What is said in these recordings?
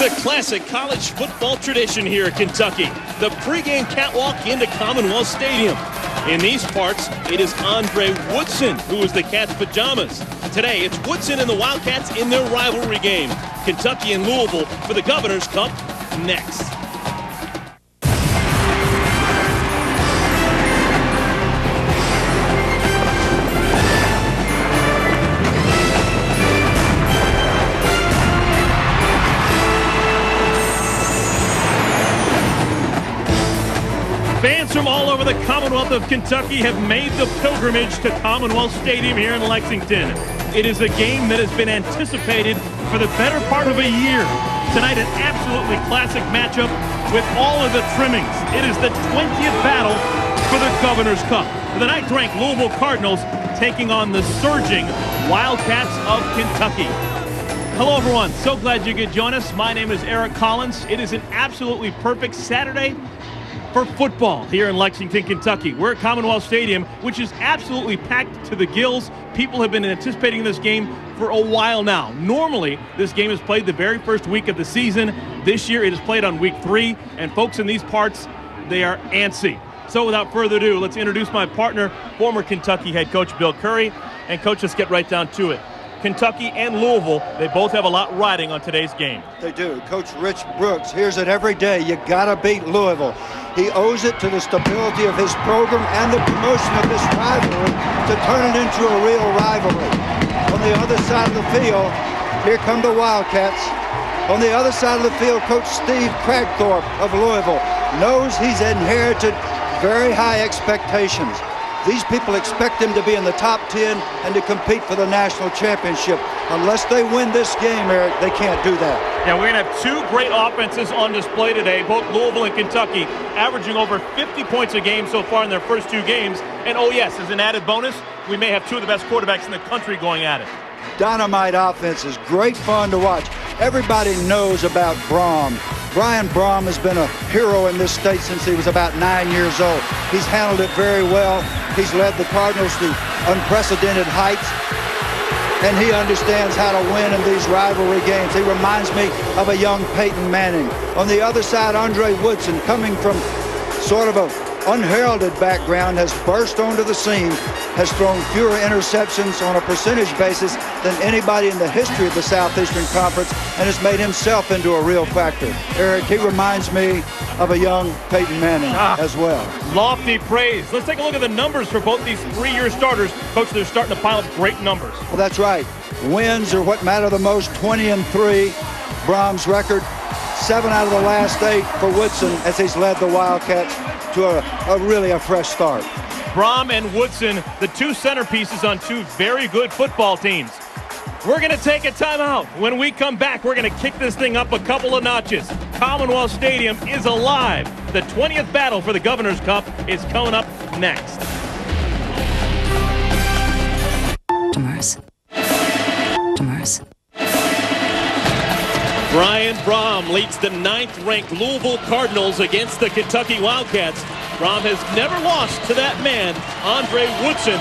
is a classic college football tradition here at Kentucky. The pregame catwalk into Commonwealth Stadium. In these parts, it is Andre Woodson who is the Cats' pajamas. Today, it's Woodson and the Wildcats in their rivalry game. Kentucky and Louisville for the Governor's Cup next. Fans from all over the Commonwealth of Kentucky have made the pilgrimage to Commonwealth Stadium here in Lexington. It is a game that has been anticipated for the better part of a year. Tonight, an absolutely classic matchup with all of the trimmings. It is the 20th battle for the Governor's Cup. The ninth-ranked Louisville Cardinals taking on the surging Wildcats of Kentucky. Hello, everyone. So glad you could join us. My name is Eric Collins. It is an absolutely perfect Saturday for football here in Lexington, Kentucky. We're at Commonwealth Stadium, which is absolutely packed to the gills. People have been anticipating this game for a while now. Normally, this game is played the very first week of the season. This year, it is played on week 3, and folks in these parts, they are antsy. So without further ado, let's introduce my partner, former Kentucky head coach Bill Curry. And coach, let's get right down to it. Kentucky and Louisville, they both have a lot riding on today's game. They do. Coach Rich Brooks hears it every day. You gotta beat Louisville. He owes it to the stability of his program and the promotion of this rivalry to turn it into a real rivalry. On the other side of the field, here come the Wildcats. On the other side of the field, Coach Steve Cragthorpe of Louisville knows he's inherited very high expectations. These people expect him to be in the top 10 and to compete for the national championship. Unless they win this game, Eric, they can't do that. Yeah, we're going to have two great offenses on display today, both Louisville and Kentucky, averaging over 50 points a game so far in their first two games. And oh yes, as an added bonus, we may have two of the best quarterbacks in the country going at it. Dynamite offenses, great fun to watch. Everybody knows about Brom. Brian Brom has been a hero in this state since he was about 9 years old. He's handled it very well. He's led the Cardinals to unprecedented heights, and he understands how to win in these rivalry games. He reminds me of a young Peyton Manning. On the other side, Andre Woodson, coming from sort of a unheralded background, has burst onto the scene, has thrown fewer interceptions on a percentage basis than anybody in the history of the Southeastern Conference, and has made himself into a real factor. Eric, he reminds me of a young Peyton Manning as well. Lofty praise. Let's take a look at the numbers for both these three-year starters. Coach, they're starting to pile up great numbers. Well, that's right. Wins are what matter the most, 20-3. Brom's record, 7 out of the last 8 for Woodson as he's led the Wildcats to a really fresh start. Brom and Woodson, the two centerpieces on two very good football teams. We're going to take a timeout. When we come back, we're going to kick this thing up a couple of notches. Commonwealth Stadium is alive. The 20th battle for the Governor's Cup is coming up next. Brian Brom leads the 9th-ranked Louisville Cardinals against the Kentucky Wildcats. Brom has never lost to that man, Andre Woodson.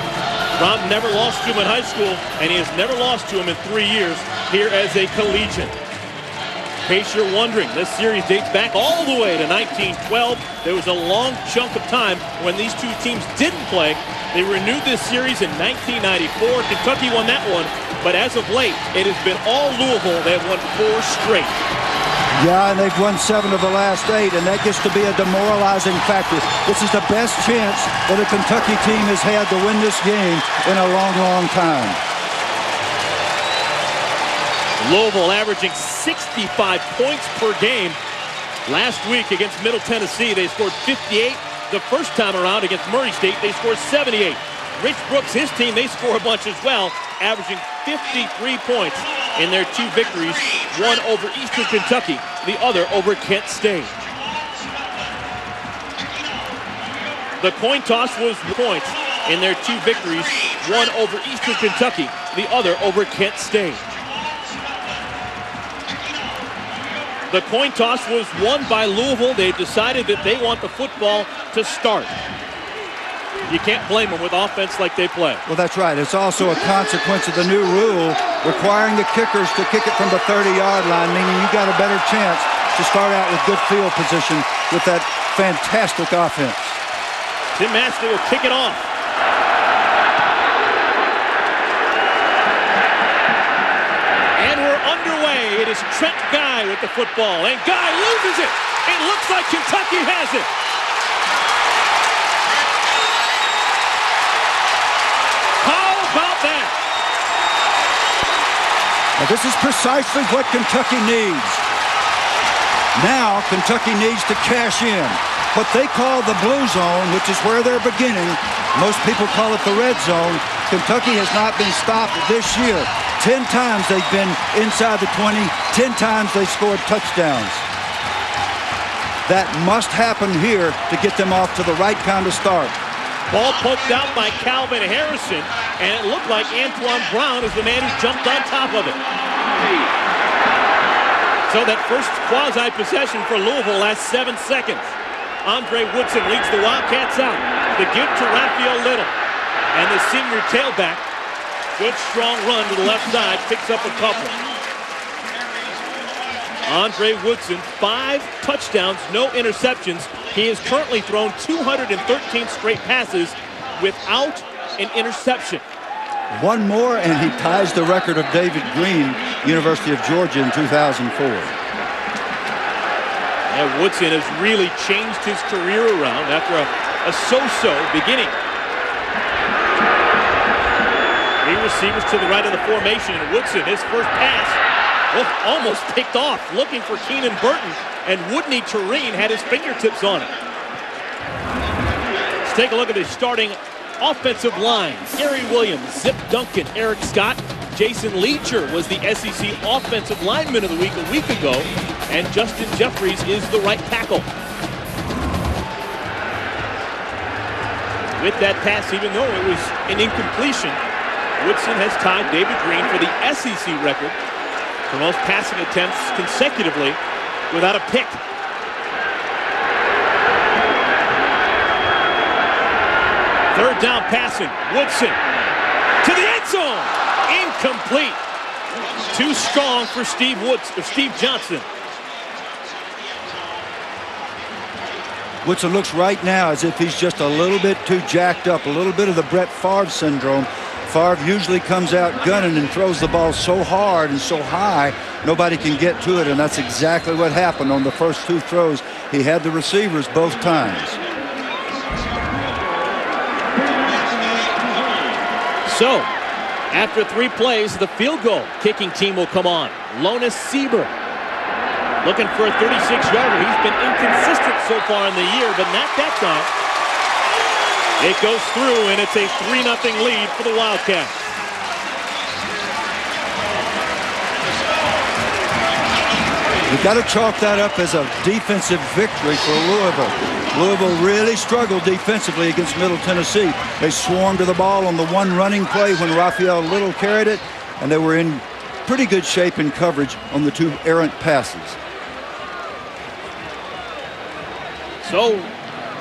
Brom never lost to him in high school, and he has never lost to him in 3 years here as a collegiate. In case you're wondering, this series dates back all the way to 1912. There was a long chunk of time when these two teams didn't play. They renewed this series in 1994. Kentucky won that one, but as of late, it has been all Louisville. They have won 4 straight. Yeah, and they've won 7 of the last 8, and that gets to be a demoralizing factor. This is the best chance that a Kentucky team has had to win this game in a long, long time. Louisville averaging 65 points per game. Last week against Middle Tennessee, they scored 58. The first time around against Murray State, they scored 78. Rich Brooks, his team, they score a bunch as well, averaging 53 points in their 2 victories, one over Eastern Kentucky, the other over Kent State. The coin toss was points in their 2 victories, one over Eastern Kentucky, the other over Kent State. The coin toss was won by Louisville. They've decided that they want the football to start. You can't blame them with offense like they play. Well, that's right. It's also a consequence of the new rule requiring the kickers to kick it from the 30-yard line, meaning you got a better chance to start out with good field position with that fantastic offense. Tim Massey will kick it off. And we're underway. It is Trent Guy with the football, and Guy loses it. It looks like Kentucky has it. About that. Now, this is precisely what Kentucky needs. Now, Kentucky needs to cash in. What they call the blue zone, which is where they're beginning, most people call it the red zone. Kentucky has not been stopped this year. 10 times they've been inside the 20. 10 times they scored touchdowns. That must happen here to get them off to the right kind of start. Ball poked out by Calvin Harrison, and it looked like Antoine Brown is the man who jumped on top of it. So that first quasi-possession for Louisville lasts 7 seconds. Andre Woodson leads the Wildcats out. The give to Raphael Little. And the senior tailback, good strong run to the left side, picks up a couple. Andre Woodson, 5 touchdowns, no interceptions. He has currently thrown 213 straight passes without an interception. One more, and he ties the record of David Green, University of Georgia in 2004. And Woodson has really changed his career around after a so-so beginning. 3 receivers to the right of the formation, and Woodson, his first pass, almost picked off, looking for Keenan Burton, and Woodney Tureen had his fingertips on it. Let's take a look at the starting offensive line. Gary Williams, Zip Duncan, Eric Scott, Jason Leacher was the SEC Offensive Lineman of the Week a week ago, and Justin Jeffries is the right tackle. With that pass, even though it was an incompletion, Woodson has tied David Green for the SEC record for most passing attempts consecutively without a pick. Third down passing, Woodson to the end zone, incomplete. Too strong for Steve Johnson. Woodson looks right now as if he's just a little bit too jacked up, a little bit of the Brett Favre syndrome. Favre usually comes out gunning and throws the ball so hard and so high, nobody can get to it, and that's exactly what happened on the first 2 throws. He had the receivers both times. So, after 3 plays, the field goal kicking team will come on. Lonis Sieber looking for a 36-yarder. He's been inconsistent so far in the year, but not that time. It goes through, and it's a 3-0 lead for the Wildcats. You've got to chalk that up as a defensive victory for Louisville. Louisville really struggled defensively against Middle Tennessee. They swarmed to the ball on the one running play when Raphael Little carried it, and they were in pretty good shape in coverage on the 2 errant passes. So,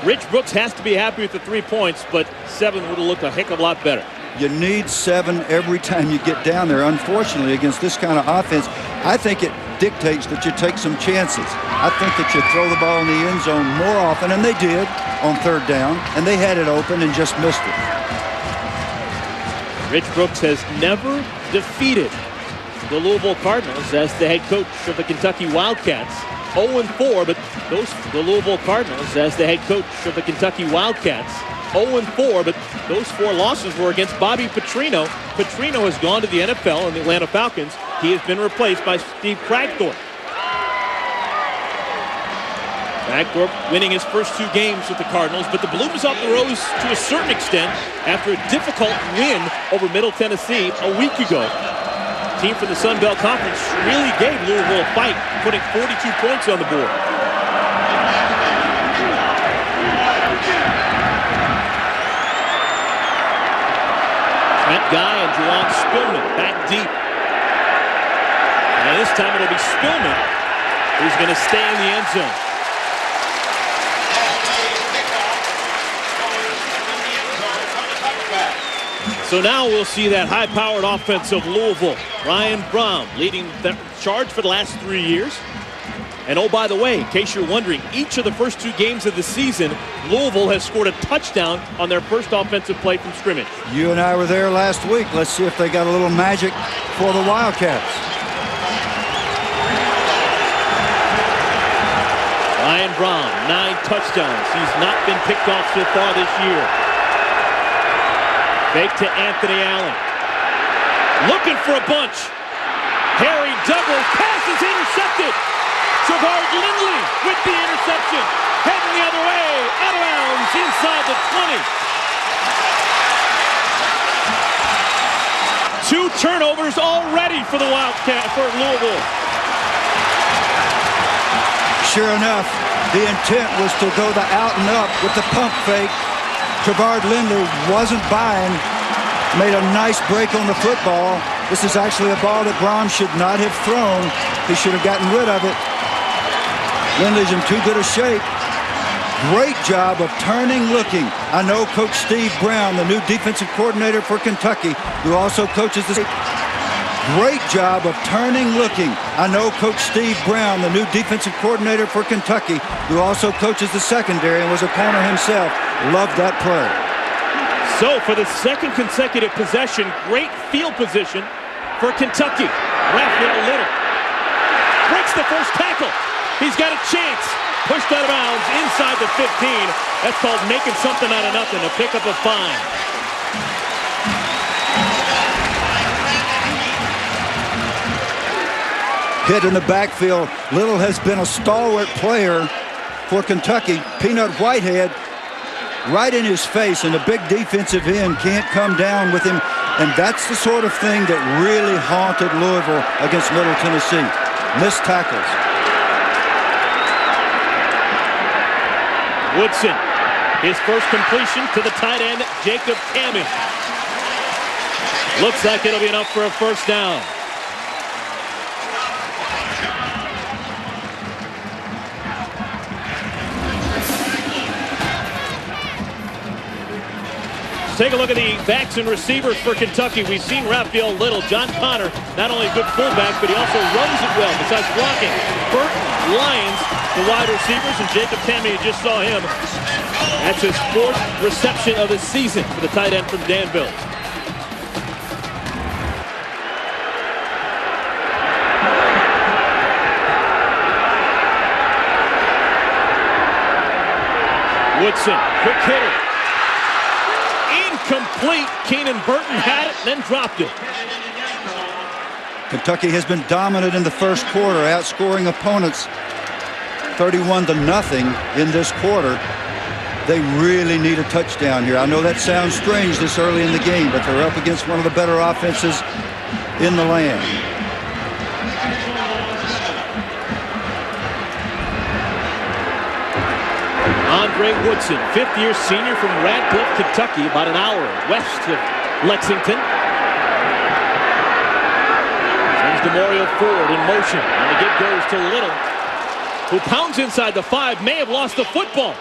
Rich Brooks has to be happy with the 3 points, but 7 would have looked a heck of a lot better. You need 7 every time you get down there. Unfortunately, against this kind of offense, I think it dictates that you take some chances. I think that you throw the ball in the end zone more often, and they did on 3rd down, and they had it open and just missed it. Rich Brooks has never defeated the Louisville Cardinals as the head coach of the Kentucky Wildcats. 0-4, but the Louisville Cardinals as the head coach of the Kentucky Wildcats. 0-4, but those 4 losses were against Bobby Petrino. Petrino has gone to the NFL and the Atlanta Falcons. He has been replaced by Steve Kragthorpe. Kragthorpe winning his first 2 games with the Cardinals, but the Blues off the rose to a certain extent after a difficult win over Middle Tennessee a week ago. The team from the Sun Belt Conference really gave Louisville a fight, putting 42 points on the board. Trent Guy and Juwan Spillman back deep. And this time it'll be Spillman who's going to stay in the end zone. So now we'll see that high-powered offense of Louisville. Ryan Brom leading the charge for the last 3 years. And oh, by the way, in case you're wondering, each of the first 2 games of the season, Louisville has scored a touchdown on their first offensive play from scrimmage. You and I were there last week. Let's see if they got a little magic for the Wildcats. Ryan Brom, 9 touchdowns. He's not been picked off so far this year. Fake to Anthony Allen. Looking for a bunch. Harry Douglas, pass is intercepted. Javard Lindley with the interception. Heading the other way, out of bounds, inside the 20. 2 turnovers already for the Wildcat, for Louisville. Sure enough, the intent was to go the out and up with the pump fake. Javard Lindley wasn't buying, made a nice break on the football. This is actually a ball that Brom should not have thrown. He should have gotten rid of it. Lindley's in too good a shape. Great job of turning, looking. I know Coach Steve Brown, the new defensive coordinator for Kentucky, who also coaches the... Great job of turning, looking. I know Coach Steve Brown, the new defensive coordinator for Kentucky, who also coaches the secondary and was a corner himself. Loved that play. So for the second consecutive possession, great field position for Kentucky. Raphael Little breaks the first tackle. He's got a chance. Pushed out of bounds inside the 15. That's called making something out of nothing to pick up a fine. Hit in the backfield. Little has been a stalwart player for Kentucky. Peanut Whitehead right in his face, and the big defensive end can't come down with him. And that's the sort of thing that really haunted Louisville against Middle Tennessee. Missed tackles. Woodson, his first completion to the tight end, Jacob Cammey. Looks like it'll be enough for a first down. Take a look at the backs and receivers for Kentucky. We've seen Raphael Little, John Connor, not only a good fullback, but he also runs it well besides blocking. Burton, Lyons, the wide receivers, and Jacob Cammey, you just saw him. That's his 4th reception of the season for the tight end from Danville. Woodson, quick hitter. Incomplete. Keenan Burton had it, then dropped it. Kentucky has been dominant in the first quarter, outscoring opponents 31-0 in this quarter. They really need a touchdown here. I know that sounds strange this early in the game, but they're up against one of the better offenses in the land. Andre Woodson, 5th-year senior from Radcliffe, Kentucky, about an hour west of Lexington. Sends Demorial forward in motion, and the give goes to Little, who pounds inside the 5, may have lost the football.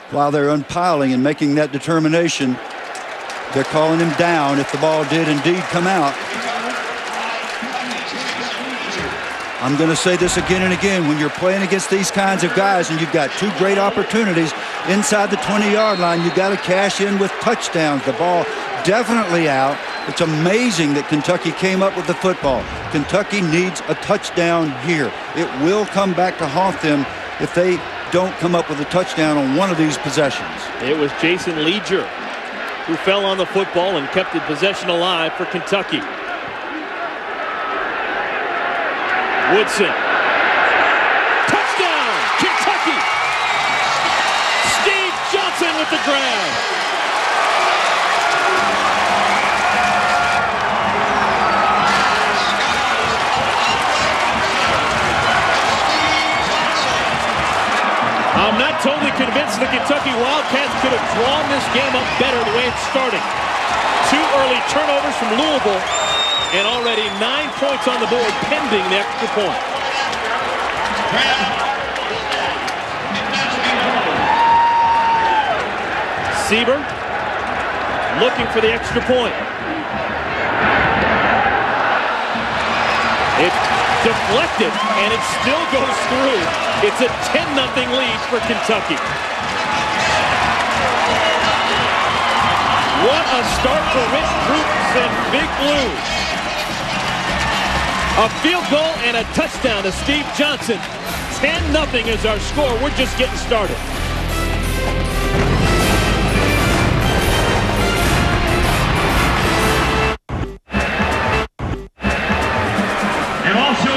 While they're unpiling and making that determination, they're calling him down if the ball did indeed come out. I'm going to say this again and again. When you're playing against these kinds of guys and you've got 2 great opportunities inside the 20-yard line, you've got to cash in with touchdowns. The ball definitely out. It's amazing that Kentucky came up with the football. Kentucky needs a touchdown here. It will come back to haunt them if they don't come up with a touchdown on one of these possessions. It was Jason Leger who fell on the football and kept the possession alive for Kentucky. Woodson. Touchdown, Kentucky! Steve Johnson with the grab. I'm not totally convinced the Kentucky Wildcats could have drawn this game up better the way it started. 2 early turnovers from Louisville, And already 9 points on the board pending the extra point. Sieber looking for the extra point. It's deflected, and it still goes through. It's a 10-0 lead for Kentucky. What a start for Rich Brooks and Big Blue. A field goal and a touchdown to Steve Johnson. 10-0 is our score. We're just getting started.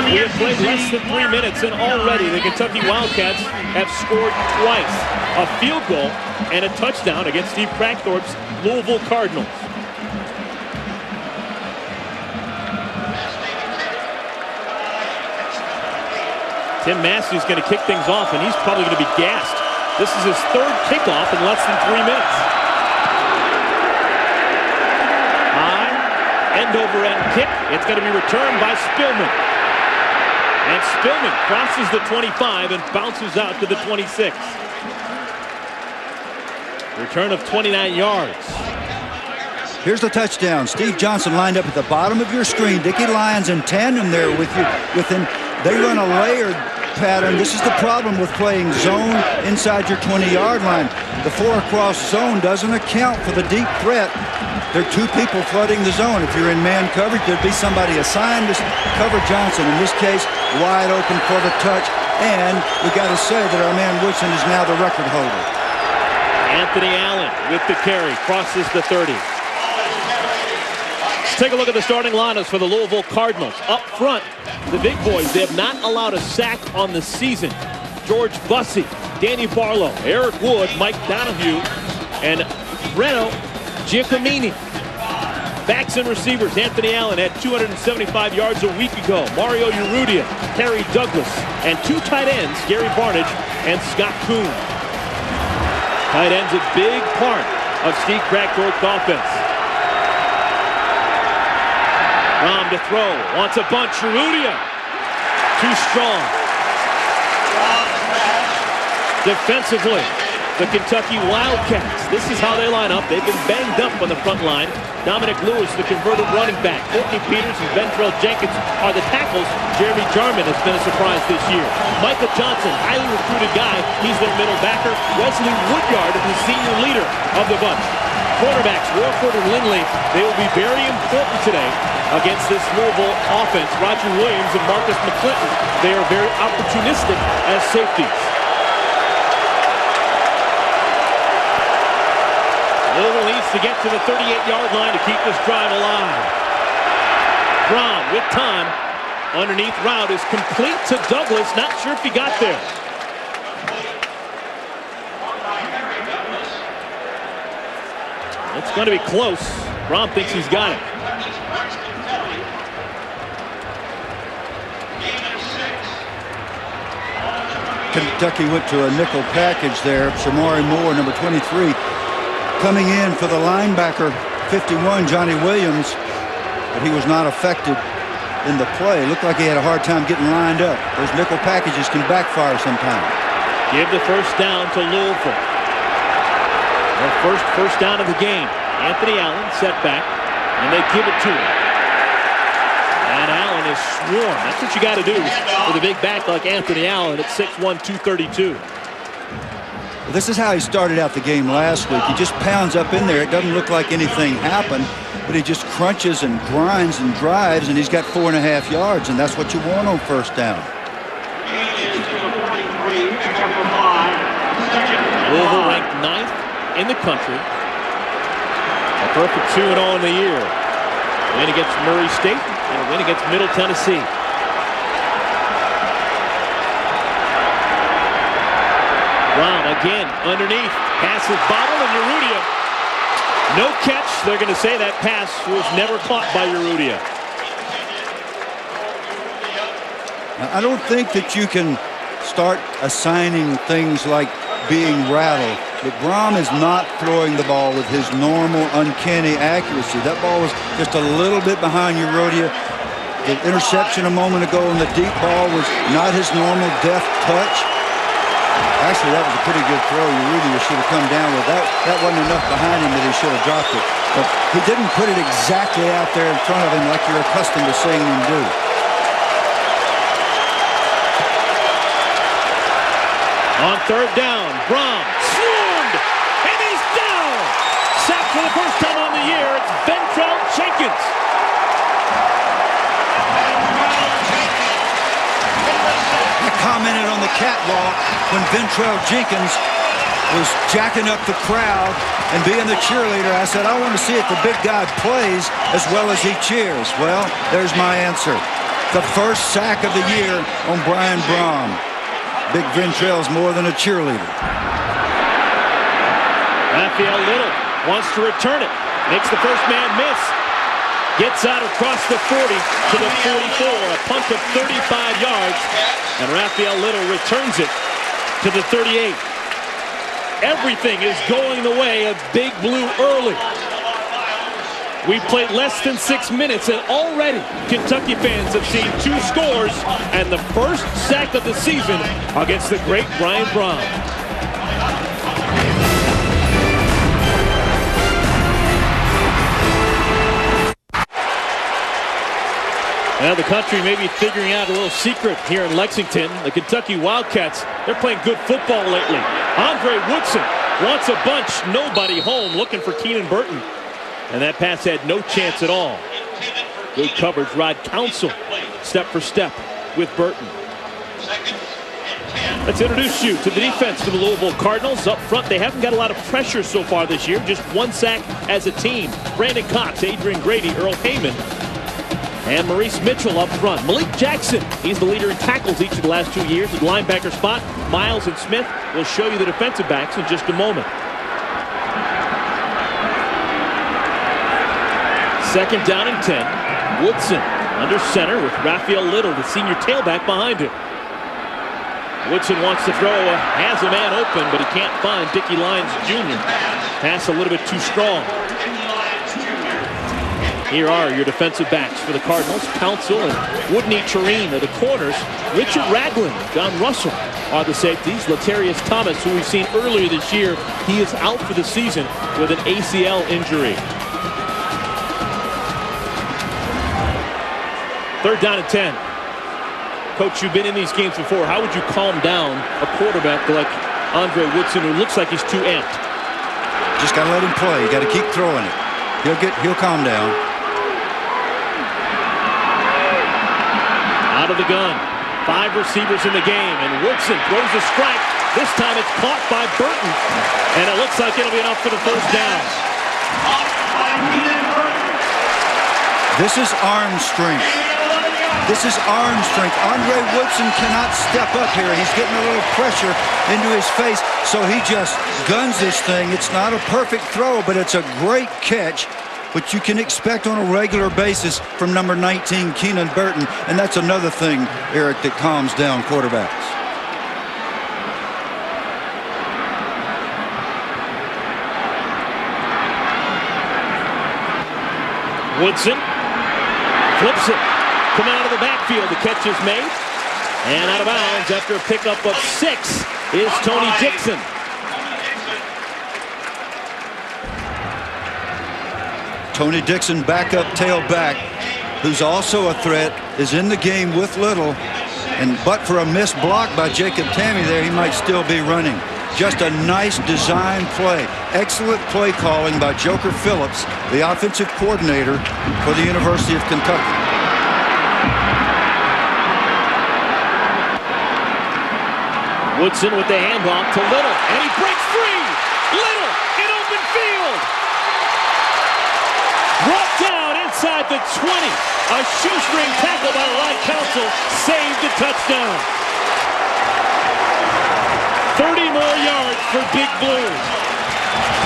We have played less than 3 minutes, and already the Kentucky Wildcats have scored twice. A field goal and a touchdown against Steve Crackthorpe's Louisville Cardinals. Tim Massey's going to kick things off, and he's probably going to be gassed. This is his 3rd kickoff in less than 3 minutes. High, end-over-end kick. It's going to be returned by Spillman. And Spillman crosses the 25 and bounces out to the 26. Return of 29 yards. Here's the touchdown. Steve Johnson lined up at the bottom of your screen. Dickie Lyons in tandem there with you. They run a layered pattern. This is the problem with playing zone inside your 20-yard line. The 4-across zone doesn't account for the deep threat. There are 2 people flooding the zone. If you're in man coverage, there'd be somebody assigned to cover Johnson. In this case, wide open for the touch. And we got to say that our man Woodson is now the record holder. Anthony Allen with the carry, crosses the 30. Let's take a look at the starting lineups for the Louisville Cardinals. Up front, the big boys, they have not allowed a sack on the season. George Bussey, Danny Barlow, Eric Wood, Mike Donahue, and Reno Giacomini. Backs and receivers, Anthony Allen had 275 yards a week ago. Mario Urrutia, Harry Douglas, and 2 tight ends, Gary Barnage and Scott Kuhn. Tight end's a big part of Steve Crackthorpe's offense. Rom to throw, wants a bunch, Urrutia. Too strong. Defensively, the Kentucky Wildcats. This is how they line up. They've been banged up on the front line. Dominic Lewis, the converted running back. Courtney Peters and Ventrell Jenkins are the tackles. Jeremy Jarman has been a surprise this year. Michael Johnson, highly recruited guy. He's their middle backer. Wesley Woodyard is the senior leader of the bunch. Quarterbacks, Warford and Lindley, they will be very important today against this Louisville offense. Roger Williams and Marcus McClinton, they are very opportunistic as safeties. Louisville needs to get to the 38-yard line to keep this drive alive. Brown with time. Underneath route is complete to Douglas. Not sure if he got there. It's going to be close. Brown thinks he's got it. Kentucky went to a nickel package there. Shamari Moore, number 23. Coming in for the linebacker, 51, Johnny Williams, but he was not affected in the play. Looked like he had a hard time getting lined up. Those nickel packages can backfire sometimes. Give the first down to Louisville. Their first down of the game. Anthony Allen set back, and they give it to him. And Allen is swarmed. That's what you got to do with a big back like Anthony Allen at 6'1", 232. This is how he started out the game last week. He just pounds up in there. It doesn't look like anything happened, but he just crunches and grinds and drives, and he's got 4.5 yards, and that's what you want on first down. Louisville ranked 9th in the country. A perfect 2-0 in the year. A win against Murray State and a win against Middle Tennessee. Brown again underneath. Pass is bobbled, and Urrutia. No catch. They're going to say that pass was never caught by Urrutia. I don't think that you can start assigning things like being rattled. But Brom is not throwing the ball with his normal uncanny accuracy. That ball was just a little bit behind you, Rhodia. The interception a moment ago on the deep ball was not his normal deft touch. Actually, that was a pretty good throw. You really should have come down with that. That wasn't enough behind him that he should have dropped it. But he didn't put it exactly out there in front of him like you're accustomed to seeing him do. On third down, Brom swarmed, and he's down. Sacked for the first time on the year. It's Ventrell Jenkins. I commented on the catwalk when Ventrell Jenkins was jacking up the crowd and being the cheerleader. I said, I want to see if the big guy plays as well as he cheers. Well, there's my answer. The first sack of the year on Brian Brom. Big Ventrell's more than a cheerleader. Raphael Little wants to return it. Makes the first man miss. Gets out across the 40 to the 44. A punt of 35 yards. And Raphael Little returns it to the 38. Everything is going the way of Big Blue early. We played less than 6 minutes, and already Kentucky fans have seen 2 scores and the first sack of the season against the great Brian Brom. Now the country may be figuring out a little secret here in Lexington. The Kentucky Wildcats, they're playing good football lately. Andre Woodson wants a bunch, nobody home, looking for Keenan Burton. And that pass had no chance at all. Good coverage. Rod Council, step for step with Burton. Let's introduce you to the defense for the Louisville Cardinals. Up front, they haven't got a lot of pressure so far this year. Just 1 sack as a team. Brandon Cox, Adrian Grady, Earl Heyman, and Maurice Mitchell up front. Malik Jackson, he's the leader in tackles each of the last 2 years. At linebacker spot, Miles and Smith will show you the defensive backs in just a moment. Second down and 10. Woodson under center with Raphael Little, the senior tailback, behind him. Woodson wants to throw, has a man open, but he can't find Dickie Lyons Jr. Pass a little bit too strong. Here are your defensive backs for the Cardinals. Council and Woodney Tureen are the corners. Richard Ragland, John Russell are the safeties. Latarius Thomas, who we've seen earlier this year, he is out for the season with an ACL injury. Third down and 10. Coach, you've been in these games before. How would you calm down a quarterback like Andre Woodson, who looks like he's too amped? Just got to let him play. You got to keep throwing it. He'll calm down. Out of the gun. 5 receivers in the game, and Woodson throws a strike. This time it's caught by Burton, and it looks like it'll be enough for the first down. This is arm strength. This is arm strength. Andre Woodson cannot step up here. He's getting a little pressure into his face, so he just guns this thing. It's not a perfect throw, but it's a great catch, which you can expect on a regular basis from number 19, Keenan Burton. And that's another thing, Eric, that calms down quarterbacks. Woodson flips it. Coming out of the backfield, the catch is made. And out of bounds after a pickup of 6 is Tony Dixon. Tony Dixon, backup tailback, who's also a threat, is in the game with Little. And but for a missed block by Jacob Tammy there, he might still be running. Just a nice design play. Excellent play calling by Joker Phillips, the offensive coordinator for the University of Kentucky. Woodson with the handoff to Little, and he breaks free. Little in open field. Brought down inside the 20. A shoestring tackle by Rod Council saved the touchdown. 30 more yards for Big Blue.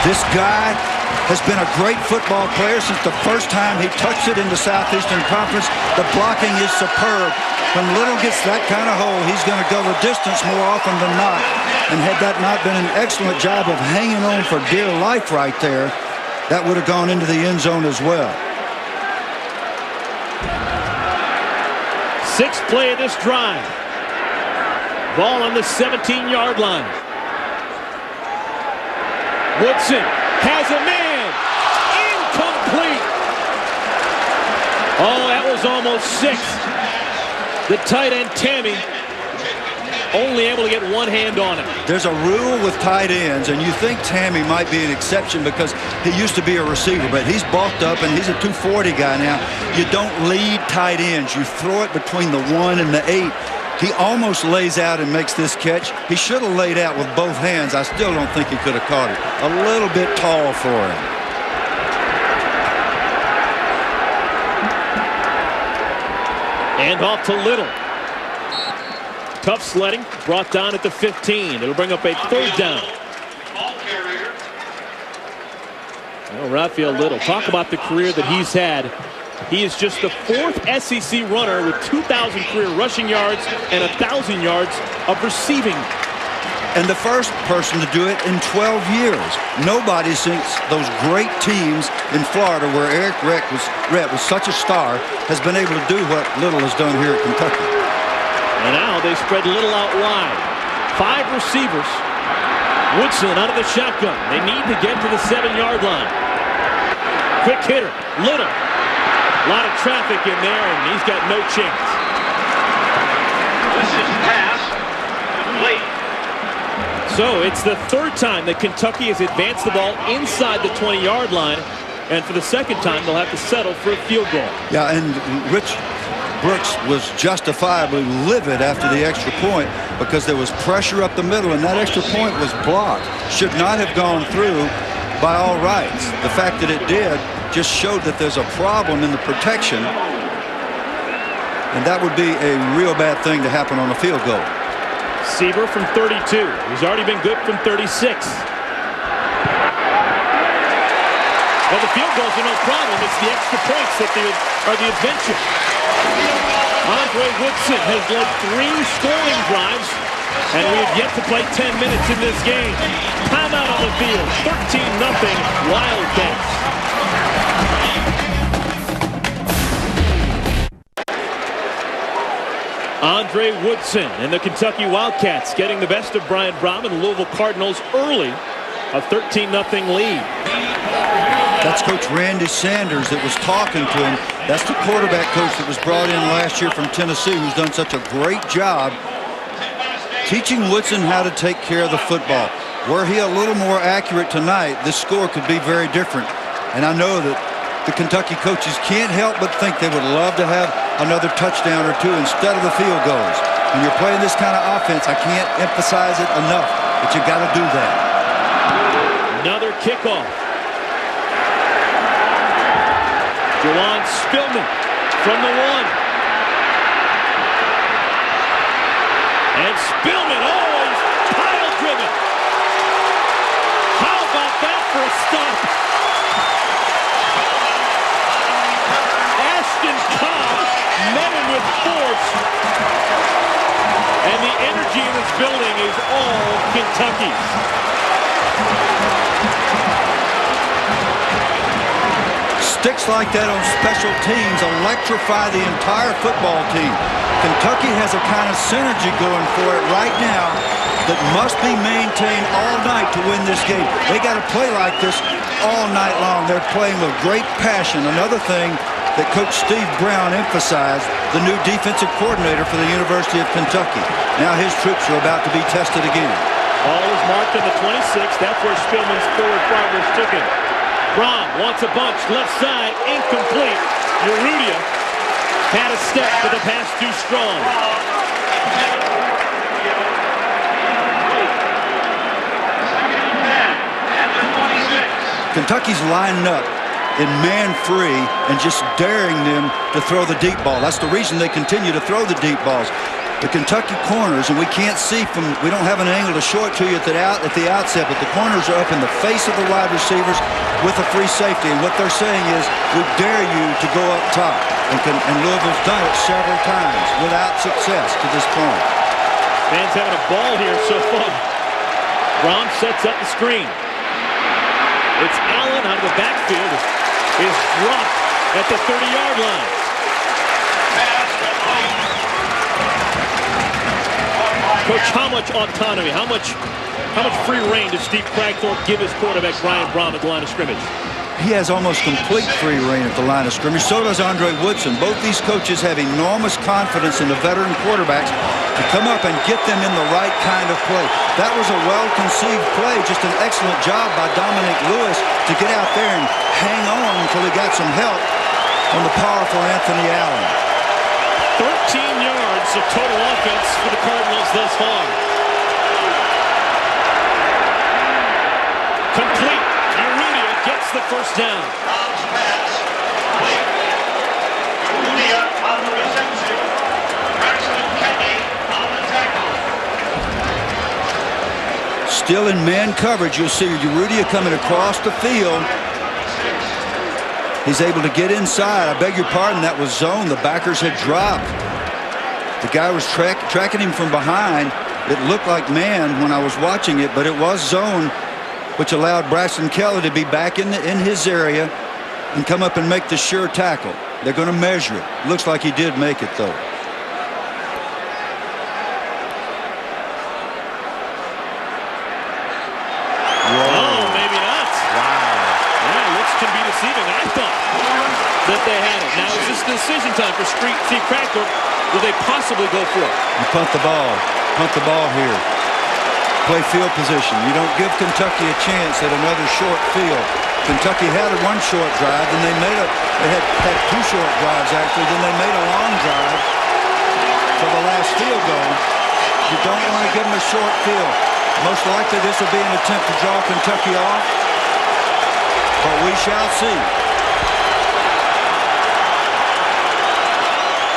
This guy has been a great football player since the first time he touched it in the Southeastern Conference. The blocking is superb. When Little gets that kind of hole, he's going to go the distance more often than not. And had that not been an excellent job of hanging on for dear life right there, that would have gone into the end zone as well. Sixth play of this drive. Ball on the 17-yard line. Woodson has a man. Incomplete. Oh, that was almost 6. The tight end, Tammy, only able to get one hand on it. There's a rule with tight ends, and you think Tammy might be an exception because he used to be a receiver, but he's bulked up and he's a 240 guy now. You don't lead tight ends. You throw it between the 1 and the 8. He almost lays out and makes this catch. He should have laid out with both hands. I still don't think he could have caught it. A little bit tall for him. And off to Little. Tough sledding, brought down at the 15. It'll bring up a 3rd down. Well, Raphael Little, talk about the career that he's had. He is just the 4th SEC runner with 2,000 career rushing yards and 1,000 yards of receiving. And the first person to do it in 12 years. Nobody since those great teams in Florida where Eric Rhett was such a star has been able to do what Little has done here at Kentucky. And now they spread Little out wide. 5 receivers. Woodson out of the shotgun. They need to get to the 7-yard line. Quick hitter, Little. A lot of traffic in there, and he's got no chance. This is pass complete. So it's the 3rd time that Kentucky has advanced the ball inside the 20-yard line, and for the 2nd time they'll have to settle for a field goal. Yeah, and Rich Brooks was justifiably livid after the extra point because there was pressure up the middle, and that extra point was blocked. Should not have gone through by all rights. The fact that it did just showed that there's a problem in the protection, and that would be a real bad thing to happen on a field goal. Seaver from 32. He's already been good from 36. Well, the field goals are no problem. It's the extra points that are the adventure. Andre Woodson has led 3 scoring drives, and we have yet to play 10 minutes in this game. Timeout on the field. 13-0 Wildcats. Andre Woodson and the Kentucky Wildcats getting the best of Brian Brohm and the Louisville Cardinals early. A 13-0 lead. That's Coach Randy Sanders that was talking to him. That's the quarterback coach that was brought in last year from Tennessee, who's done such a great job teaching Woodson how to take care of the football. Were he a little more accurate tonight, this score could be very different. And I know that the Kentucky coaches can't help but think they would love to have another touchdown or 2 instead of the field goals. When you're playing this kind of offense, I can't emphasize it enough, but you got to do that. Another kickoff. Juwan Spillman from the 1. And Spillman always pile driven. How about that for a stop? Ashton Cobb met him with force. And the energy in this building is all Kentucky's. Sticks like that on special teams electrify the entire football team. Kentucky has a kind of synergy going for it right now that must be maintained all night to win this game. They got to play like this all night long. They're playing with great passion. Another thing that Coach Steve Brown emphasized, the new defensive coordinator for the University of Kentucky. Now his troops are about to be tested again. Ball is marked on the 26. That's where Spillman's forward progress took him. Brohm wants a bunch, left side, incomplete. Urrutia had a step, but the pass too strong. Kentucky's lining up in man free and just daring them to throw the deep ball. That's the reason they continue to throw the deep balls. The Kentucky corners, and we can't see we don't have an angle to show it to you at the outset, but the corners are up in the face of the wide receivers with a free safety. And what they're saying is, we dare you to go up top. And Louisville's done it several times without success to this point. Fans having a ball here so far. Brom sets up the screen. It's Allen out of the backfield. Is dropped at the 30-yard line. Coach, how much autonomy, how much free reign does Steve Cragthorpe give his quarterback Brian Brom at the line of scrimmage? He has almost complete free reign at the line of scrimmage. So does Andre Woodson. Both these coaches have enormous confidence in the veteran quarterbacks to come up and get them in the right kind of play. That was a well-conceived play. Just an excellent job by Dominic Lewis to get out there and hang on until he got some help on the powerful Anthony Allen. 13 yards of total offense for the Cardinals thus far. Complete. Urrutia gets the first down. On the reception. Braxton Kenny on the tackle. Still in man coverage, you'll see Urrutia coming across the field. He's able to get inside. I beg your pardon, that was zone. The backers had dropped. The guy was tracking him from behind. It looked like man when I was watching it, but it was zone, which allowed Braxton Kelly to be back in his area and come up and make the sure tackle. They're going to measure it. Looks like he did make it, though. I thought that they had it. Now is this decision time for Steve Cragthorpe? Will they possibly go for it? You punt the ball. Punt the ball here. Play field position. You don't give Kentucky a chance at another short field. Kentucky had one short drive, then they had two short drives actually, then they made a long drive for the last field goal. You don't want to give them a short field. Most likely this will be an attempt to draw Kentucky off, but we shall see.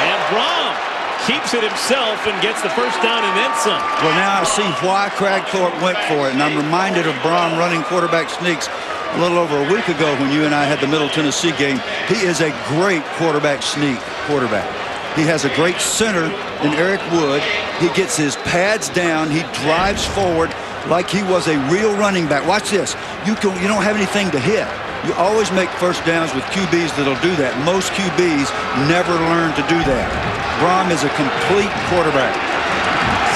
And Brom keeps it himself and gets the first down and then some. Well, now I see why Cragthorpe went for it, and I'm reminded of Brom running quarterback sneaks a little over a week ago when you and I had the Middle Tennessee game. He is a great quarterback sneak quarterback. He has a great center in Eric Wood. He gets his pads down. He drives forward like he was a real running back. Watch this. You don't have anything to hit. You always make first downs with QBs that'll do that. Most QBs never learn to do that. Brom is a complete quarterback.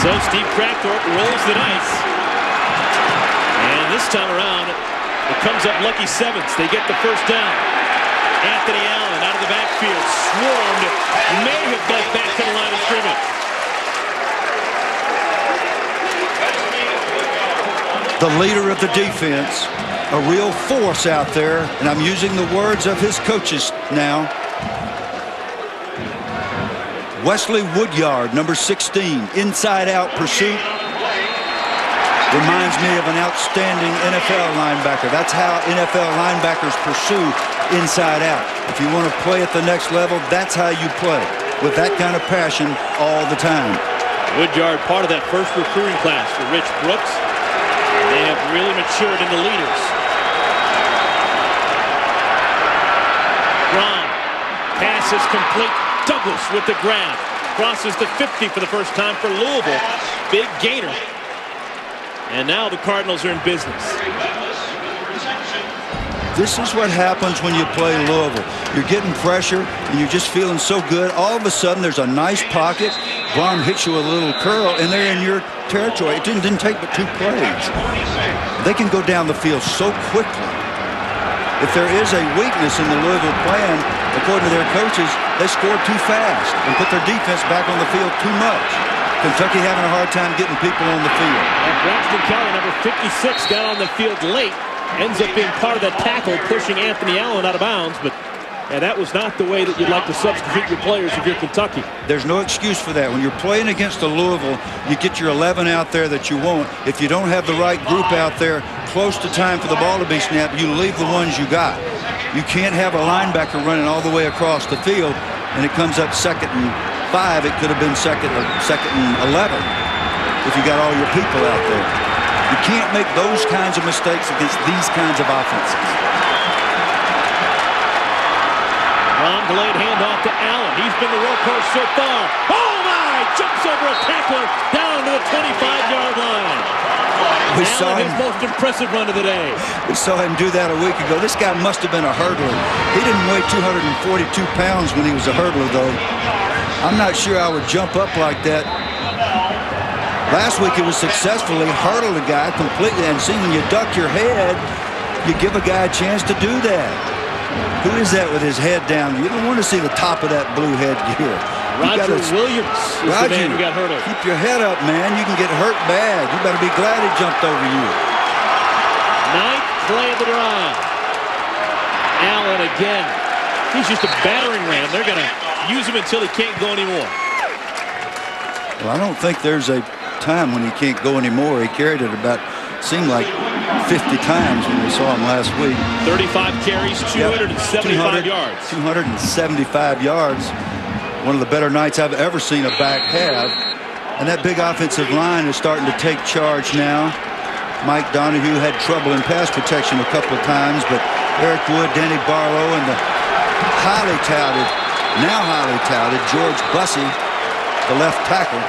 So Steve Cragthorpe rolls the dice. And this time around, it comes up lucky sevenths. They get the first down. Anthony Allen out of the backfield. Swarmed. May have got back to the line of scrimmage. The leader of the defense, a real force out there, and I'm using the words of his coaches now. Wesley Woodyard, number 16, inside-out pursuit. Reminds me of an outstanding NFL linebacker. That's how NFL linebackers pursue inside out. If you want to play at the next level, that's how you play, with that kind of passion all the time. Woodyard, part of that first recruiting class for Rich Brooks. They have really matured into leaders. Brom. Pass is complete. Douglas with the grab. Crosses the 50 for the first time for Louisville. Big gainer. And now the Cardinals are in business. This is what happens when you play Louisville. You're getting pressure, and you're just feeling so good. All of a sudden, there's a nice pocket. Brom hits you a little curl, and they're in your territory. It didn't take but 2 plays. They can go down the field so quickly. If there is a weakness in the Louisville plan, according to their coaches, they scored too fast and put their defense back on the field too much. Kentucky having a hard time getting people on the field. And Braxton Kelly, number 56, got on the field late. Ends up being part of that tackle, pushing Anthony Allen out of bounds. But yeah, that was not the way that you'd like to substitute your players if you're Kentucky. There's no excuse for that. When you're playing against a Louisville, you get your 11 out there that you want. If you don't have the right group out there close to time for the ball to be snapped, you leave the ones you got. You can't have a linebacker running all the way across the field, and it comes up second and 5, it could have been second and 11 if you got all your people out there. You can't make those kinds of mistakes against these kinds of offenses. Long delayed handoff to Allen. He's been the workhorse so far. Oh my! Jumps over a tackler down to the 25-yard line. We saw his most impressive run of the day. We saw him do that a week ago. This guy must have been a hurdler. He didn't weigh 242 pounds when he was a hurdler, though. I'm not sure I would jump up like that. Last week it was successful. He hurdled a guy completely, and see, when you duck your head, you give a guy a chance to do that. Who is that with his head down? You don't want to see the top of that blue headgear. Roger Williams is the man who got hurt. Keep your head up, man. You can get hurt bad. You better be glad he jumped over you. 9th play of the drive. Allen again. He's just a battering ram. They're going to use him until he can't go anymore. Well, I don't think there's a time when he can't go anymore. He carried it about, seemed like 50 times when we saw him last week. 35 carries, 275 yards. 275 yards. One of the better nights I've ever seen a back have. And that big offensive line is starting to take charge now. Mike Donahue had trouble in pass protection a couple of times, but Eric Wood, Danny Barlow, and the now highly touted George Bussey, the left tackle,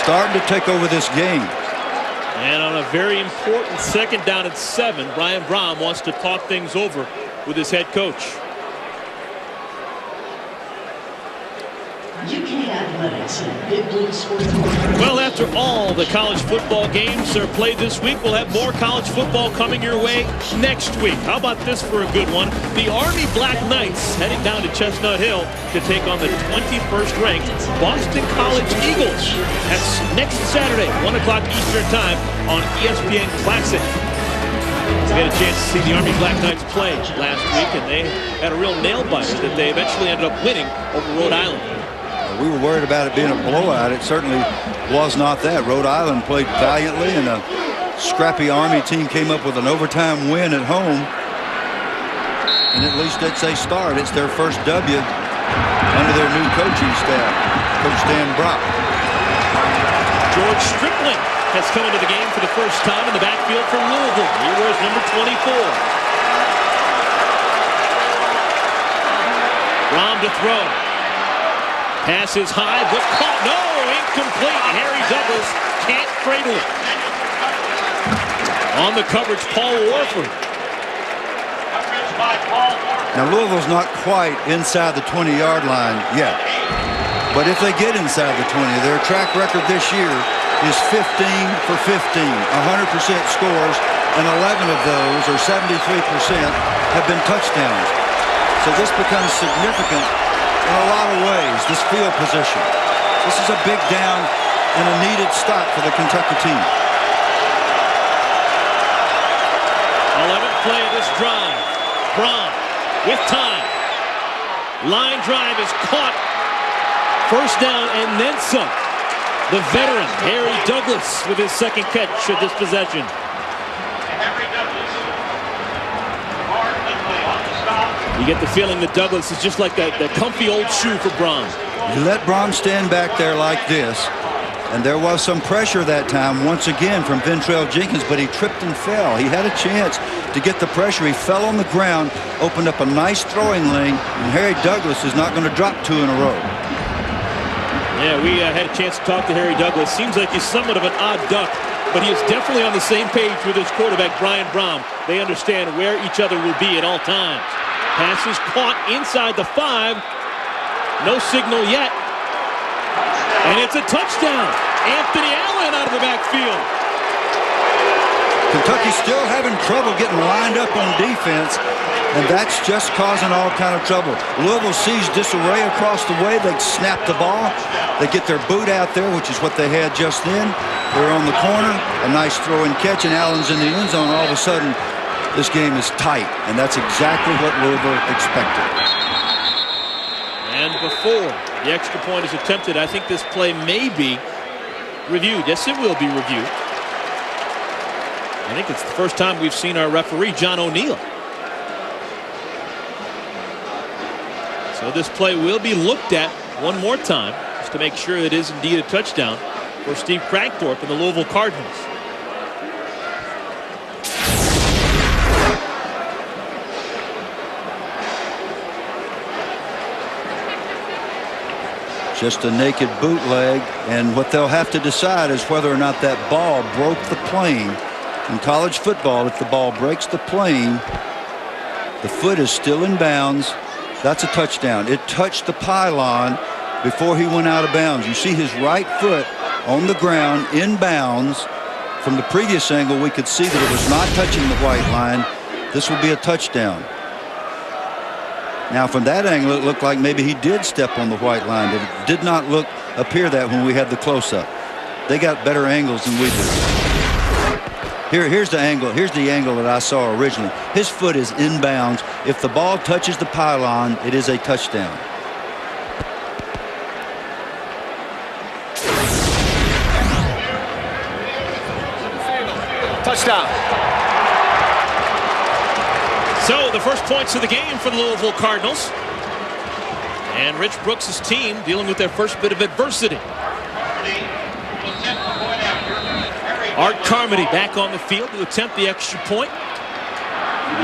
starting to take over this game. And on a very important 2nd down and 7, Brian Brohm wants to talk things over with his head coach. Well, after all the college football games are played this week, we'll have more college football coming your way next week. How about this for a good one? The Army Black Knights heading down to Chestnut Hill to take on the 21st ranked Boston College Eagles. That's next Saturday, 1 o'clock Eastern time on ESPN Classic. We had a chance to see the Army Black Knights play last week, and they had a real nail-biter that they eventually ended up winning over Rhode Island. We were worried about it being a blowout. It certainly was not that. Rhode Island played valiantly, and a scrappy Army team came up with an overtime win at home. And at least it's a start. It's their first W under their new coaching staff, Coach Dan Brock. George Stripling has come into the game for the first time in the backfield for Louisville. He wears number 24. Brohm to throw. Pass is high, but caught. No, incomplete. Harry Douglas can't cradle it. On the coverage, Paul Warford. Now, Louisville's not quite inside the 20-yard line yet. But if they get inside the 20, their track record this year is 15 for 15, 100% scores, and 11 of those, or 73%, have been touchdowns. So this becomes significant in a lot of ways, this field position. This is a big down and a needed stop for the Kentucky team. 11th play of this drive. Brohm with time. Line drive is caught. First down and then some. The veteran, Harry Douglas, with his 2nd catch of this possession. You get the feeling that Douglas is just like that comfy old shoe for Brohm. You let Brohm stand back there like this, and there was some pressure that time once again from Ventrell Jenkins, but he tripped and fell. He had a chance to get the pressure. He fell on the ground, opened up a nice throwing lane, and Harry Douglas is not going to drop 2 in a row. Yeah, we had a chance to talk to Harry Douglas. Seems like he's somewhat of an odd duck, but he is definitely on the same page with his quarterback, Brian Brohm. They understand where each other will be at all times. Pass is caught inside the 5. No signal yet. And it's a touchdown. Anthony Allen out of the backfield. Kentucky's still having trouble getting lined up on defense, and that's just causing all kind of trouble. Louisville sees disarray across the way. They snap the ball. They get their boot out there, which is what they had just then. They're on the corner. A nice throw and catch, and Allen's in the end zone. All of a sudden, this game is tight, and that's exactly what Louisville expected. And before the extra point is attempted, I think this play may be reviewed. Yes, it will be reviewed. I think it's the first time we've seen our referee, John O'Neill. So this play will be looked at one more time just to make sure it is indeed a touchdown for Steve Kragthorpe and the Louisville Cardinals. Just a naked bootleg, and what they'll have to decide is whether or not that ball broke the plane. In college football, if the ball breaks the plane, the foot is still in bounds. That's a touchdown. It touched the pylon before he went out of bounds. You see his right foot on the ground in bounds. From the previous angle, we could see that it was not touching the white line. This would be a touchdown. Now, from that angle, it looked like maybe he did step on the white line. It did not appear that when we had the close-up. They got better angles than we do. Here's the angle. Here's the angle that I saw originally. His foot is in bounds. If the ball touches the pylon, it is a touchdown. Touchdown. So the first points of the game for the Louisville Cardinals. And Rich Brooks' team dealing with their first bit of adversity. Art Carmody back on the field to attempt the extra point.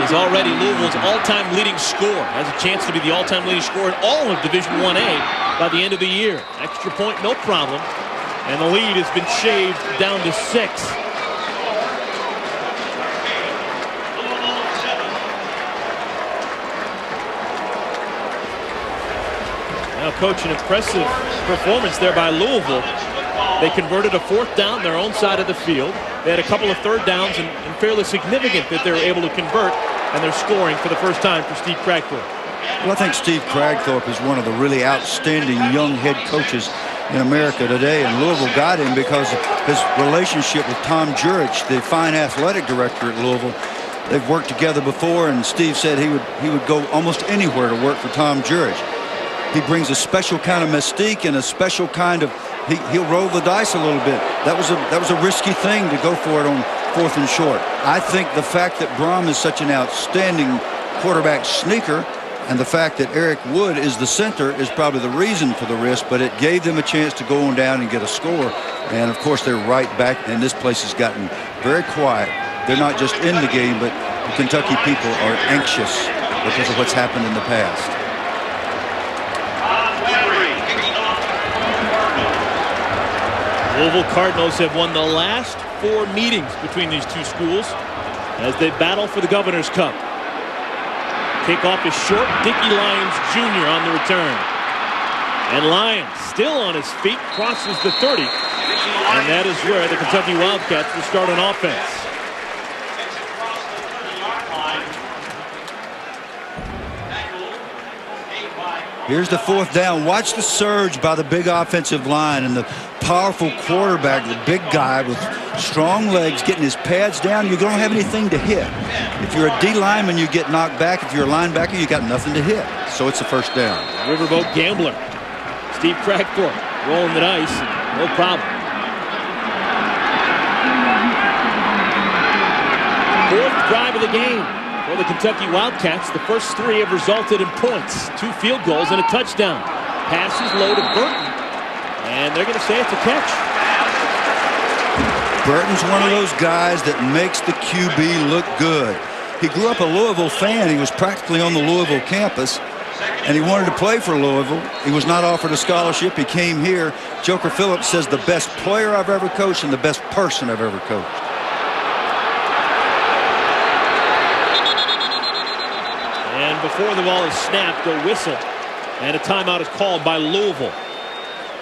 He's already Louisville's all-time leading scorer. Has a chance to be the all-time leading scorer in all of Division 1A by the end of the year. Extra point, no problem. And the lead has been shaved down to 6. Now, Coach, an impressive performance there by Louisville. They converted a 4th down their own side of the field. They had a couple of 3rd downs and fairly significant that they were able to convert, and they're scoring for the first time for Steve Kragthorpe. Well, I think Steve Kragthorpe is one of the really outstanding young head coaches in America today, and Louisville got him because of his relationship with Tom Jurich, the fine athletic director at Louisville. They've worked together before, and Steve said he would go almost anywhere to work for Tom Jurich. He brings a special kind of mystique and a special kind of he'll roll the dice a little bit. That was a risky thing to go for it on 4th and short. I think the fact that Brom is such an outstanding quarterback sneaker, and the fact that Eric Wood is the center is probably the reason for the risk, but it gave them a chance to go on down and get a score. And of course they're right back, and this place has gotten very quiet. They're not just in the game, but the Kentucky people are anxious because of what's happened in the past. Louisville Cardinals have won the last 4 meetings between these two schools as they battle for the Governor's Cup. Kickoff is short. Dickie Lyons Jr. on the return. And Lyons still on his feet, crosses the 30. And that is where the Kentucky Wildcats will start on offense. Here's the 4th down. Watch the surge by the big offensive line and the powerful quarterback, the big guy with strong legs, getting his pads down. You don't have anything to hit. If you're a D lineman, you get knocked back. If you're a linebacker, you got nothing to hit. So it's a 1st down. Riverboat Gambler. Steve Kragthorpe rolling the dice. No problem. 4th drive of the game. For the Kentucky Wildcats, the first 3 have resulted in points. 2 field goals and a touchdown. Passes low to Burton. And they're going to say it's a catch. Burton's one of those guys that makes the QB look good. He grew up a Louisville fan. He was practically on the Louisville campus, and he wanted to play for Louisville. He was not offered a scholarship. He came here. Joker Phillips says the best player I've ever coached and the best person I've ever coached. And before the ball is snapped, a whistle and a timeout is called by Louisville.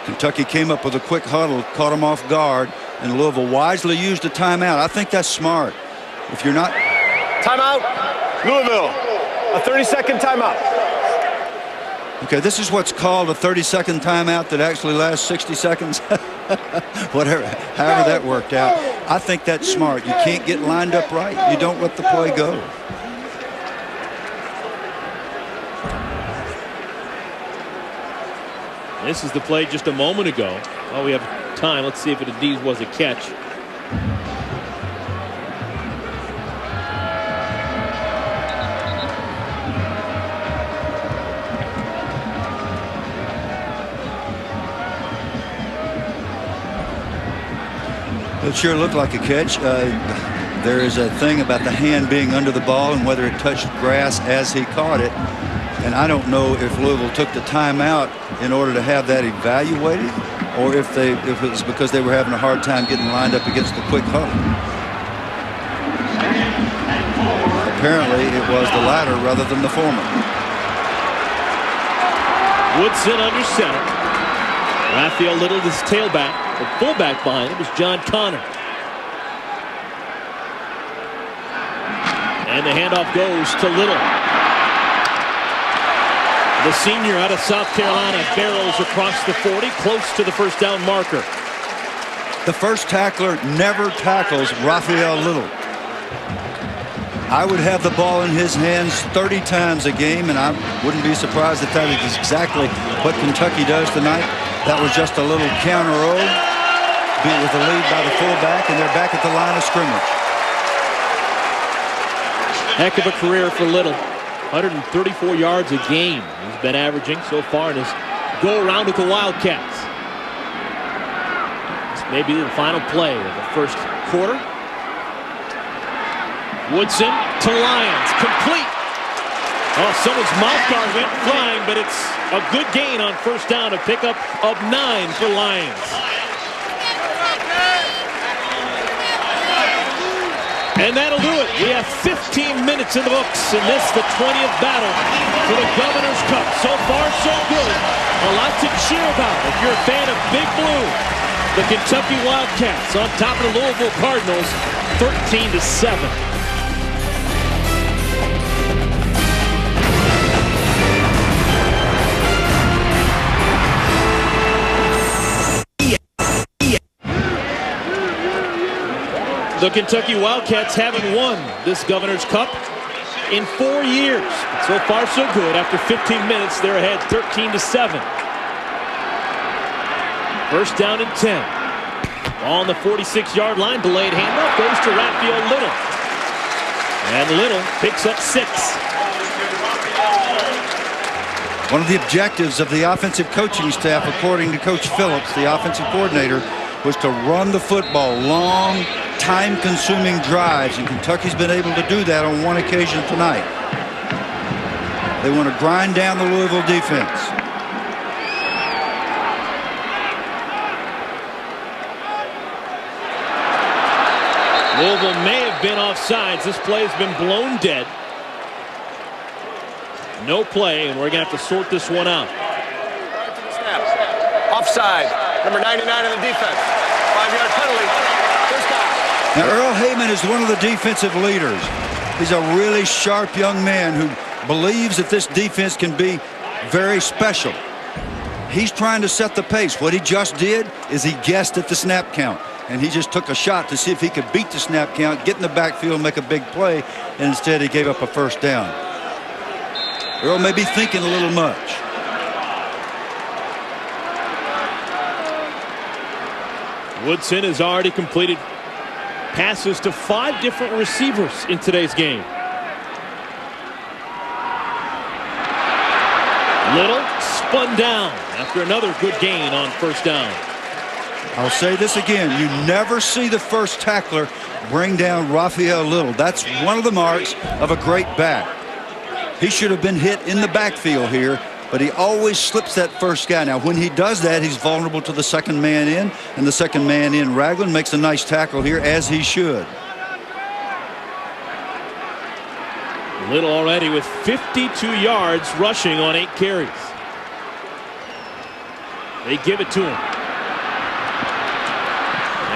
Kentucky came up with a quick huddle, caught him off guard, and Louisville wisely used a timeout. I think that's smart. If you're not... Timeout. Louisville. A 30-second timeout. Okay, this is what's called a 30-second timeout that actually lasts 60 seconds. However that worked out. I think that's smart. You can't get lined up right. You don't let the play go. This is the play just a moment ago. Well, we have time. Let's see if it indeed was a catch. it sure looked like a catch. There is a thing about the hand being under the ball and whether it touched grass as he caught it. And I don't know if Louisville took the timeout in order to have that evaluated, or if it was because they were having a hard time getting lined up against the quick huddle. Apparently, it was the latter rather than the former. Woodson under center. Raphael Little, this tailback. The fullback behind him is John Connor. And the handoff goes to Little. The senior out of South Carolina barrels across the 40, close to the first down marker. The first tackler never tackles Raphael Little. I would have the ball in his hands 30 times a game, and I wouldn't be surprised if that is exactly what Kentucky does tonight. That was just a little counter roll, beat with the lead by the fullback, and they're back at the line of scrimmage. Heck of a career for Little. 134 yards a game he's been averaging so far in his go-around with the Wildcats. This may be the final play of the first quarter. Woodson to Lyons, complete. Oh, someone's mouth guard went flying, but it's a good gain on first down, a pickup of 9 for Lyons. And that'll do it. We have 15 minutes in the books, and this the 20th battle for the Governor's Cup. So far, so good. A lot to cheer about if you're a fan of Big Blue. The Kentucky Wildcats on top of the Louisville Cardinals, 13-7. The Kentucky Wildcats haven't won this Governor's Cup in 4 years. So far, so good. After 15 minutes, they're ahead 13-7. First down and 10. Ball on the 46-yard line. Delayed handoff goes to Raphael Little. And Little picks up 6. One of the objectives of the offensive coaching staff, according to Coach Phillips, the offensive coordinator, was to run the football, long, time-consuming drives, and Kentucky's been able to do that on one occasion tonight. They want to grind down the Louisville defense. Louisville may have been offsides. This play has been blown dead. No play, and we're going to have to sort this one out. Offside. Number 99 in the defense. 5-yard penalty. First down. Now, Earl Heyman is one of the defensive leaders. He's a really sharp young man who believes that this defense can be very special. He's trying to set the pace. What he just did is he guessed at the snap count, and he just took a shot to see if he could beat the snap count, get in the backfield, make a big play, and instead he gave up a first down. Earl may be thinking a little much. Woodson has already completed passes to 5 different receivers in today's game. Little spun down after another good gain on first down. I'll say this again. You never see the first tackler bring down Raphael Little. That's one of the marks of a great back. He should have been hit in the backfield here, but he always slips that first guy. Now, when he does that, he's vulnerable to the second man in, and the second man in, Ragland, makes a nice tackle here, as he should. Little already with 52 yards rushing on 8 carries. They give it to him.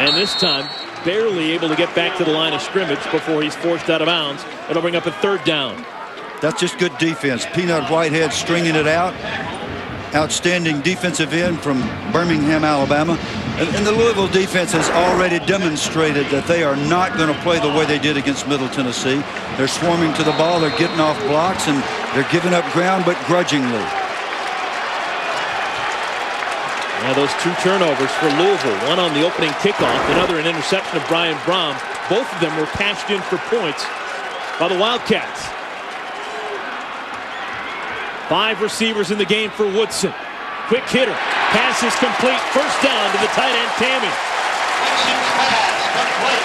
And this time, barely able to get back to the line of scrimmage before he's forced out of bounds. It'll bring up a third down. That's just good defense. Peanut Whitehead stringing it out. Outstanding defensive end from Birmingham, Alabama. And the Louisville defense has already demonstrated that they are not going to play the way they did against Middle Tennessee. They're swarming to the ball. They're getting off blocks, and they're giving up ground, but grudgingly. Now those 2 turnovers for Louisville. One on the opening kickoff, another an interception of Brian Brom. Both of them were patched in for points by the Wildcats. 5 receivers in the game for Woodson. Quick hitter. Pass is complete. First down to the tight end, Tammy. Incomplete.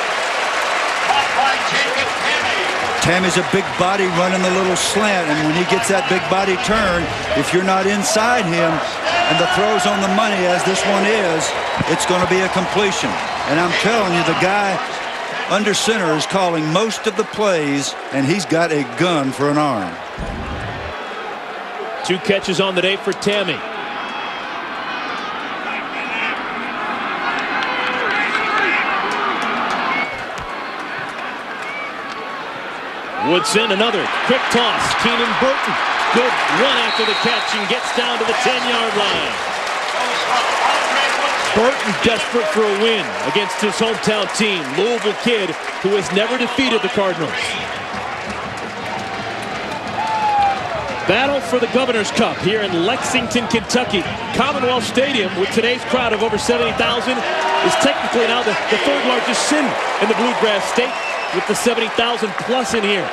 Caught by Jacob Tamme. Tammy's a big body running the little slant, and when he gets that big body turn, if you're not inside him and the throw's on the money, as this one is, it's going to be a completion. And I'm telling you, the guy under center is calling most of the plays, and he's got a gun for an arm. 2 catches on the day for Tamme. Woodson, another quick toss. Keenan Burton, good run after the catch and gets down to the 10-yard line. Burton desperate for a win against his hometown team. Louisville kid who has never defeated the Cardinals. Battle for the Governor's Cup here in Lexington, Kentucky. Commonwealth Stadium, with today's crowd of over 70,000, is technically now the 3rd largest city in the Bluegrass State, with the 70,000 plus in here.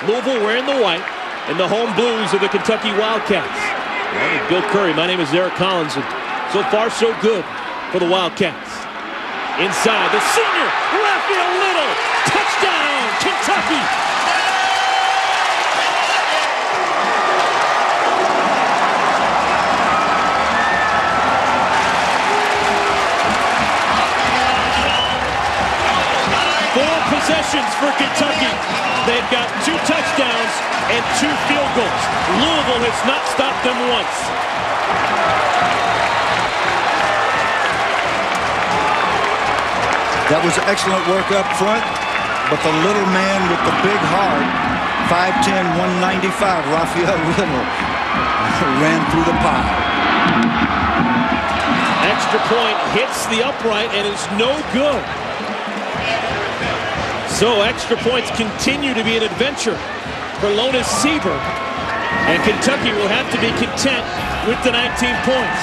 Louisville wearing the white and the home blues of the Kentucky Wildcats. Well, with Bill Curry, my name is Eric Collins, and so far so good for the Wildcats. Inside, the senior, Raphael Little, touchdown, Kentucky. Possessions for Kentucky. They've got 2 touchdowns and 2 field goals. Louisville has not stopped them once. That was excellent work up front, but the little man with the big heart, 5'10", 195, Raphael Little, ran through the pile. Extra point hits the upright and is no good. So extra points continue to be an adventure for Lonas Sieber. And Kentucky will have to be content with the 19 points.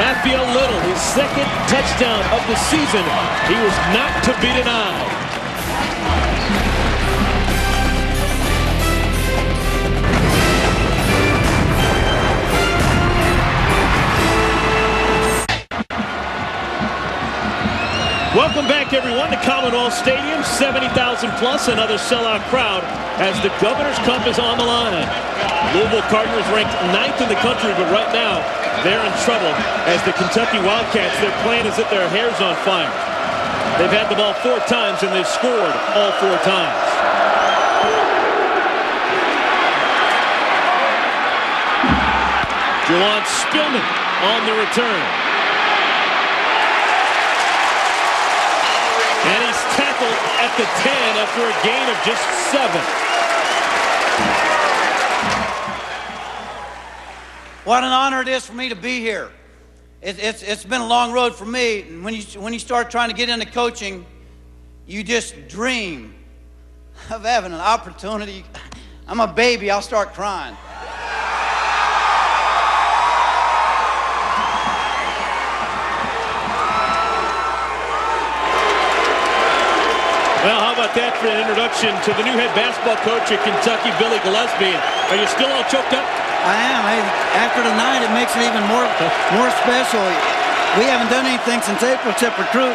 Raphael Little, his 2nd touchdown of the season. He was not to be denied. Welcome back, everyone, to Commonwealth Stadium. 70,000 plus, another sellout crowd as the Governor's Cup is on the line. Louisville Cardinals ranked 9th in the country, but right now they're in trouble as the Kentucky Wildcats, they're playing as if their hair's on fire. They've had the ball 4 times and they've scored all 4 times. Juwan Spillman on the return. And he's tackled at the 10 after a gain of just 7. What an honor it is for me to be here. It's been a long road for me. And when you start trying to get into coaching, you just dream of having an opportunity. I'm a baby, I'll start crying. Well, how about that for an introduction to the new head basketball coach at Kentucky, Billy Gillespie. Are you still all choked up? I am. After tonight, it makes it even more special. We haven't done anything since April except recruit.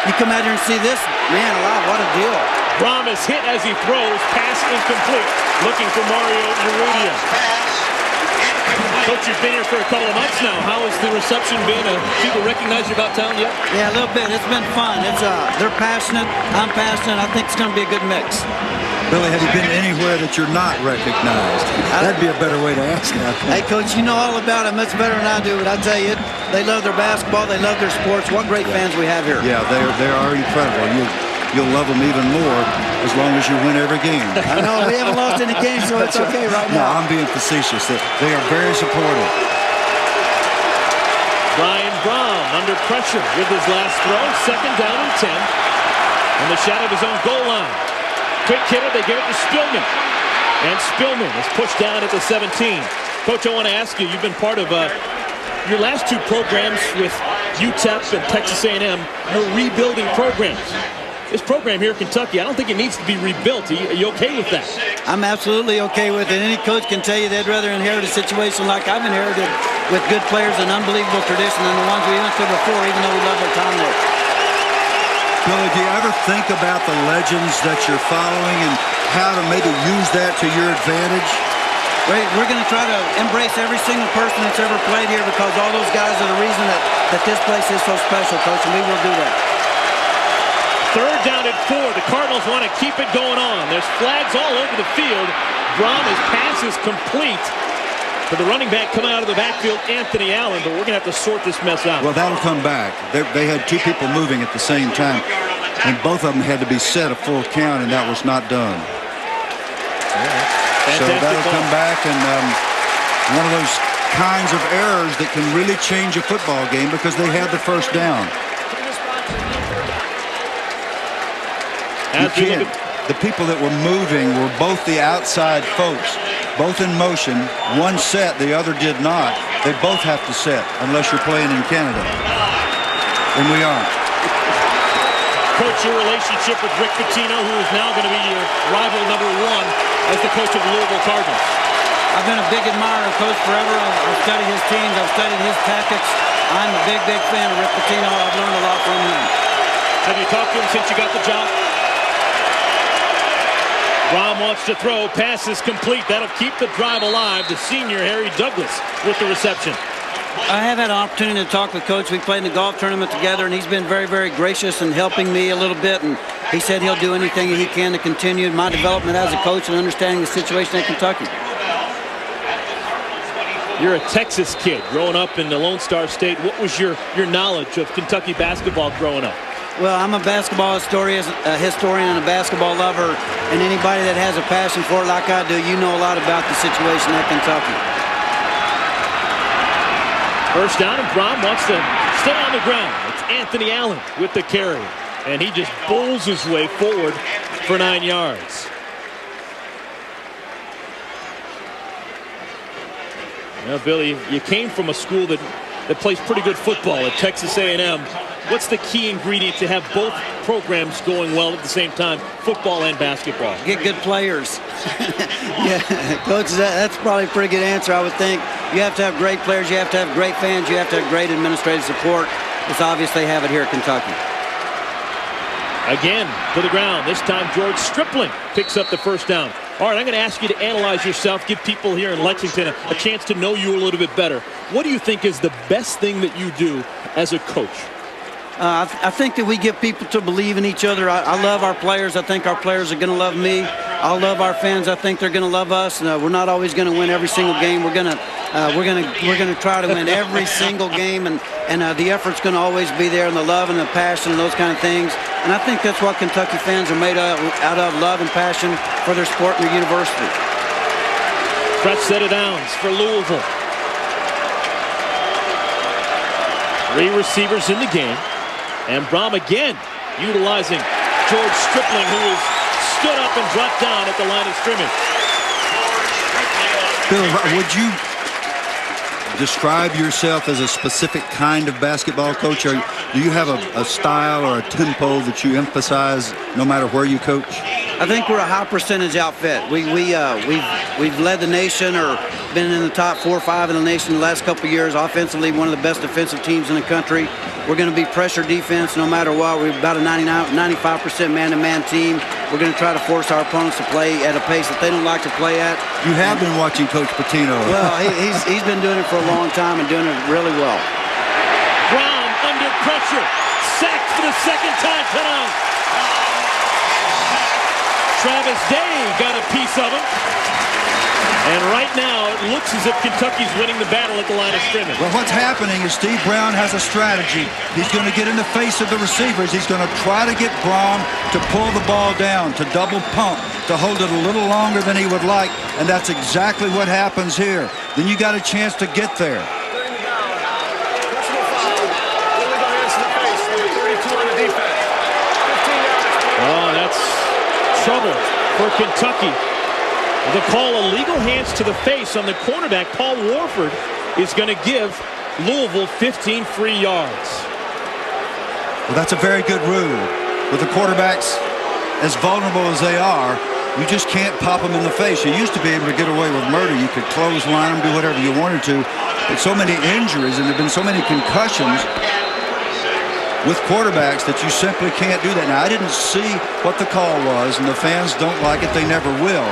You come out here and see this, man alive, what a deal. Brom is hit as he throws, pass incomplete. Looking for Mario Urrutia. Coach, you've been here for a couple of months now. How has the reception been? People recognize you about town yet? Yeah, a little bit. It's been fun. They're passionate. I'm passionate. I think it's going to be a good mix. Billy, have you been anywhere that you're not recognized? That'd be a better way to ask that. Hey, Coach, you know all about it much better than I do, but I tell you, they love their basketball. They love their sports. What great fans we have here. Yeah, they are incredible. You'll love them even more as long as you win every game. I know, we haven't lost any games, so it's okay right now. No, I'm being facetious. They are very supportive. Brian Brom under pressure with his last throw. 2nd down and 10. On the shadow of his own goal line. Quick hitter, they give it to Spillman. And Spillman is pushed down at the 17. Coach, I want to ask you, you've been part of your last 2 programs with UTEP and Texas A&M. You're rebuilding programs. This program here in Kentucky, I don't think it needs to be rebuilt. Are you okay with that? I'm absolutely okay with it. Any coach can tell you they'd rather inherit a situation like I've inherited with good players and unbelievable tradition than the ones we went through before, even though we love our time there. Billy, do you ever think about the legends that you're following and how to maybe use that to your advantage? We're going to try to embrace every single person that's ever played here, because all those guys are the reason that this place is so special, Coach, and we will do that. Third down at 4. The Cardinals want to keep it going on. There's flags all over the field. Brahma's pass is complete for the running back coming out of the backfield, Anthony Allen, but we're going to have to sort this mess out. Well, that'll come back. They had two people moving at the same time, and both of them had to be set a full count, and that was not done. So that'll come back, and one of those kinds of errors that can really change a football game because they had the first down. You can't. The people that were moving were both the outside folks, both in motion. One set, the other did not. They both have to set unless you're playing in Canada. And we aren't. Coach, your relationship with Rick Pitino, who is now going to be your rival #1 as the coach of the Louisville Cardinals. I've been a big admirer of Coach forever. I've studied his teams. I've studied his tactics. I'm a big fan of Rick Pitino. I've learned a lot from him. Have you talked to him since you got the job? Brahm wants to throw. Pass is complete. That'll keep the drive alive. The senior, Harry Douglas, with the reception. I have had an opportunity to talk with Coach. We played in the golf tournament together, and he's been very, very gracious in helping me a little bit. And he said he'll do anything he can to continue my development as a coach and understanding the situation at Kentucky. You're a Texas kid growing up in the Lone Star State. What was your knowledge of Kentucky basketball growing up? Well, I'm a basketball historian and a basketball lover, and anybody that has a passion for it like I do, you know a lot about the situation at Kentucky. First down, and Brahm wants to stay on the ground. It's Anthony Allen with the carry, and he just bowls his way forward for 9 yards. Now, Billy, you came from a school that plays pretty good football at Texas A&M. What's the key ingredient to have both programs going well at the same time, football and basketball? Get good players. Yeah, Coach, that's probably a pretty good answer, I would think. You have to have great players. You have to have great fans. You have to have great administrative support. It's obvious they have it here at Kentucky. Again, to the ground. This time, George Stripling picks up the first down. All right, I'm going to ask you to analyze yourself, give people here in Lexington a chance to know you a little bit better. What do you think is the best thing that you do as a coach? I think that we get people to believe in each other. I love our players. I think our players are going to love me. I love our fans. I think they're going to love us. We're not always going to win every single game. We're going to try to win every single game, and the effort's going to always be there, and the love and the passion and those kind of things. And I think that's what Kentucky fans are made out of, love and passion for their sport and their university. Fresh set of downs for Louisville. 3 receivers in the game. And Brahm again utilizing George Stripling, who has stood up and dropped down at the line of scrimmage. Bill, would you describe yourself as a specific kind of basketball coach? Or do you have a style or a tempo that you emphasize no matter where you coach? I think we're a high percentage outfit. We've led the nation or been in the top 4 or 5 in the nation the last couple of years. Offensively, one of the best defensive teams in the country. We're going to be pressure defense no matter what. We're about a 95% man-to-man team. We're going to try to force our opponents to play at a pace that they don't like to play at. You have been watching Coach Pitino. Well, he's been doing it for a long time and doing it really well. Brahm under pressure. Sacked for the second time tonight. Travis Day got a piece of him. And right now, it looks as if Kentucky's winning the battle at the line of scrimmage. Well, what's happening is Steve Brown has a strategy. He's going to get in the face of the receivers. He's going to try to get Brahm to pull the ball down, to double pump, to hold it a little longer than he would like. And that's exactly what happens here. Then you got a chance to get there. Oh, that's trouble for Kentucky. The call, illegal hands to the face on the cornerback. Paul Warford is going to give Louisville 15 free yards. Well, that's a very good rule. With the quarterbacks as vulnerable as they are, you just can't pop them in the face. You used to be able to get away with murder. You could clothesline them, do whatever you wanted to. But so many injuries, and there have been so many concussions, with quarterbacks that you simply can't do that. Now, I didn't see what the call was, and the fans don't like it. They never will.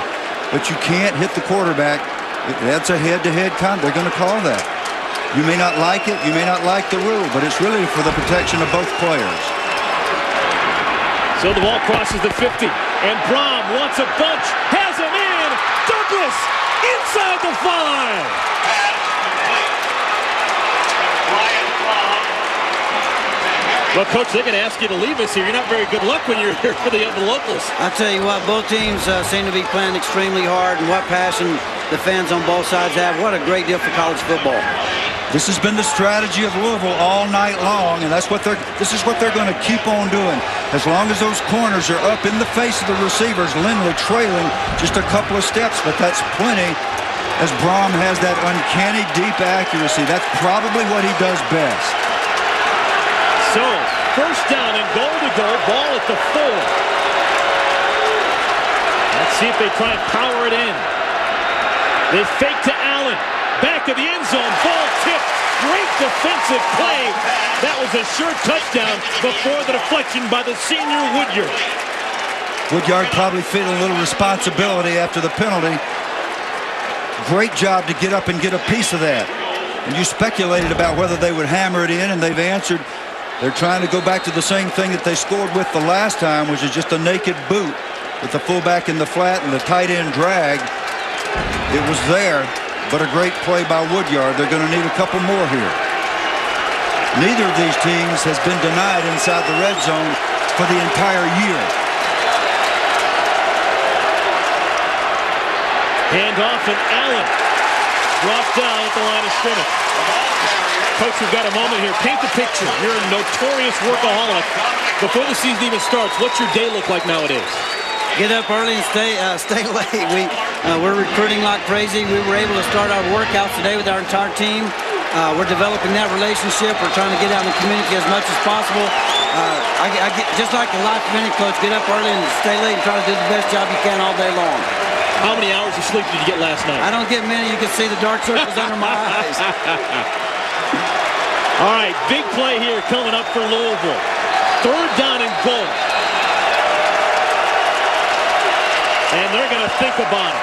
But you can't hit the quarterback. That's a head-to-head contact. They're going to call that. You may not like it. You may not like the rule, but it's really for the protection of both players. So the ball crosses the 50, and Brom wants a bunch, has him in. Douglas inside the 5. Well, Coach, they're going to ask you to leave us here. You're not very good luck when you're here for the locals. I tell you what, both teams seem to be playing extremely hard, and what passion the fans on both sides have. What a great deal for college football. This has been the strategy of Louisville all night long, and this is what they're going to keep on doing. As long as those corners are up in the face of the receivers, Lindley trailing just a couple of steps, but that's plenty as Brom has that uncanny deep accuracy. That's probably what he does best. So, first down and goal to go, ball at the 4. Let's see if they try and power it in. They fake to Allen. Back of the end zone, ball tipped. Great defensive play. That was a sure touchdown before the deflection by the senior Woodyard. Woodyard probably feeling a little responsibility after the penalty. Great job to get up and get a piece of that. And you speculated about whether they would hammer it in, and they've answered. They're trying to go back to the same thing that they scored with the last time, which is just a naked boot with the fullback in the flat and the tight end drag. It was there, but a great play by Woodyard. They're going to need a couple more here. Neither of these teams has been denied inside the red zone for the entire year. Hand off, and Allen drops down at the line of scrimmage. Coach, we've got a moment here. Paint the picture. You're a notorious workaholic. Before the season even starts, what's your day look like nowadays? Get up early and stay late. We're recruiting like crazy. We were able to start our workouts today with our entire team. We're developing that relationship. We're trying to get out in the community as much as possible. I get, just like a life of any coach, get up early and stay late and try to do the best job you can all day long. How many hours of sleep did you get last night? I don't get many. You can see the dark circles under my eyes. All right, big play here coming up for Louisville. Third down and goal. And they're going to think about it.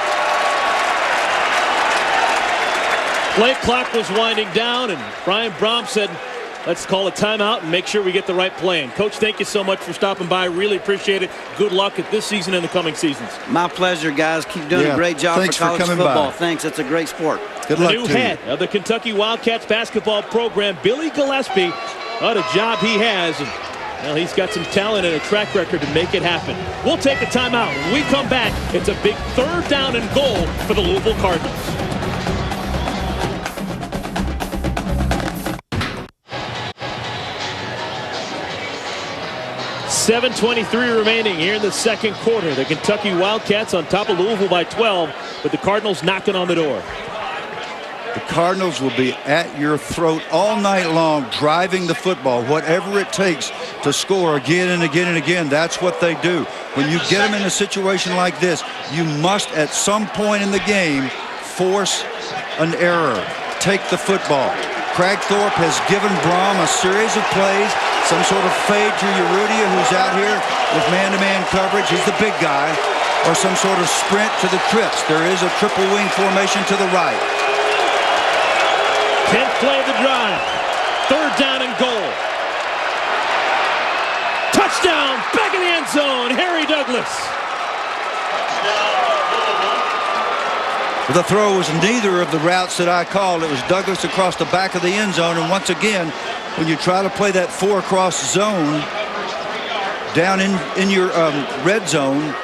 Play clock was winding down, and Brian Brom said, let's call a timeout and make sure we get the right play in. Coach, thank you so much for stopping by. Really appreciate it. Good luck at this season and the coming seasons. My pleasure, guys. Keep doing a great job for college football. Thanks. It's a great sport. Good luck to you. The new head of the Kentucky Wildcats basketball program, Billy Gillespie. What a job he has. And, well, he's got some talent and a track record to make it happen. We'll take a timeout. When we come back, it's a big third down and goal for the Louisville Cardinals. .7:23 remaining here in the second quarter. The Kentucky Wildcats on top of Louisville by 12, but the Cardinals knocking on the door. The Cardinals will be at your throat all night long, driving the football, whatever it takes to score again and again and again. That's what they do. When you get them in a situation like this, you must at some point in the game force an error. Take the football. Cragthorpe has given Brom a series of plays, some sort of fade to Urrutia, who's out here with man-to-man coverage. He's the big guy. Or some sort of sprint to the trips. There is a triple wing formation to the right. 10th play of the drive. Third down and goal. Touchdown, back in the end zone, Harry Douglas. The throw was neither of the routes that I called. It was Douglas across the back of the end zone. And once again, when you try to play that 4-cross zone down in your red zone,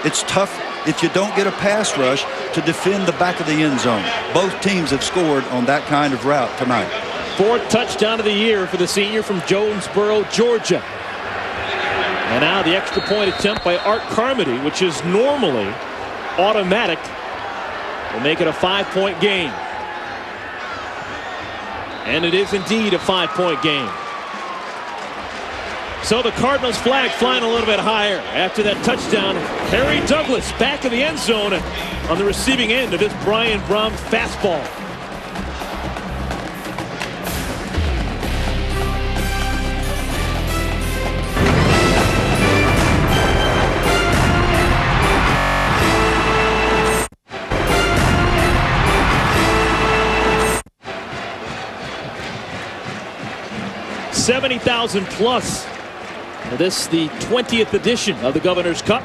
it's tough if you don't get a pass rush to defend the back of the end zone. Both teams have scored on that kind of route tonight. Fourth touchdown of the year for the senior from Jonesboro, Georgia. And now the extra point attempt by Art Carmody, which is normally automatic, will make it a 5-point game. And it is indeed a 5-point game. So the Cardinals flag flying a little bit higher after that touchdown. Harry Douglas back in the end zone on the receiving end of this Brian Brom fastball. 70,000 plus. This the 20th edition of the Governor's Cup.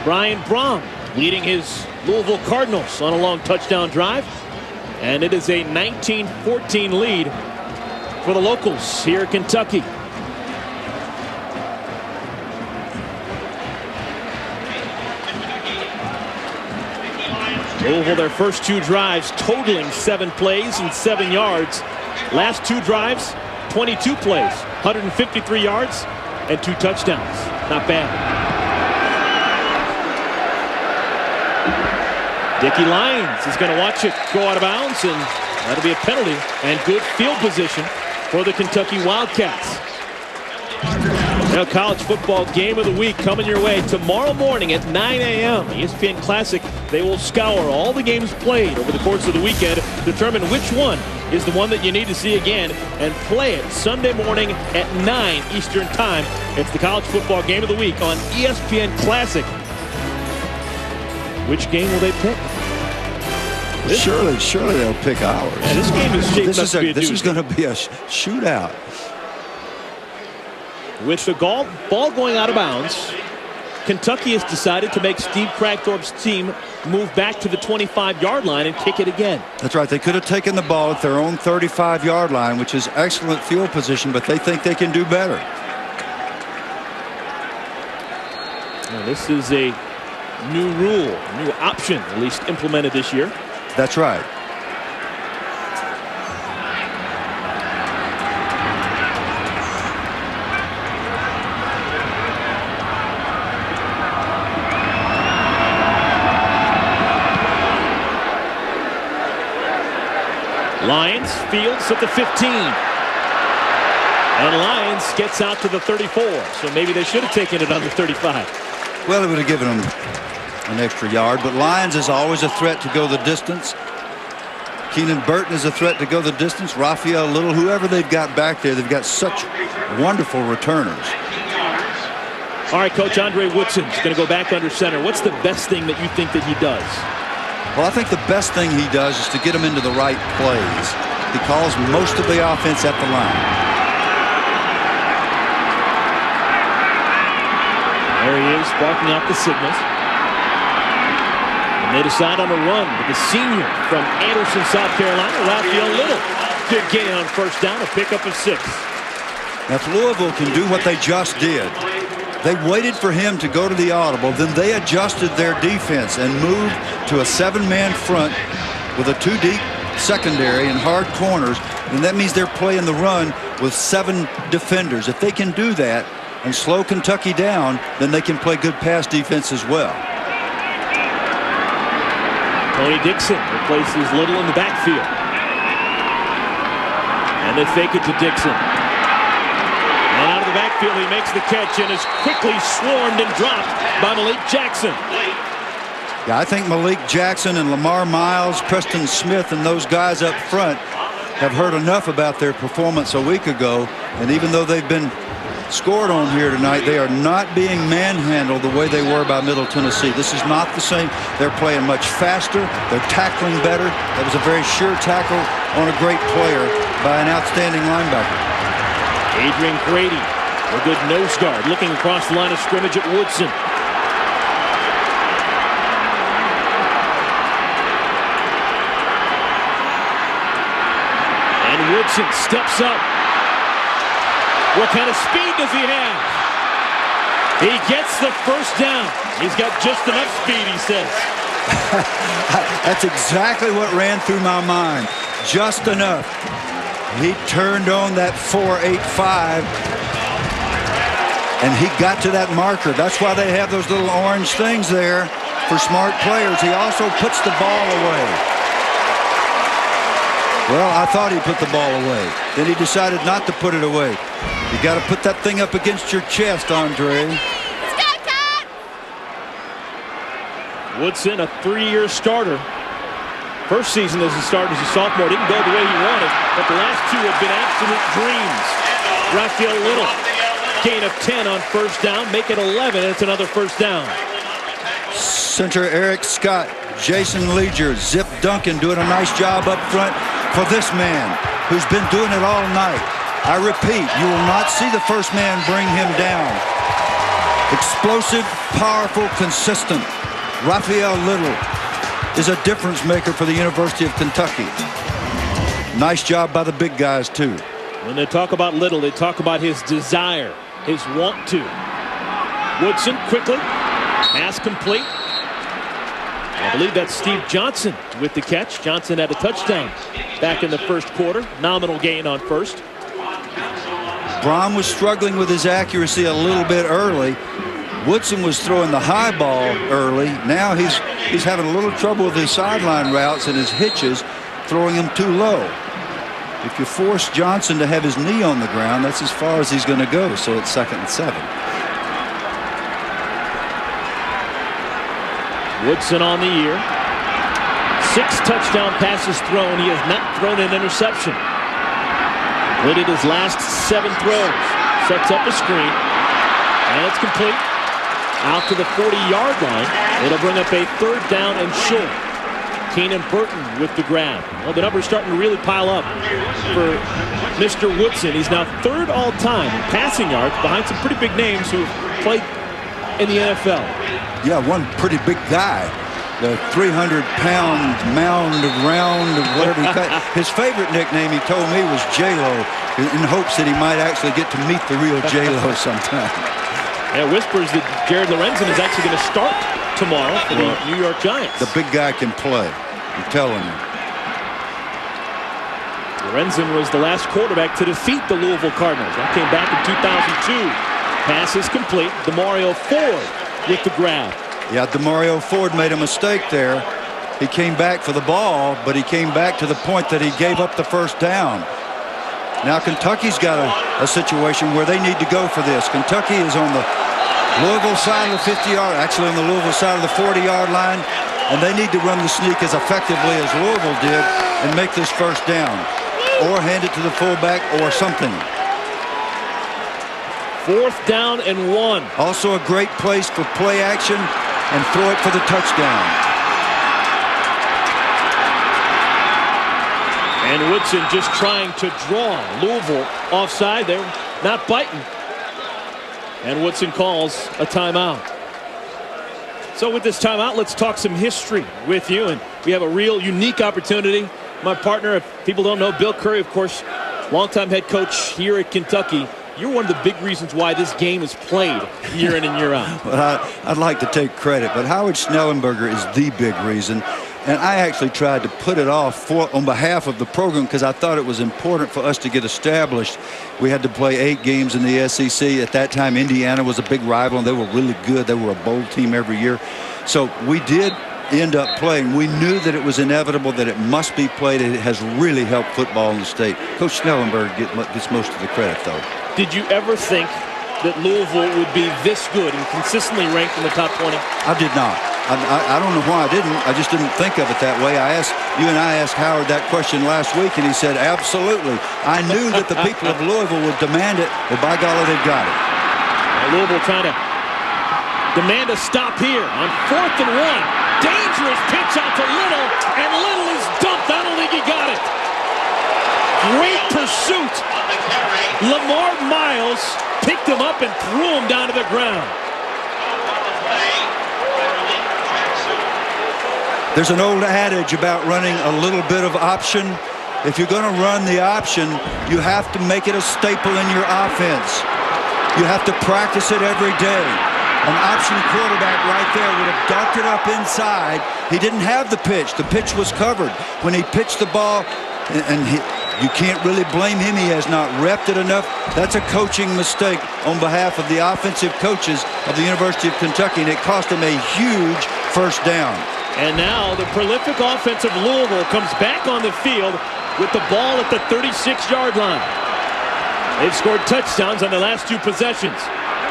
Brian Brohm leading his Louisville Cardinals on a long touchdown drive. And it is a 19-14 lead for the locals here in Kentucky. Louisville, their first 2 drives totaling 7 plays and 7 yards. Last 2 drives, 22 plays, 153 yards and 2 touchdowns. Not bad. Dickie Lyons is going to watch it go out of bounds, and that'll be a penalty. And good field position for the Kentucky Wildcats. Now, college football game of the week coming your way tomorrow morning at 9 a.m. ESPN Classic. They will scour all the games played over the course of the weekend, determine which one is the one that you need to see again, and play it Sunday morning at 9 Eastern Time. It's the college football game of the week on ESPN Classic. Which game will they pick? Surely they'll pick ours. Yeah, this game is shaping up to be a This is going to be a shootout. With the ball going out of bounds, Kentucky has decided to make Steve Cragthorpe's team move back to the 25-yard line and kick it again. That's right. They could have taken the ball at their own 35-yard line, which is excellent field position, but they think they can do better. Now, this is a new rule, new option, at least implemented this year. That's right. Lyons fields at the 15. And Lyons gets out to the 34. So maybe they should have taken it on the 35. Well, it would have given them an extra yard, but Lyons is always a threat to go the distance. Keenan Burton is a threat to go the distance. Raphael Little, whoever they've got back there, they've got such wonderful returners. All right, Coach, Andre Woodson's going to go back under center. What's the best thing that you think that he does? Well, I think the best thing he does is to get him into the right plays. He calls most of the offense at the line. There he is, barking out the signals. And they decide on a run with the senior from Anderson, South Carolina, Raphael Little. Good gain on first down, a pickup of 6. Now, if Louisville can do what they just did, they waited for him to go to the audible, then they adjusted their defense and moved to a 7-man front with a 2-deep secondary and hard corners, and that means they're playing the run with 7 defenders. If they can do that and slow Kentucky down, then they can play good pass defense as well. Tony Dixon replaces Little in the backfield. And they fake it to Dixon. And out of the backfield, he makes the catch and is quickly swarmed and dropped by Malik Jackson. Yeah, I think Malik Jackson and Lamar Miles, Preston Smith, and those guys up front have heard enough about their performance a week ago. And even though they've been scored on here tonight, they are not being manhandled the way they were by Middle Tennessee. This is not the same. They're playing much faster. They're tackling better. That was a very sure tackle on a great player by an outstanding linebacker. Adrian Grady, a good nose guard, looking across the line of scrimmage at Woodson. And Woodson steps up. What kind of speed does he have? He gets the first down. He's got just enough speed, he says. That's exactly what ran through my mind. Just enough. He turned on that 4.85, and he got to that marker. That's why they have those little orange things there for smart players. He also puts the ball away. Well, I thought he put the ball away. Then he decided not to put it away. You got to put that thing up against your chest, Andre. Woodson, a 3-year starter. First season as a starter as a sophomore didn't go the way he wanted, but the last 2 have been absolute dreams. Raphael Little, gain of 10 on first down, make it 11, and it's another first down. Center Eric Scott, Jason Leger, Zip Duncan doing a nice job up front for this man who's been doing it all night. I repeat, you will not see the first man bring him down. Explosive, powerful, consistent. Raphael Little is a difference maker for the University of Kentucky. Nice job by the big guys, too. When they talk about Little, they talk about his desire, his want to. Woodson quickly. Pass complete. I believe that's Steve Johnson with the catch. Johnson had a touchdown back in the first quarter. Nominal gain on first. Brom was struggling with his accuracy a little bit early. Woodson was throwing the high ball early. Now he's having a little trouble with his sideline routes and his hitches, throwing them too low. If you force Johnson to have his knee on the ground, that's as far as he's going to go. So it's 2nd and 7. Woodson on the year. 6 touchdown passes thrown. He has not thrown an interception. Completed his last 7 throws. Sets up a screen. And it's complete. Out to the 40-yard line. It'll bring up a 3rd down and short. Keenan Burton with the grab. Well, the numbers starting to really pile up for Mr. Woodson. He's now 3rd all-time in passing yards behind some pretty big names who have played in the NFL. Yeah, one pretty big guy. The 300-pound mound of round of whatever he cut. His favorite nickname, he told me, was J-Lo, in hopes that he might actually get to meet the real J-Lo sometime. Yeah, whispers that Jared Lorenzen is actually going to start tomorrow for the New York Giants. The big guy can play. I'm telling you. Lorenzen was the last quarterback to defeat the Louisville Cardinals. That came back in 2002. Pass is complete. DeMario Ford with the grab. Yeah, DeMario Ford made a mistake there. He came back for the ball, but he came back to the point that he gave up the first down. Now Kentucky's got a situation where they need to go for this. Kentucky is on the Louisville side of the 50-yard, actually on the Louisville side of the 40-yard line, and they need to run the sneak as effectively as Louisville did and make this first down, or hand it to the fullback or something. 4th down and 1. Also a great place for play action and throw it for the touchdown. And Woodson just trying to draw Louisville offside. They're not biting. And Woodson calls a timeout. So with this timeout, let's talk some history with you. And we have a real unique opportunity. My partner, if people don't know, Bill Curry, of course, longtime head coach here at Kentucky. You're one of the big reasons why this game is played year in and year out. Well, I'd like to take credit, but Howard Schnellenberger is the big reason. And I actually tried to put it off on behalf of the program because I thought it was important for us to get established. We had to play 8 games in the SEC. At that time, Indiana was a big rival, and they were really good. They were a bowl team every year. So we did end up playing. We knew that it was inevitable, that it must be played. It has really helped football in the state. Coach Schnellenberger gets most of the credit, though. Did you ever think that Louisville would be this good and consistently ranked in the top 20? I did not. I don't know why I didn't. I just didn't think of it that way. You and I asked Howard that question last week, and he said, absolutely. I knew that the people of Louisville would demand it. Well, by golly, they've got it. Louisville trying to demand a stop here on 4th and 1. Dangerous pitch out to Little, and Little is dumped. I don't think he got it. Great pursuit. Lamar Miles picked him up and threw him down to the ground. There's an old adage about running a little bit of option. If you're going to run the option, you have to make it a staple in your offense. You have to practice it every day. An option quarterback right there would have ducked it up inside. He didn't have the pitch. The pitch was covered. When he pitched the ball, you can't really blame him. He has not repped it enough. That's a coaching mistake on behalf of the offensive coaches of the University of Kentucky, and it cost him a huge first down. And now the prolific offense of Louisville comes back on the field with the ball at the 36-yard line. They've scored touchdowns on the last 2 possessions.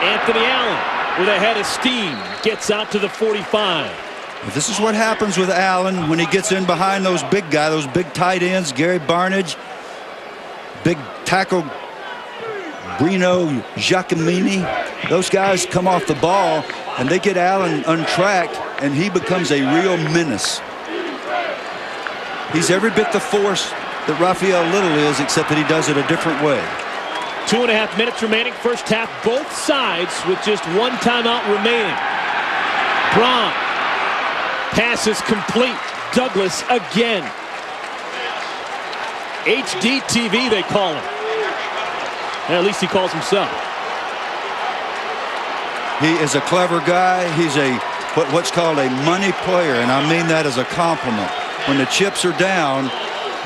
Anthony Allen with a head of steam gets out to the 45. This is what happens with Allen when he gets in behind those big guys, those big tight ends, Gary Barnidge, big tackle Brino Giacomini. Those guys come off the ball and they get Allen untracked, and he becomes a real menace. He's every bit the force that Raphael Little is, except that he does it a different way. 2.5 minutes remaining. First half, both sides with just one timeout remaining. Braun. Pass is complete. Douglas again. HD TV, they call him. And at least he calls himself. He is a clever guy. He's what's called a money player, and I mean that as a compliment. When the chips are down,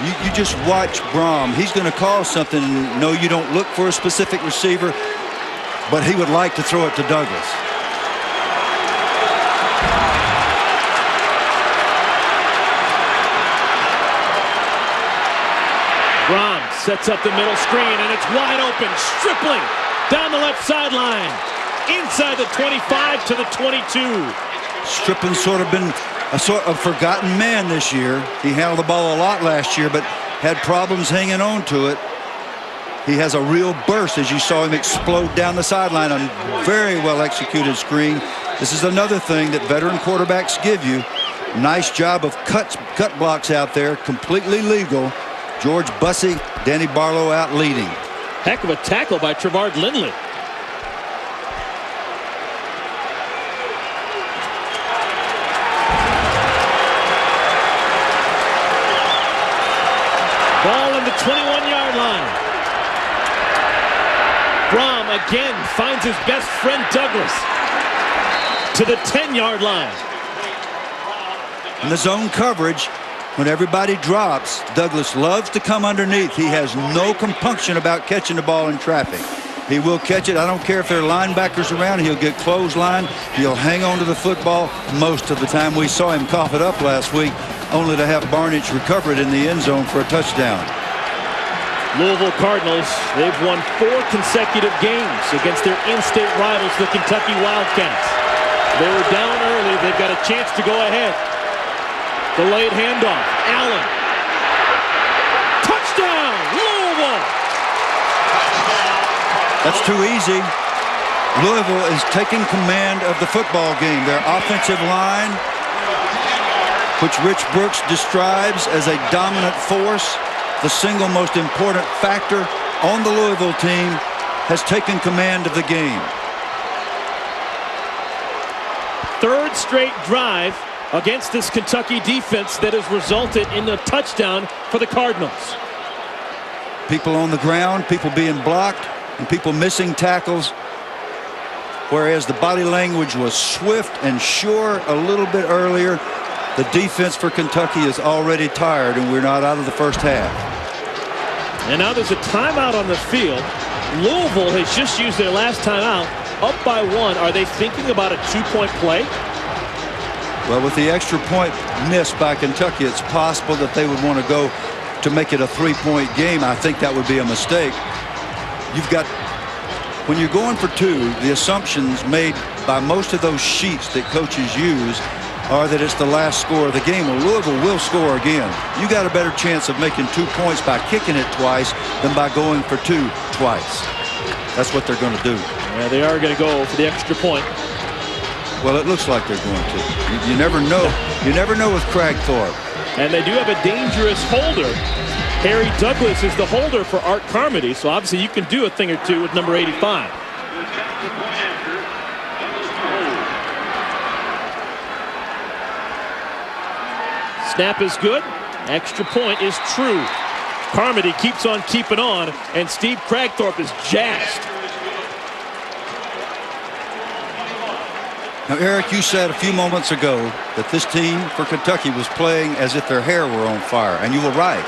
you just watch Braun. He's going to call something. No, you don't look for a specific receiver, but he would like to throw it to Douglas. Braun sets up the middle screen, and it's wide open. Stripling down the left sideline. Inside the 25 to the 22. Stripling's sort of been a sort of forgotten man this year. He handled the ball a lot last year, but had problems hanging on to it. He has a real burst, as you saw him explode down the sideline on very well executed screen. This is another thing that veteran quarterbacks give you. Nice job of cut blocks out there, completely legal. George Bussey, Danny Barlow out leading. Heck of a tackle by Trevard Lindley. Ball on the 21-yard line. Braun again finds his best friend Douglas to the 10-yard line. In the zone coverage, when everybody drops, Douglas loves to come underneath. He has no compunction about catching the ball in traffic. He will catch it. I don't care if there are linebackers around. He'll get clothesline. He'll hang on to the football most of the time. We saw him cough it up last week, only to have Barnidge recover it in the end zone for a touchdown. Louisville Cardinals, they've won 4 consecutive games against their in-state rivals, the Kentucky Wildcats. They were down early. They've got a chance to go ahead. Delayed handoff. Allen. Touchdown, Louisville! That's too easy. Louisville is taking command of the football game. Their offensive line, which Rich Brooks describes as a dominant force, the single most important factor on the Louisville team, has taken command of the game. Third straight drive against this Kentucky defense that has resulted in a touchdown for the Cardinals. People on the ground, people being blocked, and people missing tackles, whereas the body language was swift and sure a little bit earlier. The defense for Kentucky is already tired, and we're not out of the first half. And now there's a timeout on the field. Louisville has just used their last timeout, up by 1. Are they thinking about a 2-point play? Well, with the extra point missed by Kentucky, it's possible that they would want to go to make it a 3-point game. I think that would be a mistake. You've got, when you're going for 2, the assumptions made by most of those sheets that coaches use are that it's the last score of the game. Well, Louisville will score again. You got a better chance of making 2 points by kicking it twice than by going for 2 twice. That's what they're going to do. Yeah, they are going to go for the extra point. Well, it looks like they're going to. You never know. You never know with Cragthorpe. And they do have a dangerous holder. Harry Douglas is the holder for Art Carmody, so obviously you can do a thing or two with number 85. Snap is good. Extra point is true. Carmody keeps on keeping on, and Steve Cragthorpe is jazzed. Now, Eric, you said a few moments ago that this team for Kentucky was playing as if their hair were on fire, and you were right.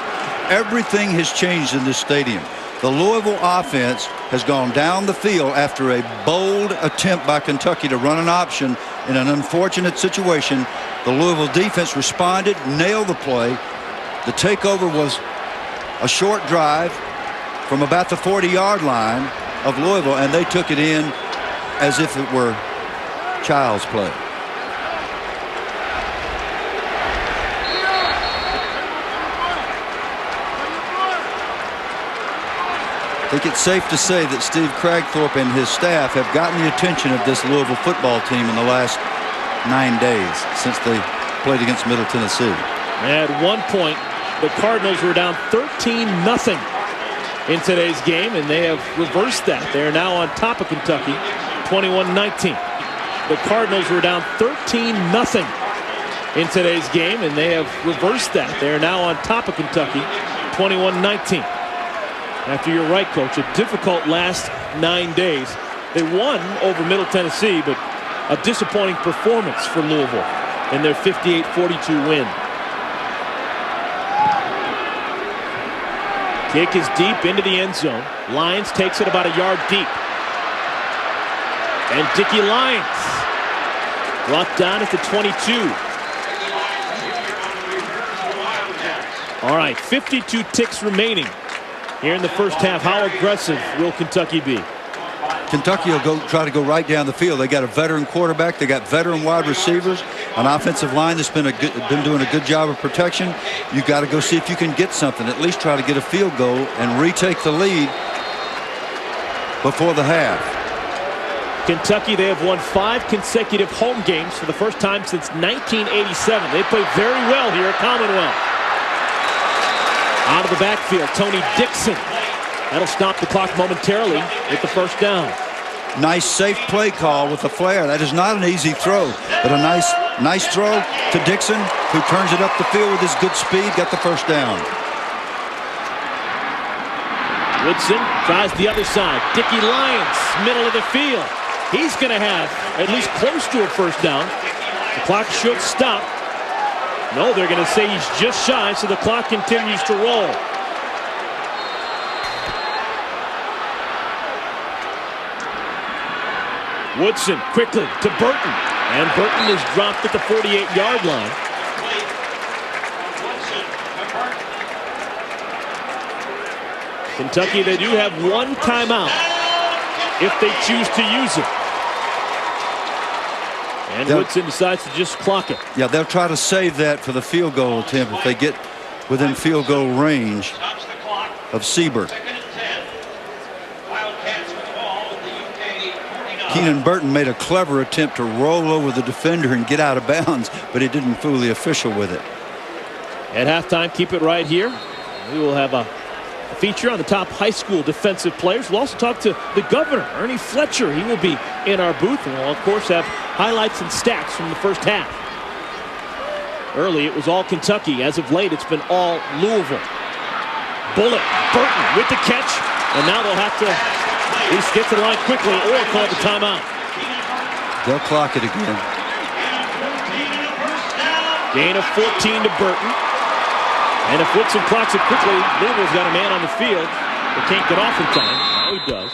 Everything has changed in this stadium. The Louisville offense has gone down the field after a bold attempt by Kentucky to run an option in an unfortunate situation. The Louisville defense responded, nailed the play. The takeover was a short drive from about the 40-yard line of Louisville, and they took it in as if it were child's play. I think it's safe to say that Steve Cragthorpe and his staff have gotten the attention of this Louisville football team in the last 9 days since they played against Middle Tennessee. At one point, the Cardinals were down 13-0. in today's game, and they have reversed that. They're now on top of Kentucky, 21-19. The Cardinals were down 13-0 in today's game, and they have reversed that. They're now on top of Kentucky, 21-19. After you're right, Coach, a difficult last 9 days. They won over Middle Tennessee, but a disappointing performance for Louisville in their 58-42 win. Kick is deep into the end zone. Lyons takes it about a yard deep. And Dickie Lyons brought down at the 22. All right, 52 ticks remaining here in the first half. How aggressive will Kentucky be? Kentucky will try to go right down the field. They got a veteran quarterback. They got veteran wide receivers, an offensive line that's been doing a good job of protection. You got to go see if you can get something. At least try to get a field goal and retake the lead before the half. Kentucky, they have won 5 consecutive home games for the first time since 1987. They play very well here at Commonwealth. Out of the backfield, Tony Dixon. That'll stop the clock momentarily with the first down. Nice safe play call with the flare. That is not an easy throw, but a nice throw to Dixon, who turns it up the field with his good speed, got the first down. Woodson tries the other side. Dickie Lyons, middle of the field. He's going to have at least close to a first down. The clock should stop. No, they're going to say he's just shy, so the clock continues to roll. Woodson quickly to Burton, and Burton is dropped at the 48-yard line. Kentucky, they do have one timeout if they choose to use it. And Woodson decides to just clock it. Yeah, they'll try to save that for the field goal attempt if they get within field goal range of Siebert. Keenan Burton made a clever attempt to roll over the defender and get out of bounds, but he didn't fool the official with it. At halftime, keep it right here. We will have a feature on the top high school defensive players. We'll also talk to the governor, Ernie Fletcher. He will be in our booth, and we'll, of course, have highlights and stats from the first half. Early, it was all Kentucky. As of late, it's been all Louisville. Bullet, Burton with the catch, and now they'll have to at least get to the line quickly or call the timeout. They'll clock it again. Gain of 14 to Burton. And if Woodson clocks it quickly, Louisville's got a man on the field. They can't get off in time. Now he does.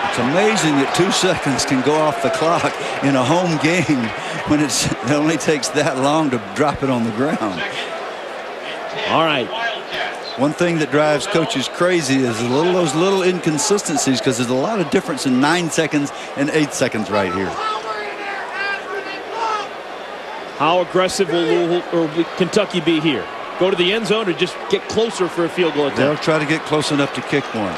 It's amazing that 2 seconds can go off the clock in a home game when it only takes that long to drop it on the ground. All right. One thing that drives coaches crazy is those little inconsistencies, because there's a lot of difference in 9 seconds and 8 seconds right here. How aggressive will Louisville or Kentucky be here? Go to the end zone or just get closer for a field goal attempt? They'll try to get close enough to kick one.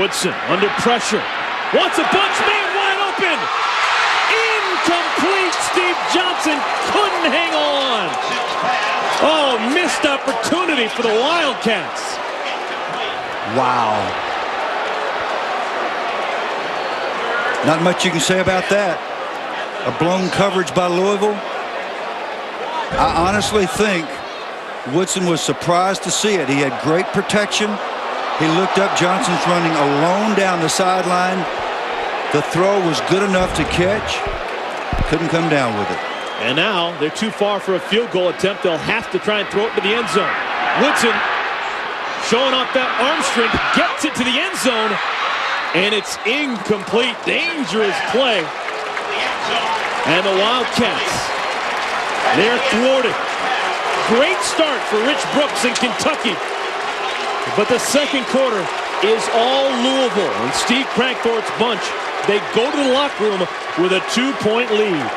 Woodson under pressure. Wants a bunch man wide open. Incomplete. Steve Johnson couldn't hang on. Oh, missed opportunity for the Wildcats. Wow. Not much you can say about that. A blown coverage by Louisville. I honestly think Woodson was surprised to see it. He had great protection. He looked up. Johnson's running alone down the sideline. The throw was good enough to catch. Couldn't come down with it. And now they're too far for a field goal attempt. They'll have to try and throw it to the end zone. Woodson showing off that arm strength, gets it to the end zone, and it's incomplete. Dangerous play. And the Wildcats, they're thwarted. Great start for Rich Brooks in Kentucky. But the second quarter is all Louisville. And Steve Crankthorpe's bunch, they go to the locker room with a 2-point lead.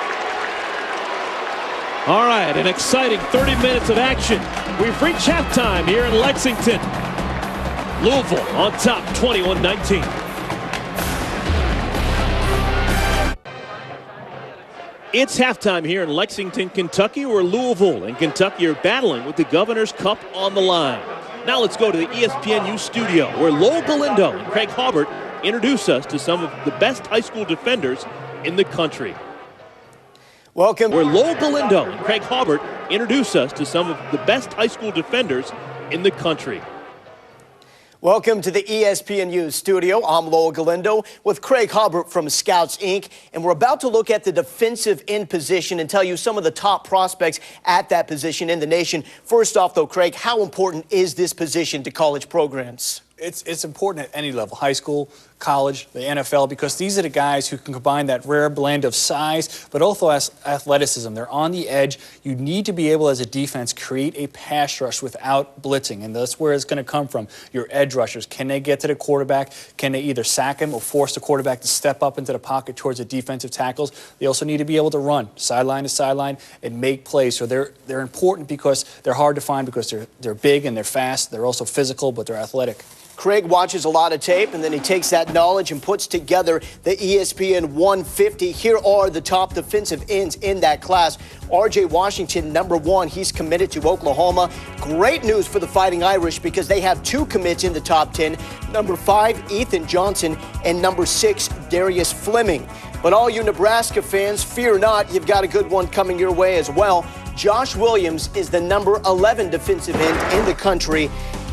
All right, an exciting 30 minutes of action. We've reached halftime here in Lexington. Louisville on top, 21-19. It's halftime here in Lexington, Kentucky, where Louisville and Kentucky are battling with the Governor's Cup on the line. Now let's go to the ESPNU studio, where Lowell Galindo and Craig Hobart introduce us to some of the best high school defenders in the country. Welcome. Where Lowell Galindo and Craig Hobart introduce us to some of the best high school defenders in the country. Welcome to the ESPNU studio. I'm Lowell Galindo with Craig Hobart from Scouts, Inc., and we're about to look at the defensive end position and tell you some of the top prospects at that position in the nation. First off, though, Craig, how important is this position to college programs? It's important at any level, high school, college, the NFL, because these are the guys who can combine that rare blend of size, but also athleticism. They're on the edge. You need to be able, as a defense, create a pass rush without blitzing, and that's where it's going to come from. Your edge rushers, can they get to the quarterback? Can they either sack him or force the quarterback to step up into the pocket towards the defensive tackles? They also need to be able to run sideline to sideline and make plays. So they're important because they're hard to find, because they're big and they're fast. They're also physical, but they're athletic. Craig watches a lot of tape, and then he takes that knowledge and puts together the ESPN 150. Here are the top defensive ends in that class. R.J. Washington, number 1, he's committed to Oklahoma. Great news for the Fighting Irish because they have 2 commits in the top 10. Number 5, Ethan Johnson, and number 6, Darius Fleming. But all you Nebraska fans, fear not, you've got a good one coming your way as well. Josh Williams is the number 11 defensive end in the country.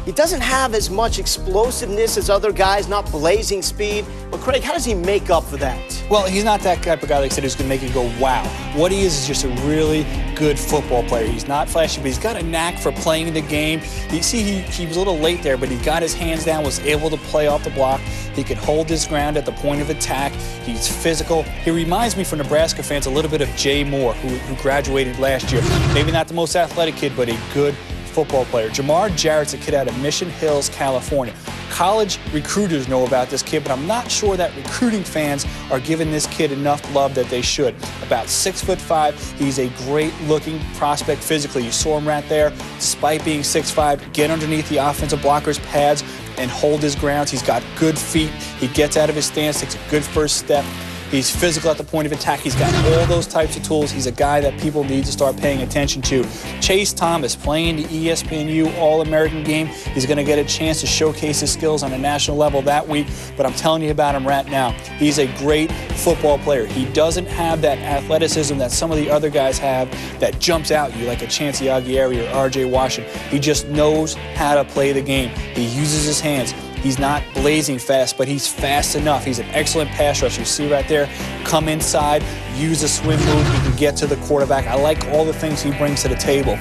He doesn't have as much explosiveness as other guys, not blazing speed. But, Craig, how does he make up for that? Well, he's not that type of guy, like I said, who's going to make you go, wow. What he is just a really good football player. He's not flashy, but he's got a knack for playing the game. You see, he was a little late there, but he got his hands down, was able to play off the block. He could hold his ground at the point of attack. He's physical. He reminds me, for Nebraska fans, a little bit of Jay Moore, who graduated last year. Maybe not the most athletic kid, but a good football player. Jamar Jarrett's a kid out of Mission Hills, California. College recruiters know about this kid, but I'm not sure that recruiting fans are giving this kid enough love that they should. About 6'5", he's a great-looking prospect physically. You saw him right there. Despite being 6'5", get underneath the offensive blocker's pads and hold his ground. He's got good feet. He gets out of his stance, takes a good first step. He's physical at the point of attack. He's got all those types of tools. He's a guy that people need to start paying attention to. Chase Thomas, playing the ESPNU All-American game. He's going to get a chance to showcase his skills on a national level that week, but I'm telling you about him right now. He's a great football player. He doesn't have that athleticism that some of the other guys have that jumps out at you, like a Chancey Aguirre or R.J. Washington. He just knows how to play the game. He uses his hands. He's not blazing fast, but he's fast enough. He's an excellent pass rusher. You see right there, come inside, use a swim move, he can get to the quarterback. I like all the things he brings to the table.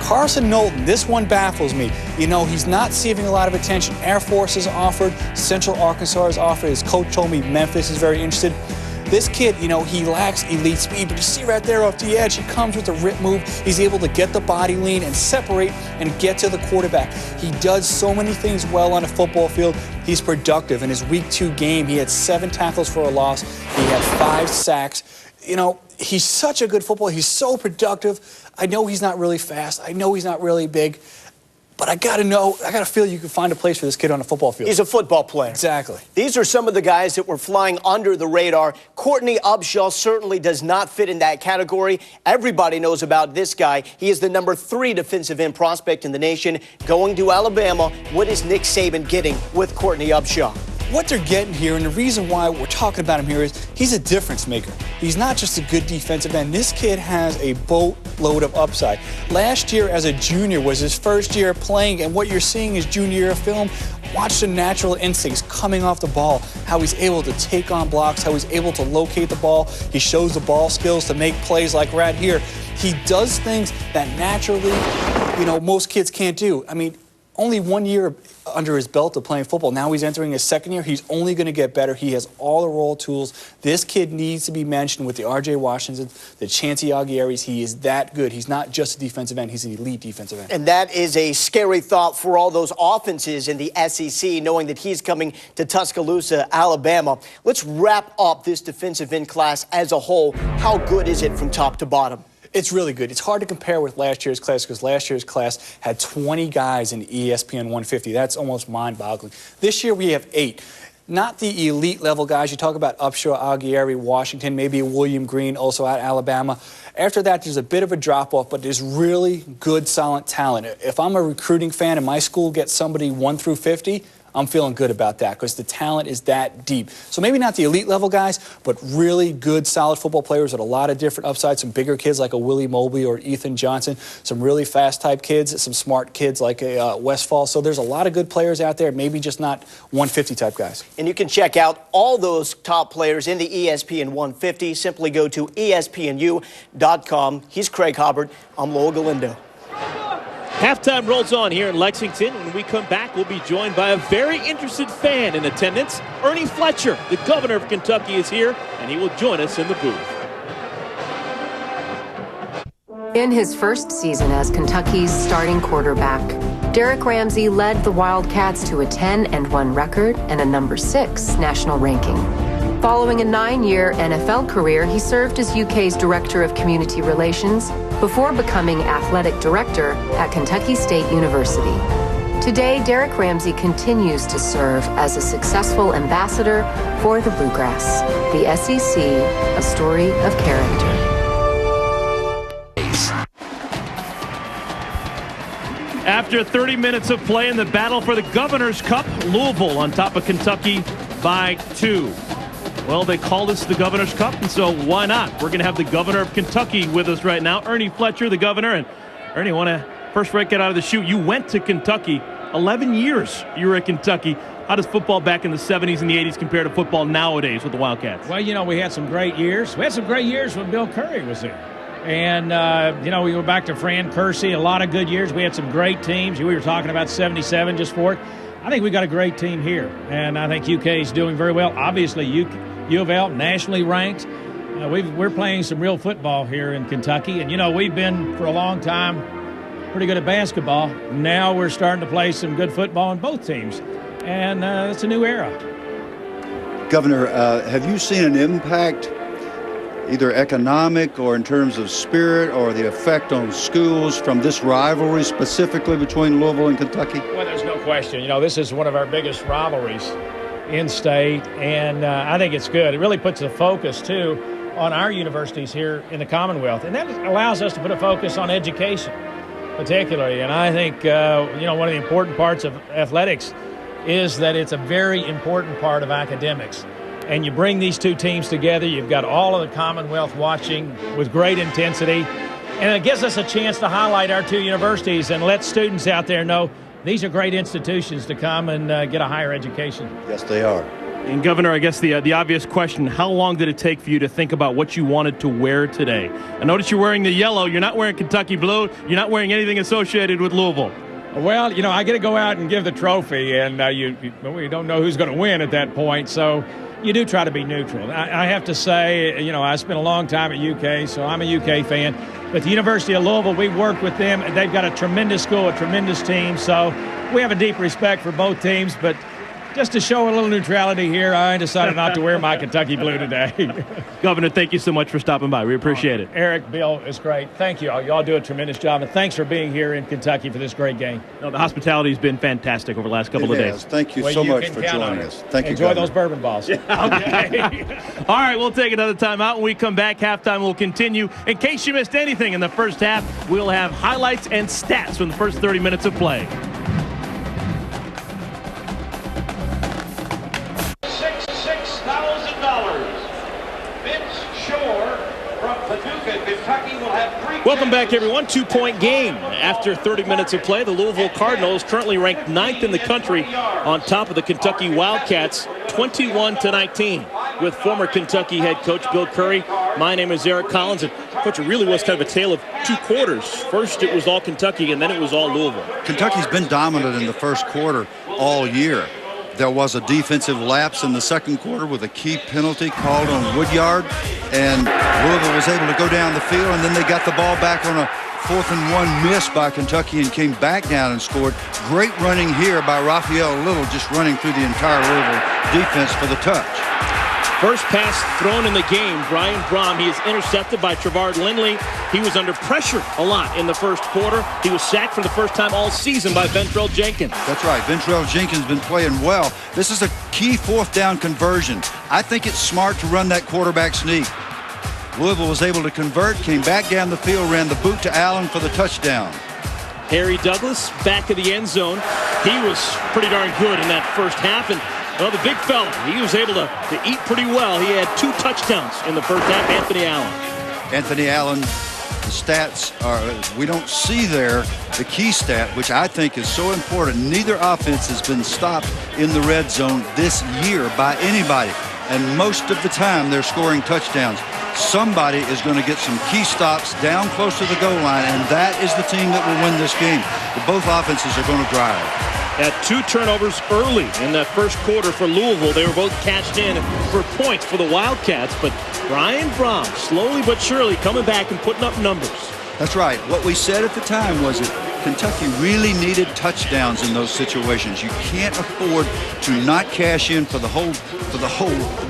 Carson Knowlton, this one baffles me. You know, he's not receiving a lot of attention. Air Force has offered, Central Arkansas has offered. His coach told me Memphis is very interested. This kid, you know, he lacks elite speed, but you see right there off the edge, he comes with a rip move. He's able to get the body lean and separate and get to the quarterback. He does so many things well on a football field. He's productive. In his Week 2 game, he had 7 tackles for a loss. He had 5 sacks. You know, he's such a good footballer. He's so productive. I know he's not really fast. I know he's not really big. But I got to feel you can find a place for this kid on a football field. He's a football player. Exactly. These are some of the guys that were flying under the radar. Courtney Upshaw certainly does not fit in that category. Everybody knows about this guy. He is the number 3 defensive end prospect in the nation, going to Alabama. What is Nick Saban getting with Courtney Upshaw? What they're getting here, and the reason why we're talking about him here, is he's a difference maker. He's not just a good defensive end. This kid has a boatload of upside. Last year as a junior was his first year playing, and what you're seeing is junior year film. Watch the natural instincts coming off the ball, how he's able to take on blocks, how he's able to locate the ball. He shows the ball skills to make plays like right here. He does things that naturally, you know, most kids can't do. I mean, only 1 year under his belt of playing football. Now he's entering his 2nd year. He's only going to get better. He has all the raw tools. This kid needs to be mentioned with the R.J. Washingtons, the Chancey Aguirres. He is that good. He's not just a defensive end. He's an elite defensive end. And that is a scary thought for all those offenses in the SEC, knowing that he's coming to Tuscaloosa, Alabama. Let's wrap up this defensive end class as a whole. How good is it from top to bottom? It's really good. It's hard to compare with last year's class because last year's class had 20 guys in ESPN 150. That's almost mind-boggling. This year we have 8. not the elite level guys. You talk about Upshaw, Aguirre, Washington, maybe a William Green, also out of Alabama. After that, there's a bit of a drop-off, but there's really good, solid talent. If I'm a recruiting fan and my school gets somebody 1 through 50, I'm feeling good about that because the talent is that deep. So maybe not the elite level guys, but really good, solid football players with a lot of different upsides. Some bigger kids like a Willie Mobley or Ethan Johnson. Some really fast type kids. Some smart kids like a Westfall. So there's a lot of good players out there, maybe just not 150 type guys. And you can check out all those top players in the ESPN 150. Simply go to ESPNU.com. He's Craig Hubbard. I'm Lowell Galindo. Halftime rolls on here in Lexington. When we come back, we'll be joined by a very interested fan in attendance. Ernie Fletcher, the governor of Kentucky, is here, and he will join us in the booth. In his first season as Kentucky's starting quarterback, Derek Ramsey led the Wildcats to a 10-1 record and a number 6 national ranking. Following a 9-year NFL career, he served as UK's Director of Community Relations before becoming Athletic Director at Kentucky State University. Today, Derek Ramsey continues to serve as a successful ambassador for the Bluegrass. The SEC, a story of character. After 30 minutes of play in the battle for the Governor's Cup, Louisville on top of Kentucky by 2. Well, they call this the Governor's Cup, and so why not? We're going to have the governor of Kentucky with us right now, Ernie Fletcher, the governor. And Ernie, I want to first get out of the chute. You went to Kentucky. 11 years you were at Kentucky. How does football back in the 70s and the 80s compare to football nowadays with the Wildcats? Well, you know, we had some great years. We had some great years when Bill Curry was there. And, you know, we were back to Fran Kersey, a lot of good years. We had some great teams. We were talking about 77 just for it. I think we got a great team here, and I think UK is doing very well. Obviously, U of L, nationally ranked. We're playing some real football here in Kentucky, and, you know, we've been for a long time pretty good at basketball. Now we're starting to play some good football in both teams, and it's a new era. Governor, have you seen an impact, either economic or in terms of spirit or the effect on schools from this rivalry specifically between Louisville and Kentucky? Well, there's no question. You know, this is one of our biggest rivalries in state, and I think it's good. It really puts a focus, too, on our universities here in the Commonwealth, and that allows us to put a focus on education particularly. And I think, you know, one of the important parts of athletics is that it's a very important part of academics. And you bring these two teams together, you've got all of the Commonwealth watching with great intensity, and it gives us a chance to highlight our two universities and let students out there know these are great institutions to come and get a higher education. Yes, they are. And, Governor, I guess the obvious question, how long did it take for you to think about what you wanted to wear today? I notice you're wearing the yellow. You're not wearing Kentucky blue. You're not wearing anything associated with Louisville. Well, you know, I get to go out and give the trophy, and we don't know who's going to win at that point, so you do try to be neutral. I have to say, you know, I spent a long time at UK, so I'm a UK fan. But the University of Louisville, we work with them, and they've got a tremendous school, a tremendous team. So we have a deep respect for both teams. But just to show a little neutrality here, I decided not to wear my Kentucky blue today. Governor, thank you so much for stopping by. We appreciate it. Eric, Bill, it's great. Thank you. Y'all do a tremendous job, and thanks for being here in Kentucky for this great game. No, the hospitality has been fantastic over the last couple of days. Thank you so much for joining us. Thank you, Enjoy those bourbon balls. Okay. All right, we'll take another time out. When we come back, halftime will continue. In case you missed anything in the first half, we'll have highlights and stats from the first 30 minutes of play. Welcome back, everyone. 2-point game. After 30 minutes of play, the Louisville Cardinals, currently ranked 9th in the country, on top of the Kentucky Wildcats, 21-19, with former Kentucky head coach Bill Curry. My name is Eric Collins, and Coach, it really was kind of a tale of two quarters. First, it was all Kentucky, and then it was all Louisville. Kentucky's been dominant in the first quarter all year. There was a defensive lapse in the second quarter with a key penalty called on Woodyard, and Louisville was able to go down the field, and then they got the ball back on a 4th-and-1 miss by Kentucky and came back down and scored. Great running here by Raphael Little, just running through the entire Louisville defense for the touch. First pass thrown in the game, Brian Brom. He is intercepted by Trevard Lindley. He was under pressure a lot in the first quarter. He was sacked for the first time all season by Ventrell Jenkins. That's right. Ventrell Jenkins has been playing well. This is a key fourth down conversion. I think it's smart to run that quarterback sneak. Louisville was able to convert, came back down the field, ran the boot to Allen for the touchdown. Harry Douglas back of the end zone. He was pretty darn good in that first half. And, well, the big fella, he was able to eat pretty well. He had 2 touchdowns in the first half, Anthony Allen. Anthony Allen, the stats are, we don't see there the key stat, which I think is so important. Neither offense has been stopped in the red zone this year by anybody. And most of the time, they're scoring touchdowns. Somebody is going to get some key stops down close to the goal line, and that is the team that will win this game. But both offenses are going to drive. Had 2 turnovers early in that first quarter for Louisville. They were both cashed in for points for the Wildcats, but Brian Brom slowly but surely coming back and putting up numbers. That's right. What we said at the time was that Kentucky really needed touchdowns in those situations. You can't afford to not cash in for the whole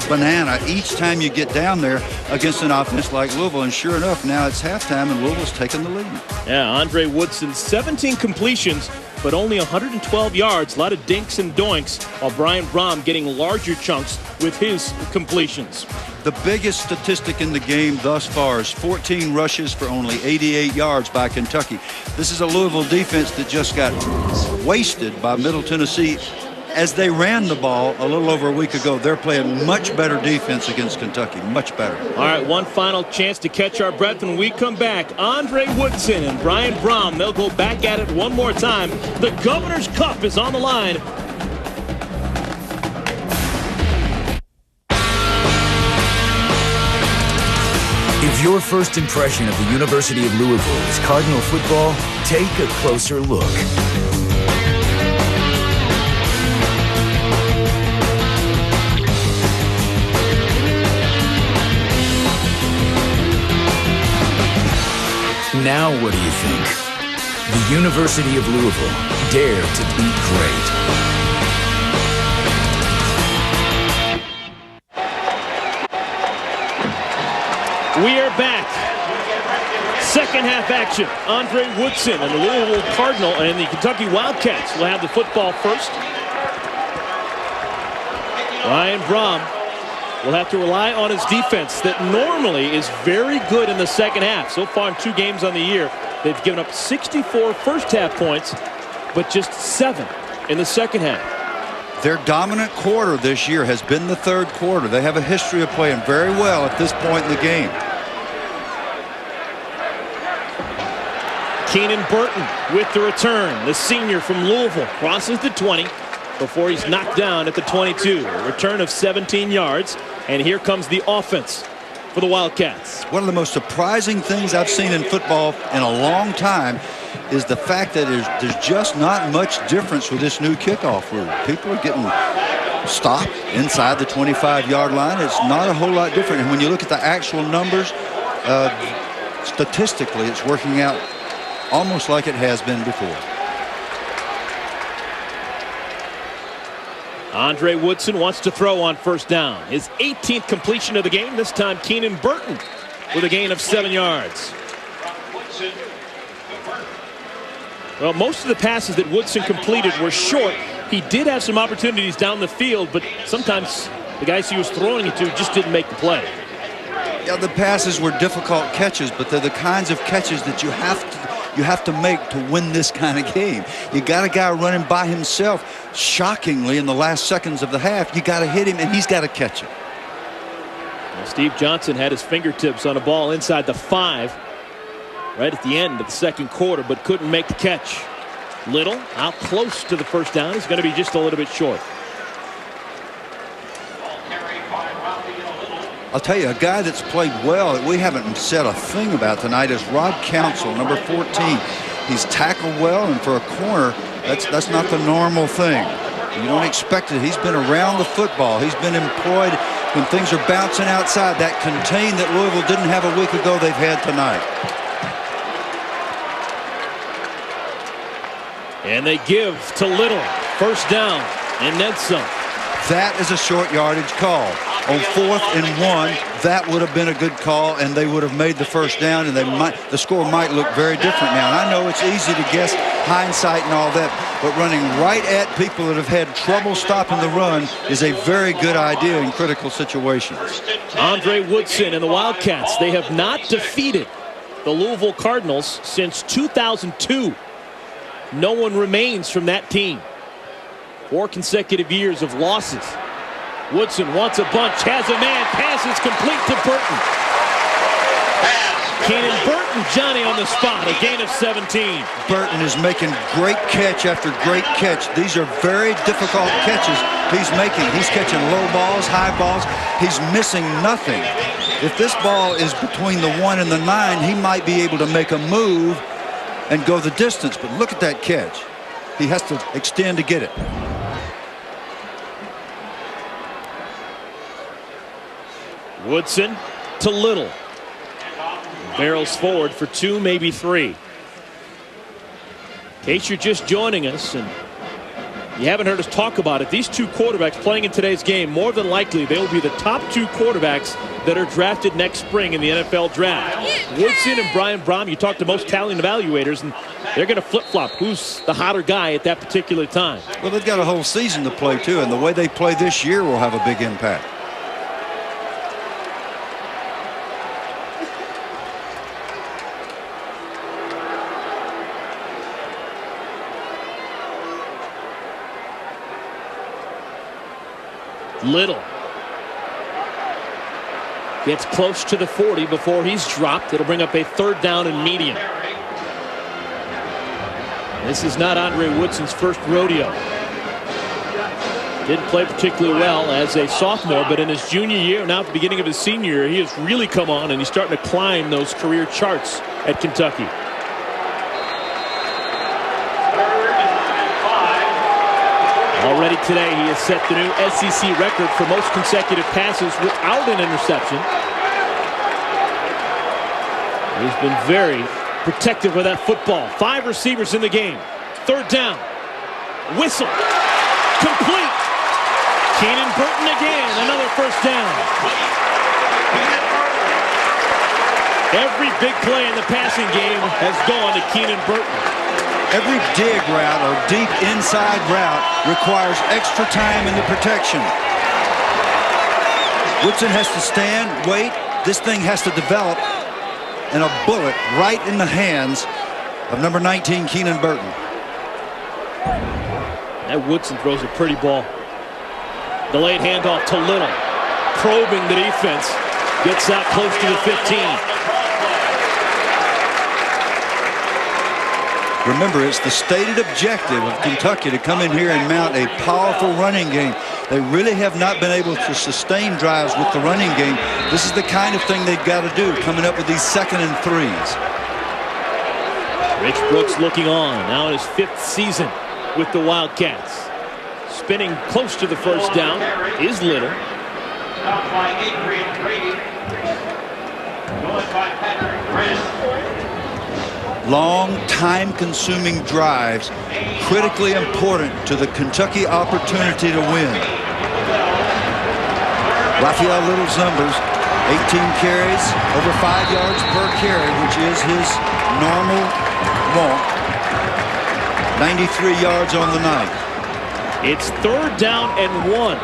banana each time you get down there against an offense like Louisville. And sure enough, now it's halftime and Louisville's taking the lead. Yeah, Andre Woodson, 17 completions, but only 112 yards. A lot of dinks and doinks, while Brian Brom getting larger chunks with his completions. The biggest statistic in the game thus far is 14 rushes for only 88 yards by Kentucky. This is a Louisville defense that just got wasted by Middle Tennessee as they ran the ball a little over a week ago. They're playing much better defense against Kentucky, much better. All right, one final chance to catch our breath when we come back. Andre Woodson and Brian Brom, they'll go back at it one more time. The Governor's Cup is on the line. If your first impression of the University of Louisville is Cardinal football, take a closer look. Now what do you think? The University of Louisville, dare to be great. We are back. Second half action. Andre Woodson and the Louisville Cardinal and the Kentucky Wildcats will have the football first. Brian Brom will have to rely on his defense that normally is very good in the second half. So far in 2 games on the year, they've given up 64 first half points, but just 7 in the second half. Their dominant quarter this year has been the third quarter. They have a history of playing very well at this point in the game. Keenan Burton with the return. The senior from Louisville crosses the 20 before he's knocked down at the 22. A return of 17 yards. And here comes the offense for the Wildcats. One of the most surprising things I've seen in football in a long time is the fact that there's just not much difference with this new kickoff rule. People are getting stopped inside the 25-yard line. It's not a whole lot different. And when you look at the actual numbers, statistically, it's working out almost like it has been before. Andre Woodson wants to throw on first down. His 18th completion of the game. This time Keenan Burton with a gain of 7 yards. Well, most of the passes that Woodson completed were short. He did have some opportunities down the field, but sometimes the guys he was throwing it to just didn't make the play. Yeah, the passes were difficult catches, but they're the kinds of catches that you have to make to win this kind of game. You got a guy running by himself. Shockingly, in the last seconds of the half, you got to hit him, and he's got to catch it. Well, Steve Johnson had his fingertips on a ball inside the 5 right at the end of the second quarter, but couldn't make the catch. Little out close to the first down. He's going to be just a little bit short. I'll tell you, a guy that's played well that we haven't said a thing about tonight is Rob Council, number 14. He's tackled well, and for a corner, that's not the normal thing. You don't expect it. He's been around the football. He's been employed when things are bouncing outside. That contain that Louisville didn't have a week ago, they've had tonight. And they give to Little. First down, and then some. That is a short yardage call. On 4th and 1, that would have been a good call, and they would have made the first down, and the score might look very different now. And I know it's easy to guess hindsight and all that, but running right at people that have had trouble stopping the run is a very good idea in critical situations. Andre Woodson and the Wildcats, they have not defeated the Louisville Cardinals since 2002. No one remains from that team. 4 consecutive years of losses. Woodson wants a bunch, has a man, passes complete to Burton. Keenan Burton, Johnny on the spot, a gain of 17. Burton is making great catch after great catch. These are very difficult catches he's making. He's catching low balls, high balls. He's missing nothing. If this ball is between the 1 and the 9, he might be able to make a move and go the distance. But look at that catch. He has to extend to get it. Woodson to Little. Barrels forward for 2, maybe 3. In case you're just joining us and you haven't heard us talk about it, these 2 quarterbacks playing in today's game, more than likely they will be the top 2 quarterbacks that are drafted next spring in the NFL draft. Woodson and Brian Brohm, you talk to most talented evaluators, and they're going to flip-flop who's the hotter guy at that particular time. Well, they've got a whole season to play, too, and the way they play this year will have a big impact. Little gets close to the 40 before he's dropped. It'll bring up a 3rd down and medium. This is not Andre Woodson's first rodeo. Didn't play particularly well as a sophomore, but in his junior year, now at the beginning of his senior year, he has really come on, and he's starting to climb those career charts at Kentucky. Already today, he has set the new SEC record for most consecutive passes without an interception. He's been very protective of that football. 5 receivers in the game. 3rd down. Whistle. Complete. Keenan Burton again. Another 1st down. Every big play in the passing game has gone to Keenan Burton. Every dig route or deep inside route requires extra time in the protection. Woodson has to stand, wait. This thing has to develop, and a bullet right in the hands of number 19, Keenan Burton. That Woodson throws a pretty ball. Delayed handoff to Little. Probing the defense. Gets out close to the 15. Remember, it's the stated objective of Kentucky to come in here and mount a powerful running game. They really have not been able to sustain drives with the running game. This is the kind of thing they've got to do, coming up with these 2nd and 3s. Rich Brooks looking on, now in his 5th season with the Wildcats. Spinning close to the 1st down is Little. Long, time-consuming drives, critically important to the Kentucky opportunity to win. Raphael Little's numbers, 18 carries, over 5 yards per carry, which is his normal walk. 93 yards on the night. It's 3rd down and 1.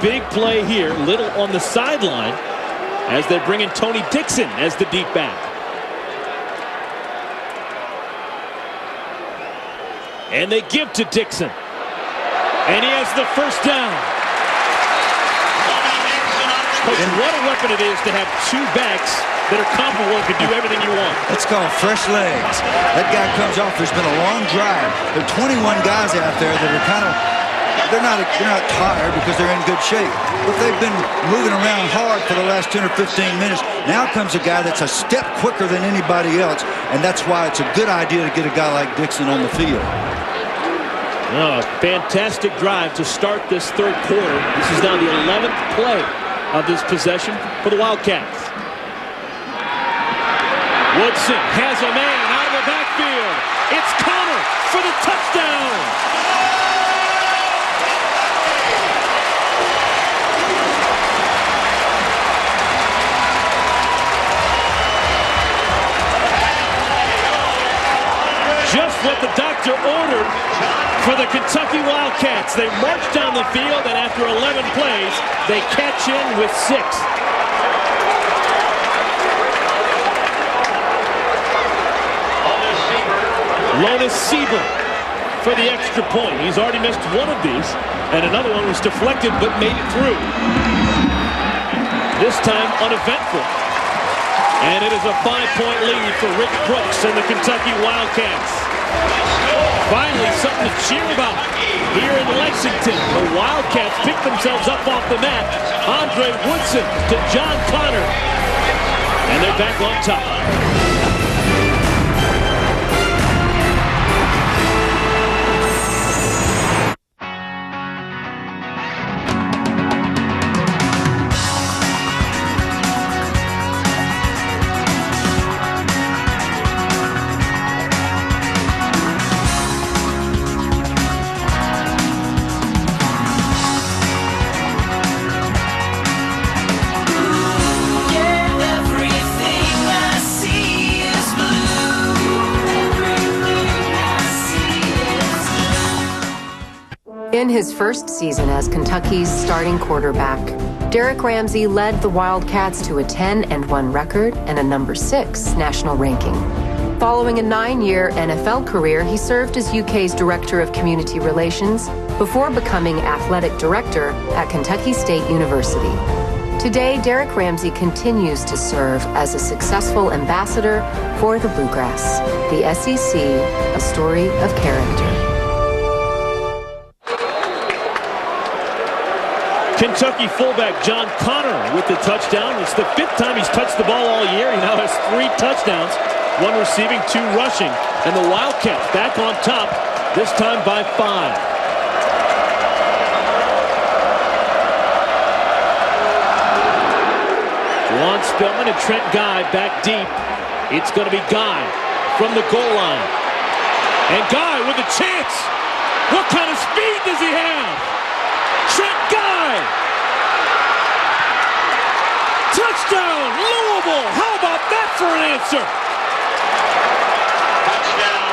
Big play here. Little on the sideline as they bring in Tony Dixon as the deep back. And they give to Dixon. And he has the 1st down. Coach, what a weapon it is to have 2 backs that are comparable and can do everything you want. That's called fresh legs. That guy comes off. There's been a long drive. There are 21 guys out there that are kind of, they're not tired because they're in good shape. But they've been moving around hard for the last 10 or 15 minutes. Now comes a guy that's a step quicker than anybody else, and that's why it's a good idea to get a guy like Dixon on the field. Oh, fantastic drive to start this 3rd quarter. This is now the 11th play of this possession for the Wildcats. Woodson has a man out of the backfield. It's Connor for the touchdown. the Kentucky Wildcats. They march down the field, and after 11 plays, they catch in with 6. Lonis Sieber for the extra point. He's already missed one of these, and another one was deflected but made it through. This time uneventful. And it is a 5-point lead for Rick Brooks and the Kentucky Wildcats. Finally, something to cheer about here in Lexington. The Wildcats pick themselves up off the mat. Andre Woodson to John Connor. And they're back on top. In his first season as Kentucky's starting quarterback, Derek Ramsey led the Wildcats to a 10-1 record and a number 6 national ranking. Following a 9-year NFL career, he served as UK's Director of Community Relations before becoming Athletic Director at Kentucky State University. Today, Derek Ramsey continues to serve as a successful ambassador for the Bluegrass, the SEC, a story of character. Kentucky fullback John Connor with the touchdown. It's the 5th time he's touched the ball all year. He now has 3 touchdowns, 1 receiving, 2 rushing. And the Wildcats back on top, this time by 5. Juwan Spillman and Trent Guy back deep. It's going to be Guy from the goal line. And Guy with a chance. What kind of speed does he have? Trent Guy! Touchdown, Louisville! How about that for an answer? Touchdown,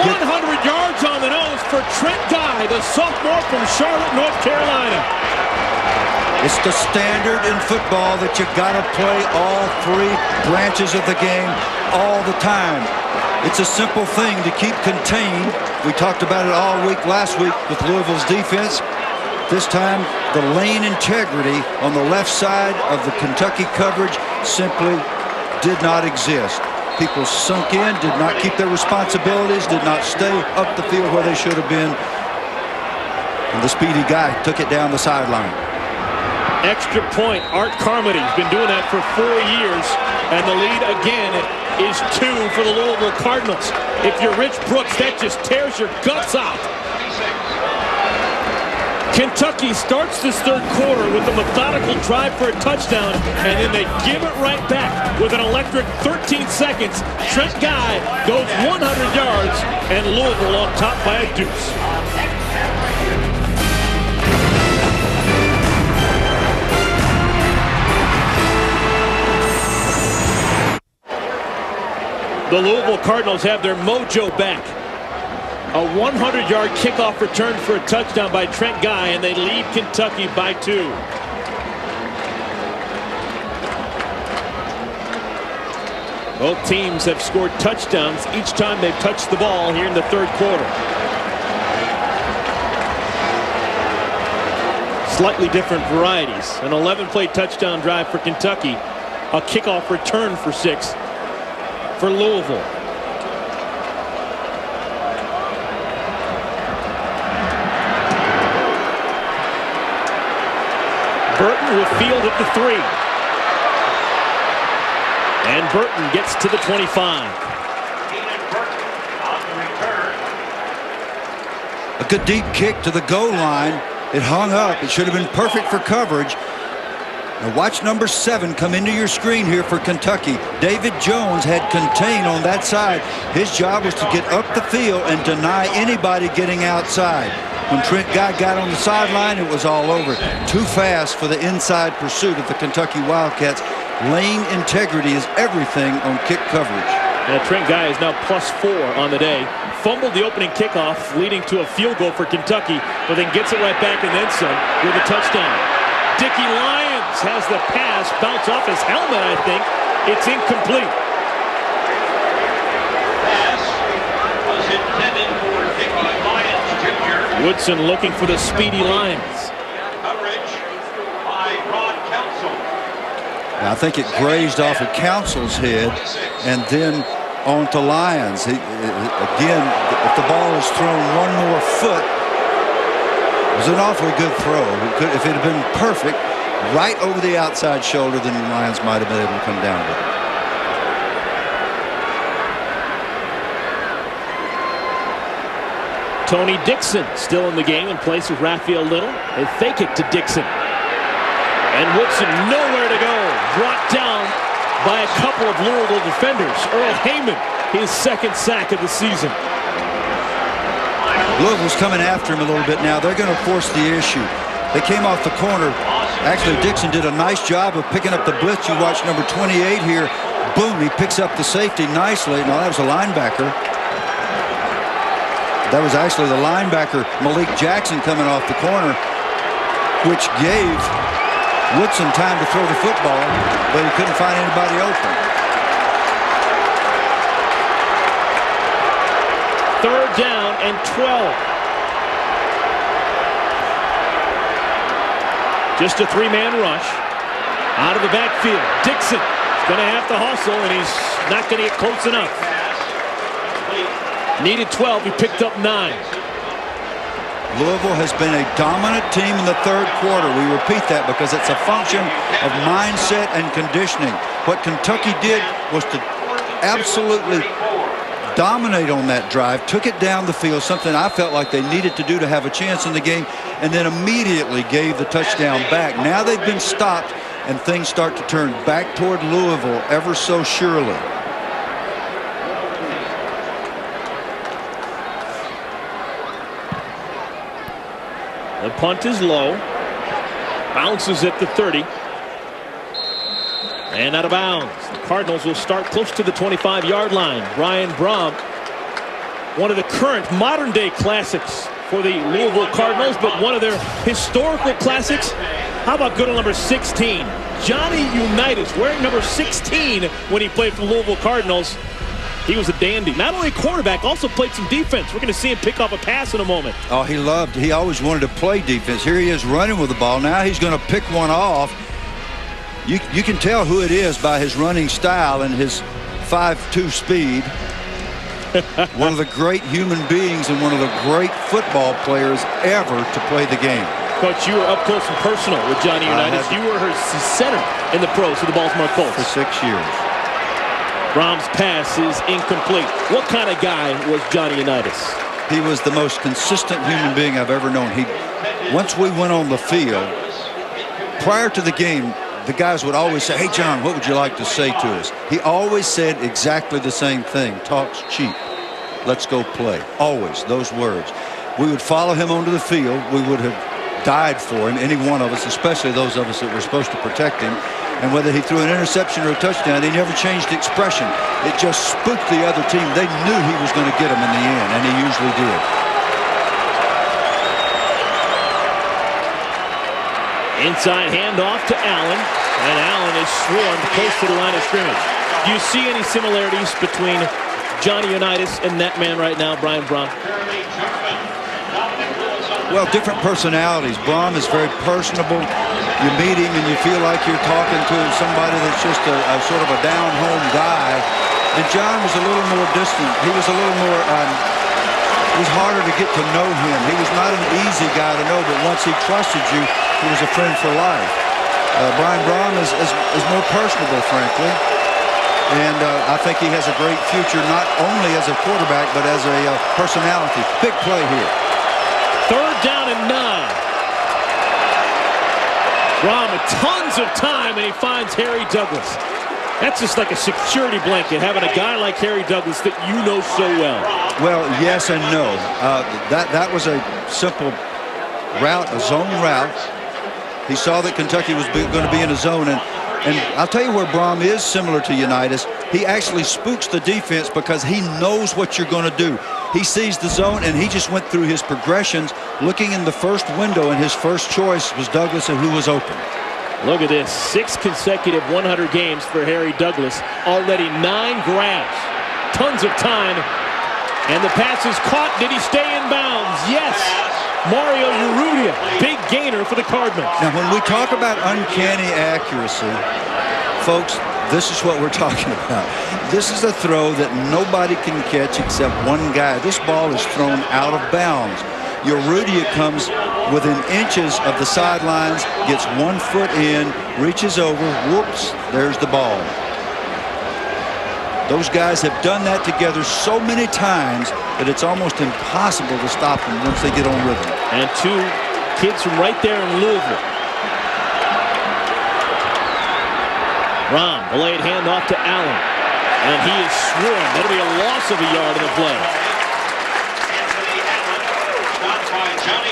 100 yards on the nose for Trent Guy, the sophomore from Charlotte, North Carolina. It's the standard in football that you got to play all 3 branches of the game all the time. It's a simple thing to keep contained. We talked about it all week last week with Louisville's defense. This time, the lane integrity on the left side of the Kentucky coverage simply did not exist. People sunk in, did not keep their responsibilities, did not stay up the field where they should have been. And the speedy guy took it down the sideline. Extra point. Art Carmody's been doing that for 4 years. And the lead again is 2 for the Louisville Cardinals. If you're Rich Brooks, that just tears your guts out. Kentucky starts this 3rd quarter with a methodical drive for a touchdown, and then they give it right back with an electric 13 seconds. Trent Guy goes 100 yards, and Louisville on top by a deuce. The Louisville Cardinals have their mojo back. A 100-yard kickoff return for a touchdown by Trent Guy, and they lead Kentucky by 2. Both teams have scored touchdowns each time they've touched the ball here in the 3rd quarter. Slightly different varieties. An 11-play touchdown drive for Kentucky. A kickoff return for 6 for Louisville. Burton will field at the 3. And Burton gets to the 25. A good deep kick to the goal line. It hung up. It should have been perfect for coverage. Now watch number 7 come into your screen here for Kentucky. David Jones had contain on that side. His job was to get up the field and deny anybody getting outside. When Trent Guy got on the sideline, it was all over. Too fast for the inside pursuit of the Kentucky Wildcats. Lane integrity is everything on kick coverage. Trent Guy is now +4 on the day. Fumbled the opening kickoff, leading to a field goal for Kentucky, but then gets it right back and then some with a touchdown. Dickie Lyons has the pass bounce off his helmet, I think. It's incomplete. Pass was intended for Dickie Lyons, Jr. Woodson looking for the speedy Lyons. Coverage by Ron Council. I think it grazed off of Council's head and then on to Lyons. Again, if the ball is thrown one more foot, it was an awfully good throw. If it had been perfect, right over the outside shoulder, then Lyons might have been able to come down with it. Tony Dixon still in the game in place of Raphael Little. They fake it to Dixon. And Woodson nowhere to go. Brought down by a couple of Louisville defenders. Earl Heyman, his second sack of the season. Louisville's coming after him a little bit now. They're going to force the issue. They came off the corner. Actually, Dixon did a nice job of picking up the blitz. You watch number 28 here. Boom, he picks up the safety nicely. No, that was a linebacker. That was actually the linebacker, Malik Jackson, coming off the corner, which gave Woodson time to throw the football, but he couldn't find anybody open. Third down and 12. Just a three-man rush. Out of the backfield. Dixon is going to have to hustle, and he's not going to get close enough. Needed 12. He picked up 9. Louisville has been a dominant team in the third quarter. We repeat that because it's a function of mindset and conditioning. What Kentucky did was to absolutely dominate on that drive, took it down the field, something I felt like they needed to do to have a chance in the game, and then immediately gave the touchdown back. Now they've been stopped, and things start to turn back toward Louisville ever so surely. The punt is low. Bounces at the 30. And out of bounds. The Cardinals will start close to the 25-yard line. Brian Brom, one of the current modern-day classics for the Louisville Cardinals, but one of their historical classics. How about good old number 16? Johnny Unitas, wearing number 16 when he played for the Louisville Cardinals. He was a dandy. Not only a quarterback, also played some defense. We're going to see him pick up a pass in a moment. Oh, he always wanted to play defense. Here he is running with the ball. Now he's going to pick one off. You can tell who it is by his running style and his 5'2" speed. One of the great human beings and one of the great football players ever to play the game. Coach, you were up close and personal with Johnny Unitas. You were his center in the pros for the Baltimore Colts. For 6 years. Brom's pass is incomplete. What kind of guy was Johnny Unitas? He was the most consistent human being I've ever known. Once we went on the field, prior to the game, the guys would always say, "Hey, John, what would you like to say to us?" He always said exactly the same thing. "Talk's cheap. Let's go play." Always those words. We would follow him onto the field. We would have died for him, any one of us, especially those of us that were supposed to protect him. And whether he threw an interception or a touchdown, he never changed expression. It just spooked the other team. They knew he was going to get them in the end, and he usually did. Inside handoff to Allen, and Allen is swarmed close to the line of scrimmage. Do you see any similarities between Johnny Unitas and that man right now, Brian Brom? Well, different personalities. Brom is very personable. You meet him and you feel like you're talking to somebody that's just a sort of a down-home guy. And John was a little more distant. He was a little more, it was harder to get to know him. He was not an easy guy to know, but once he trusted you, he was a friend for life. Brian Brom is more personable, frankly. And I think he has a great future, not only as a quarterback, but as a personality. Big play here. Third down and 9. Brom with tons of time, and he finds Harry Douglas. That's just like a security blanket, having a guy like Harry Douglas that you know so well. Well, yes and no. That was a simple route, a zone route. He saw that Kentucky was going to be in a zone, and And I'll tell you where Brom is similar to Unitas. He actually spooks the defense because he knows what you're going to do. He sees the zone, and he just went through his progressions, looking in the first window, and his first choice was Douglas, and who was open. Look at this. 6 consecutive 100 games for Harry Douglas. Already 9 grabs. Tons of time. And the pass is caught. Did he stay in bounds? Yes. Mario Urrutia, big gainer for the Cardinals. Now, when we talk about uncanny accuracy, folks, this is what we're talking about. This is a throw that nobody can catch except one guy. This ball is thrown out of bounds. Urrutia comes within inches of the sidelines, gets 1 foot in, reaches over, whoops, there's the ball. Those guys have done that together so many times that it's almost impossible to stop them once they get on rhythm. And 2 kids from right there in Louisville. Rom, delayed handoff to Allen. And he is swarmed. That'll be a loss of a yard in the play.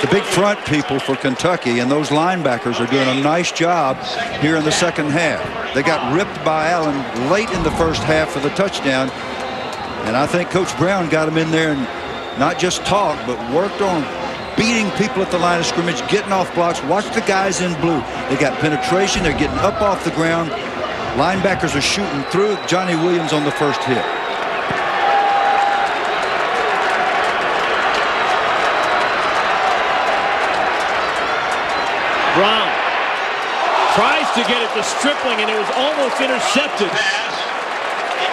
The big front people for Kentucky and those linebackers are doing a nice job here in the second half. They got ripped by Allen late in the first half for the touchdown. And I think Coach Brown got him in there and not just talked, but worked on beating people at the line of scrimmage, getting off blocks. Watch the guys in blue. They got penetration. They're getting up off the ground. Linebackers are shooting through. Johnny Williams on the first hit. Brown tries to get it to Stripling, and it was almost intercepted.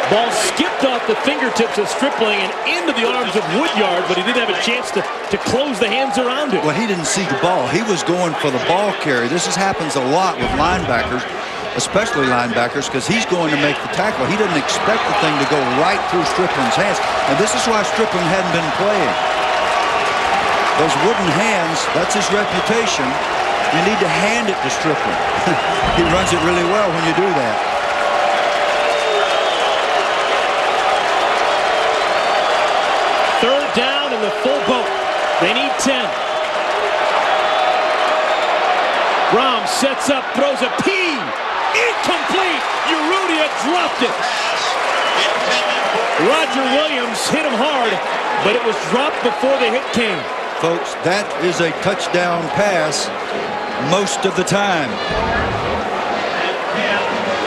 Ball skipped off the fingertips of Stripling and into the arms of Woodyard, but he didn't have a chance to close the hands around it. Well, he didn't see the ball. He was going for the ball carry. This happens a lot with linebackers, especially linebackers, because he's going to make the tackle. He didn't expect the thing to go right through Stripling's hands, and this is why Stripling hadn't been playing. Those wooden hands, that's his reputation. You need to hand it to Stripling. He runs it really well when you do that. Third down in the full boat. They need 10. Brom sets up, throws a P. Incomplete. Urrutia dropped it. Roger Williams hit him hard, but it was dropped before the hit came. Folks, that is a touchdown pass most of the time.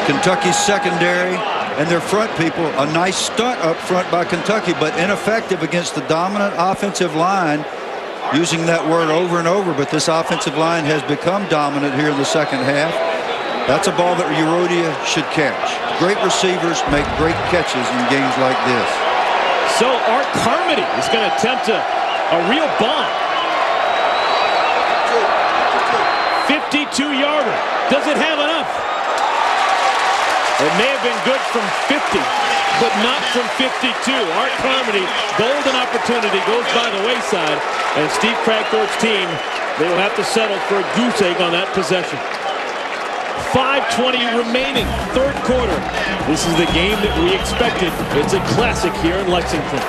Kentucky's secondary and their front people, a nice stunt up front by Kentucky, but ineffective against the dominant offensive line. Using that word over and over, but this offensive line has become dominant here in the second half. That's a ball that Urrutia should catch. Great receivers make great catches in games like this. So Art Carmody is going to attempt a real bomb. 52-yarder. Does it have enough? It may have been good from 50, but not from 52. Art Carmody, golden opportunity, goes by the wayside. And Steve Cragthorpe's team, they will have to settle for a goose egg on that possession. 5:20 remaining, third quarter. This is the game that we expected. It's a classic here in Lexington.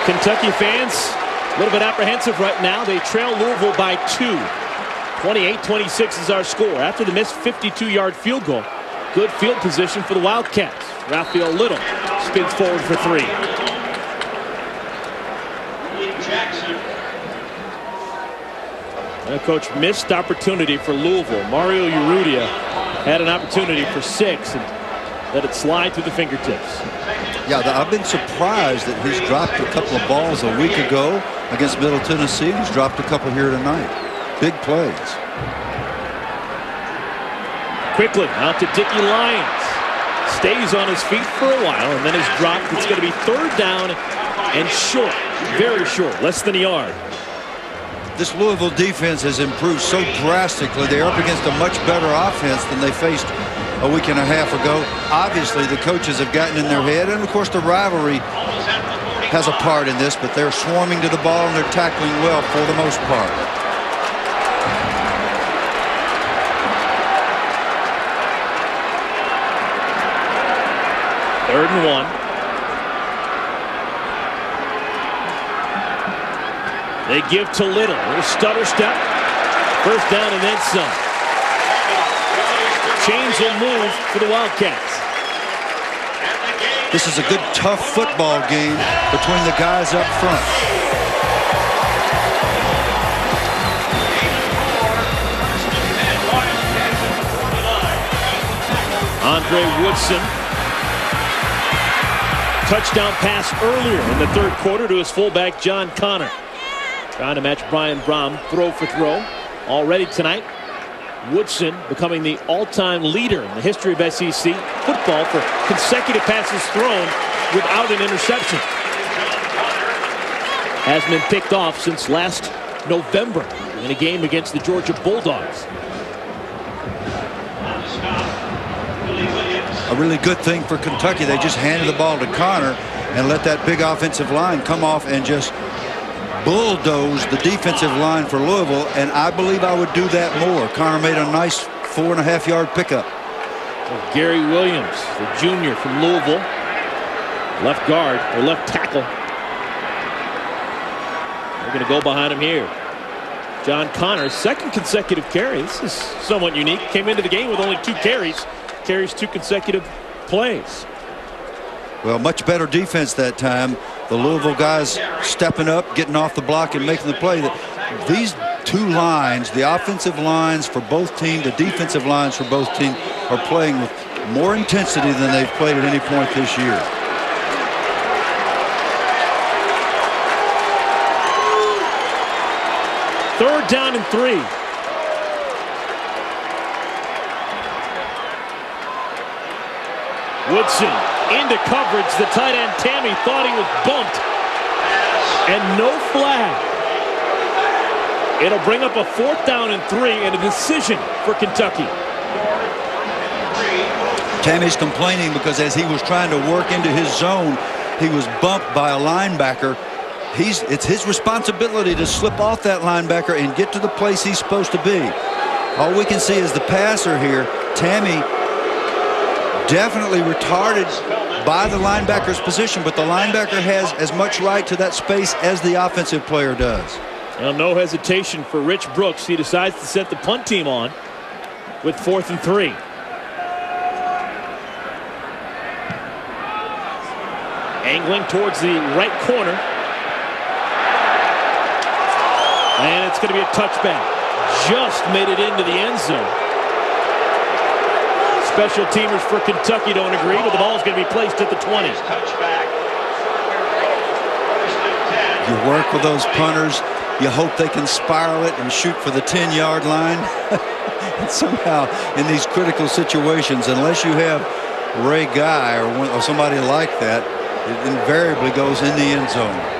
Kentucky fans, a little bit apprehensive right now. They trail Louisville by 2. 28-26 is our score. After the missed 52-yard field goal, good field position for the Wildcats. Raphael Little spins forward for 3. And coach, missed opportunity for Louisville. Mario Urrutia had an opportunity for 6 and let it slide through the fingertips. Yeah, I've been surprised that he's dropped a couple of balls a week ago against Middle Tennessee. He's dropped a couple here tonight. Big plays. Quickly out to Dickie Lyons. Stays on his feet for a while and then is dropped. It's going to be third down and short. Very short. Less than a yard. This Louisville defense has improved so drastically. They're up against a much better offense than they faced a week and a half ago. Obviously, the coaches have gotten in their head, and of course, the rivalry has a part in this, but they're swarming to the ball and they're tackling well for the most part. Third and 1. They give to Little. A little stutter step. First down and then some. Chains will move for the Wildcats. This is a good, tough football game between the guys up front. Andre Woodson. Touchdown pass earlier in the third quarter to his fullback, John Connor. Trying to match Brian Brom throw for throw. Already tonight, Woodson becoming the all-time leader in the history of SEC football for consecutive passes thrown without an interception. Hasn't been picked off since last November in a game against the Georgia Bulldogs. A really good thing for Kentucky. They just handed the ball to Connor and let that big offensive line come off and just bulldoze the defensive line for Louisville, and I believe I would do that more. Connor made a nice 4.5-yard pickup. Well, Gary Williams, the junior from Louisville, left guard or left tackle. They're going to go behind him here. John Connor's second consecutive carry. This is somewhat unique. Came into the game with only 2 carries. Carries 2 consecutive plays. Well, much better defense that time. The Louisville guys stepping up, getting off the block and making the play. These 2 lines, the offensive lines for both teams, the defensive lines for both teams, are playing with more intensity than they've played at any point this year. Third down and 3. Woodson into coverage. The tight end Tammy thought he was bumped, and no flag. It'll bring up a 4th down and 3 and a decision for Kentucky. Tammy's complaining because as he was trying to work into his zone, he was bumped by a linebacker. It's his responsibility to slip off that linebacker and get to the place he's supposed to be. All we can see is the passer here, Tammy, definitely retarded by the linebacker's position, but the linebacker has as much right to that space as the offensive player does. Well, no hesitation for Rich Brooks. He decides to set the punt team on with 4th and 3. Angling towards the right corner. And it's going to be a touchback. Just made it into the end zone. Special teamers for Kentucky don't agree, but the ball is going to be placed at the 20. You work with those punters. You hope they can spiral it and shoot for the 10-yard line. And somehow, in these critical situations, unless you have Ray Guy or somebody like that, it invariably goes in the end zone.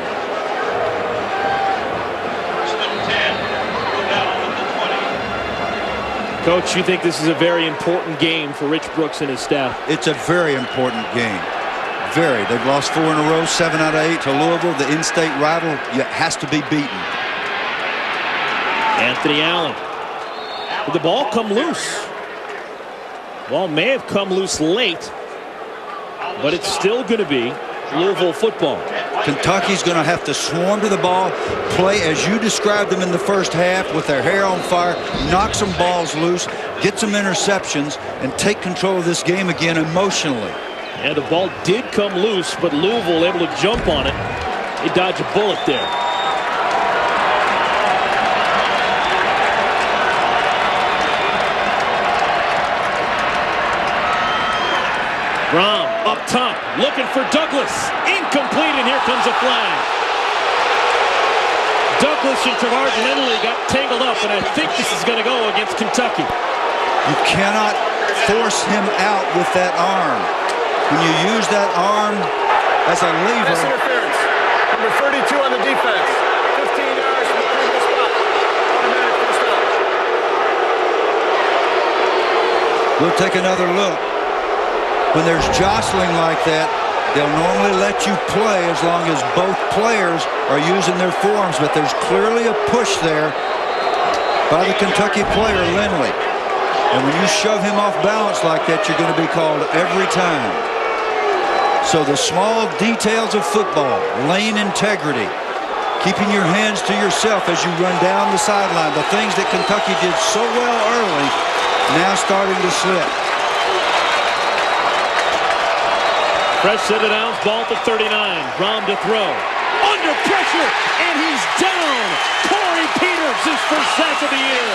Coach, you think this is a very important game for Rich Brooks and his staff? It's a very important game. Very. They've lost 4 in a row, 7 out of 8 to Louisville. The in-state rival has to be beaten. Anthony Allen. Did the ball come loose? Ball may have come loose late, but it's still going to be Louisville football. Kentucky's going to have to swarm to the ball, play as you described them in the first half with their hair on fire, knock some balls loose, get some interceptions, and take control of this game again emotionally. And the ball did come loose, but Louisville able to jump on it. They dodge a bullet there. Brom up top, looking for Douglas. Incomplete, and here comes a flag. Douglas and Trevard Lindley got tangled up, and I think this is going to go against Kentucky. You cannot force him out with that arm. When you use that arm as a lever. Pass interference. Number 32 on the defense. 15 yards from the previous spot. Automatic first down. We'll take another look. When there's jostling like that, they'll normally let you play as long as both players are using their forearms, but there's clearly a push there by the Kentucky player, Lindley. And when you shove him off balance like that, you're going to be called every time. So the small details of football, lane integrity, keeping your hands to yourself as you run down the sideline. The things that Kentucky did so well early, now starting to slip. Fresh set of downs, ball to 39. Brom to throw. Under pressure, and he's down. Corey Peters, his first sack of the year.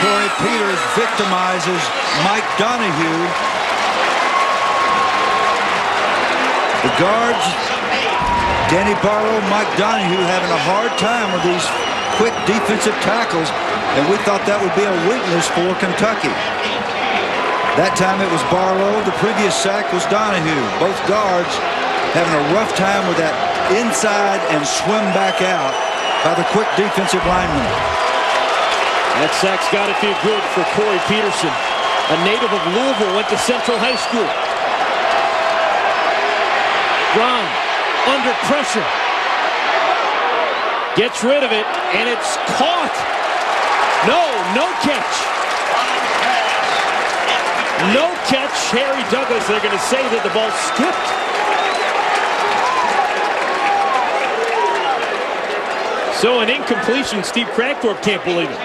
Corey Peters victimizes Mike Donahue. The guards, Danny Barlow, Mike Donahue, having a hard time with these quick defensive tackles, and we thought that would be a weakness for Kentucky. That time it was Barlow. The previous sack was Donahue. Both guards having a rough time with that inside and swim back out by the quick defensive lineman. That sack's got to feel good for Corey Peterson. A native of Louisville, went to Central High School. Brom under pressure. Gets rid of it, and it's caught. No catch. No catch. Harry Douglas, they're going to say that the ball skipped. So an incompletion. Steve Kragthorpe can't believe it.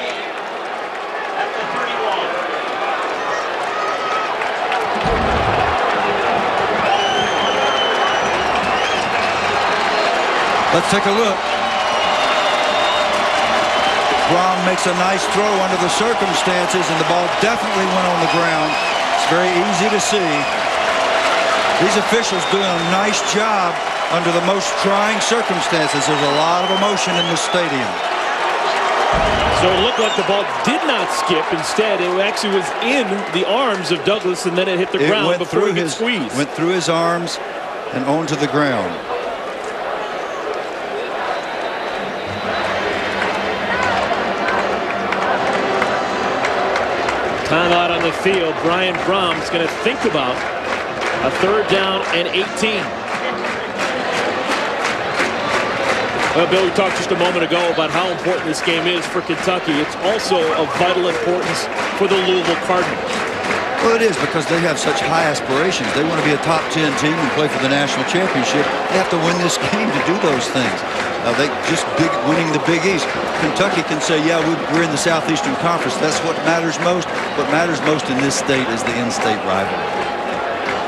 Let's take a look. Brom makes a nice throw under the circumstances, and the ball definitely went on the ground. It's very easy to see. These officials doing a nice job under the most trying circumstances. There's a lot of emotion in this stadium. So it looked like the ball did not skip. Instead, it actually was in the arms of Douglas, and then it hit the ground before it got squeezed. Went through his arms and onto the ground. Timeout on the field. Brian Brom's going to think about a 3rd down and 18. Well, Bill, we talked just a moment ago about how important this game is for Kentucky. It's also of vital importance for the Louisville Cardinals. Well, it is, because they have such high aspirations. They want to be a top 10 team and play for the national championship. They have to win this game to do those things. They just winning the Big East. Kentucky can say, yeah, we're in the Southeastern Conference. That's what matters most. What matters most in this state is the in-state rivalry.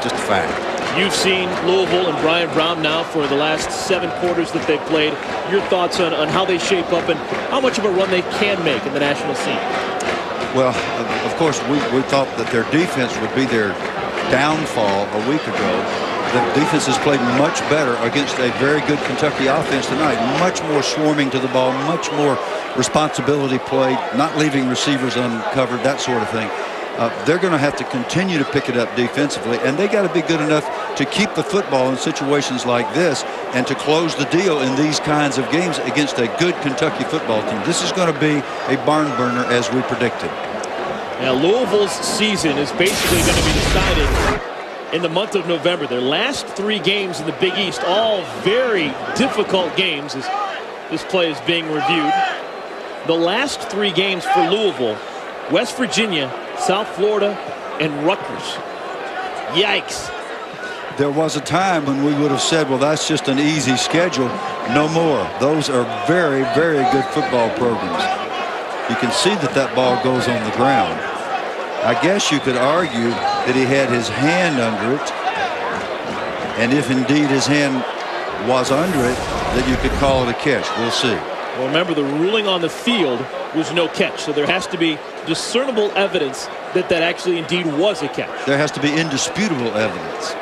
Just a fact. You've seen Louisville and Brian Brom now for the last 7 quarters that they've played. Your thoughts on how they shape up and how much of a run they can make in the national scene? Well, of course, we thought that their defense would be their downfall a week ago. The defense has played much better against a very good Kentucky offense tonight. Much more swarming to the ball, much more responsibility played, not leaving receivers uncovered, that sort of thing. They're going to have to continue to pick it up defensively, and they got to be good enough to keep the football in situations like this and to close the deal in these kinds of games against a good Kentucky football team. This is going to be a barn burner, as we predicted. Now, Louisville's season is basically going to be decided in the month of November. Their last 3 games in the Big East, all very difficult games as this play is being reviewed. The last 3 games for Louisville: West Virginia, South Florida, and Rutgers. Yikes. There was a time when we would have said, well, that's just an easy schedule. No more. Those are very, very good football programs. You can see that ball goes on the ground. I guess you could argue that he had his hand under it, and if indeed his hand was under it, that you could call it a catch. We'll see. Well, remember, the ruling on the field was no catch, so there has to be discernible evidence that actually indeed was a catch. There has to be indisputable evidence.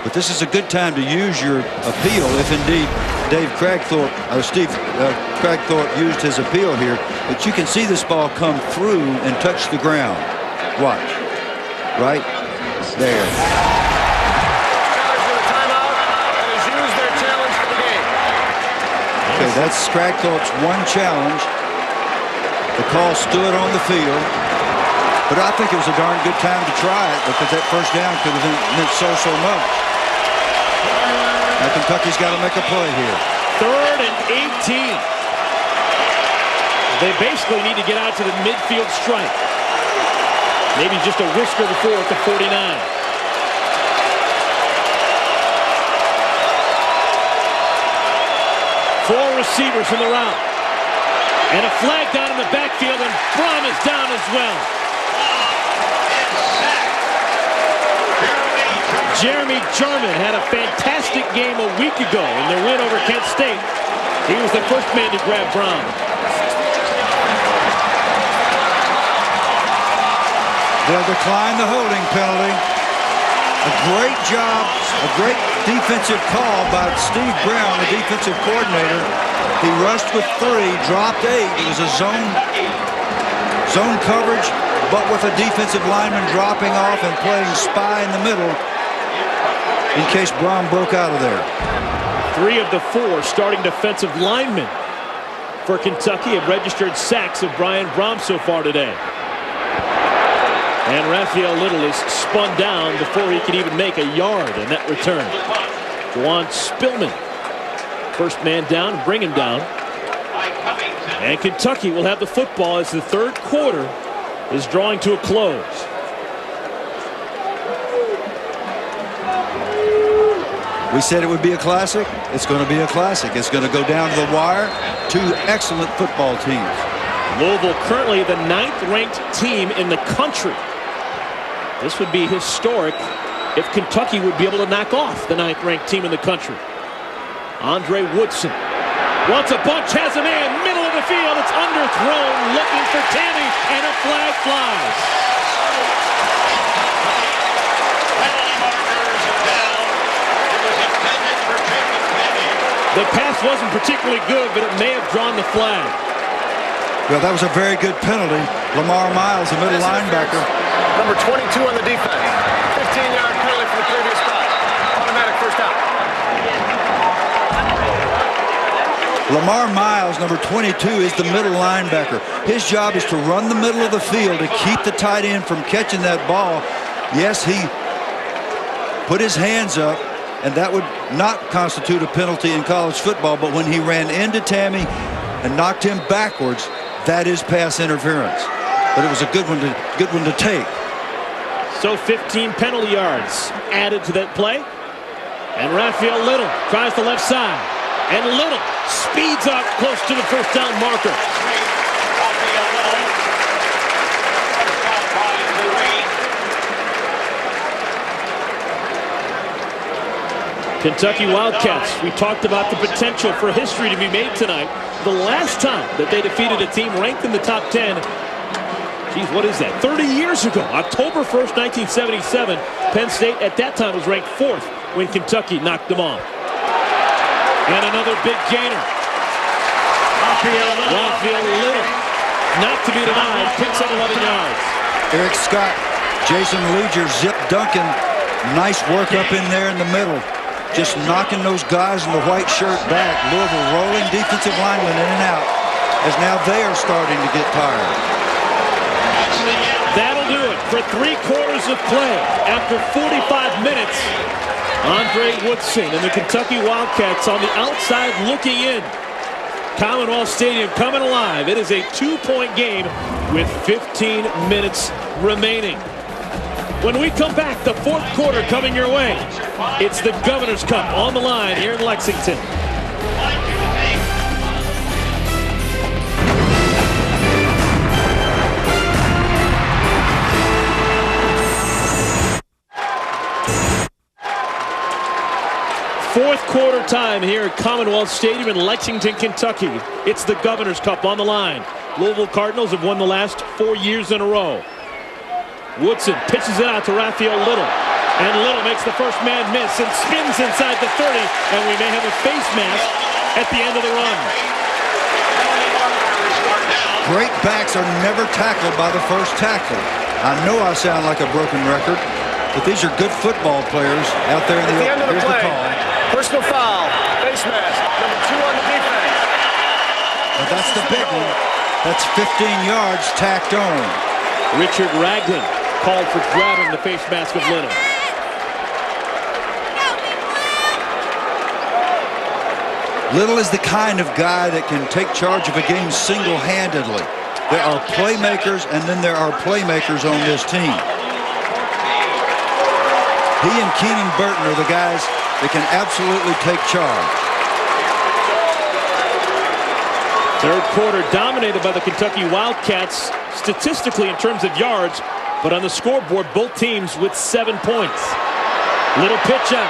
But this is a good time to use your appeal if indeed Steve Kragthorpe used his appeal here. But you can see this ball come through and touch the ground. Watch. Right there. Okay, that's Kragthorpe's one challenge. The call stood on the field. But I think it was a darn good time to try it, because that first down could have meant so much. Now Kentucky's got to make a play here. 3rd and 18. They basically need to get out to the midfield stripe. Maybe just a whisker before at the 49. receivers in the route. And a flag down in the backfield, and Brom is down as well. Jeremy Jarman had a fantastic game a week ago in their win over Kent State. He was the first man to grab Brom. They'll decline the holding penalty. A great job, a great defensive call by Steve Brown, the defensive coordinator. He rushed with 3, dropped 8. It was a zone coverage, but with a defensive lineman dropping off and playing spy in the middle in case Brom broke out of there. 3 of the 4 starting defensive linemen for Kentucky have registered sacks of Brian Brom so far today. And Raphael Little is spun down before he can even make a yard in that return. Juwan Spillman, first man down, bring him down. And Kentucky will have the football as the third quarter is drawing to a close. We said it would be a classic. It's going to be a classic. It's going to go down to the wire. 2 excellent football teams. Louisville currently the 9th ranked team in the country. This would be historic if Kentucky would be able to knock off the 9th ranked team in the country. Andre Woodson wants a bunch, has a man, middle of the field. It's underthrown, looking for Tammy, and a flag flies. The pass wasn't particularly good, but it may have drawn the flag. Well, that was a very good penalty. Lamar Miles, the middle linebacker. Number 22 on the defense. 15-yard penalty for the previous spot. Automatic first out. Lamar Miles, number 22, is the middle linebacker. His job is to run the middle of the field to keep the tight end from catching that ball. Yes, he put his hands up, and that would not constitute a penalty in college football, but when he ran into Tammy and knocked him backwards, that is pass interference. But it was a good one to take. So 15 penalty yards added to that play. And Raphael Little tries the left side. And Little speeds up close to the first down marker. Kentucky Wildcats, we talked about the potential for history to be made tonight. The last time that they defeated a team ranked in the top 10, geez, what is that, 30 years ago, October 1st, 1977, Penn State at that time was ranked 4th when Kentucky knocked them off. And another big gainer. Raphael Little, not to be denied, picks up 11 yards. Eric Scott, Jason Leger, Zip Duncan, nice work up in there in the middle. Just knocking those guys in the white shirt back. Louisville rolling defensive linemen in and out as now they are starting to get tired. That'll do it for 3 quarters of play. After 45 minutes, Andre Woodson and the Kentucky Wildcats on the outside looking in. Commonwealth Stadium coming alive. It is a 2-point game with 15 minutes remaining. When we come back, the 4th quarter coming your way. It's the Governor's Cup on the line here in Lexington. Fourth quarter time here at Commonwealth Stadium in Lexington, Kentucky. It's the Governor's Cup on the line. Louisville Cardinals have won the last 4 years in a row. Woodson pitches it out to Raphael Little. And Little makes the first man miss and spins inside the 30. And we may have a face mask at the end of the run. Great backs are never tackled by the first tackle. I know I sound like a broken record, but these are good football players out there in the end of the play. Personal foul. Face mask. Number 2 on the defense. But that's the big one. That's 15 yards tacked on. Richard Ragland called for grabbing the face mask of Little. Little is the kind of guy that can take charge of a game single-handedly. There are playmakers, and then there are playmakers on this team. He and Keenan Burton are the guys that can absolutely take charge. Third quarter dominated by the Kentucky Wildcats statistically in terms of yards, but on the scoreboard, both teams with 7 points. Little pitch out.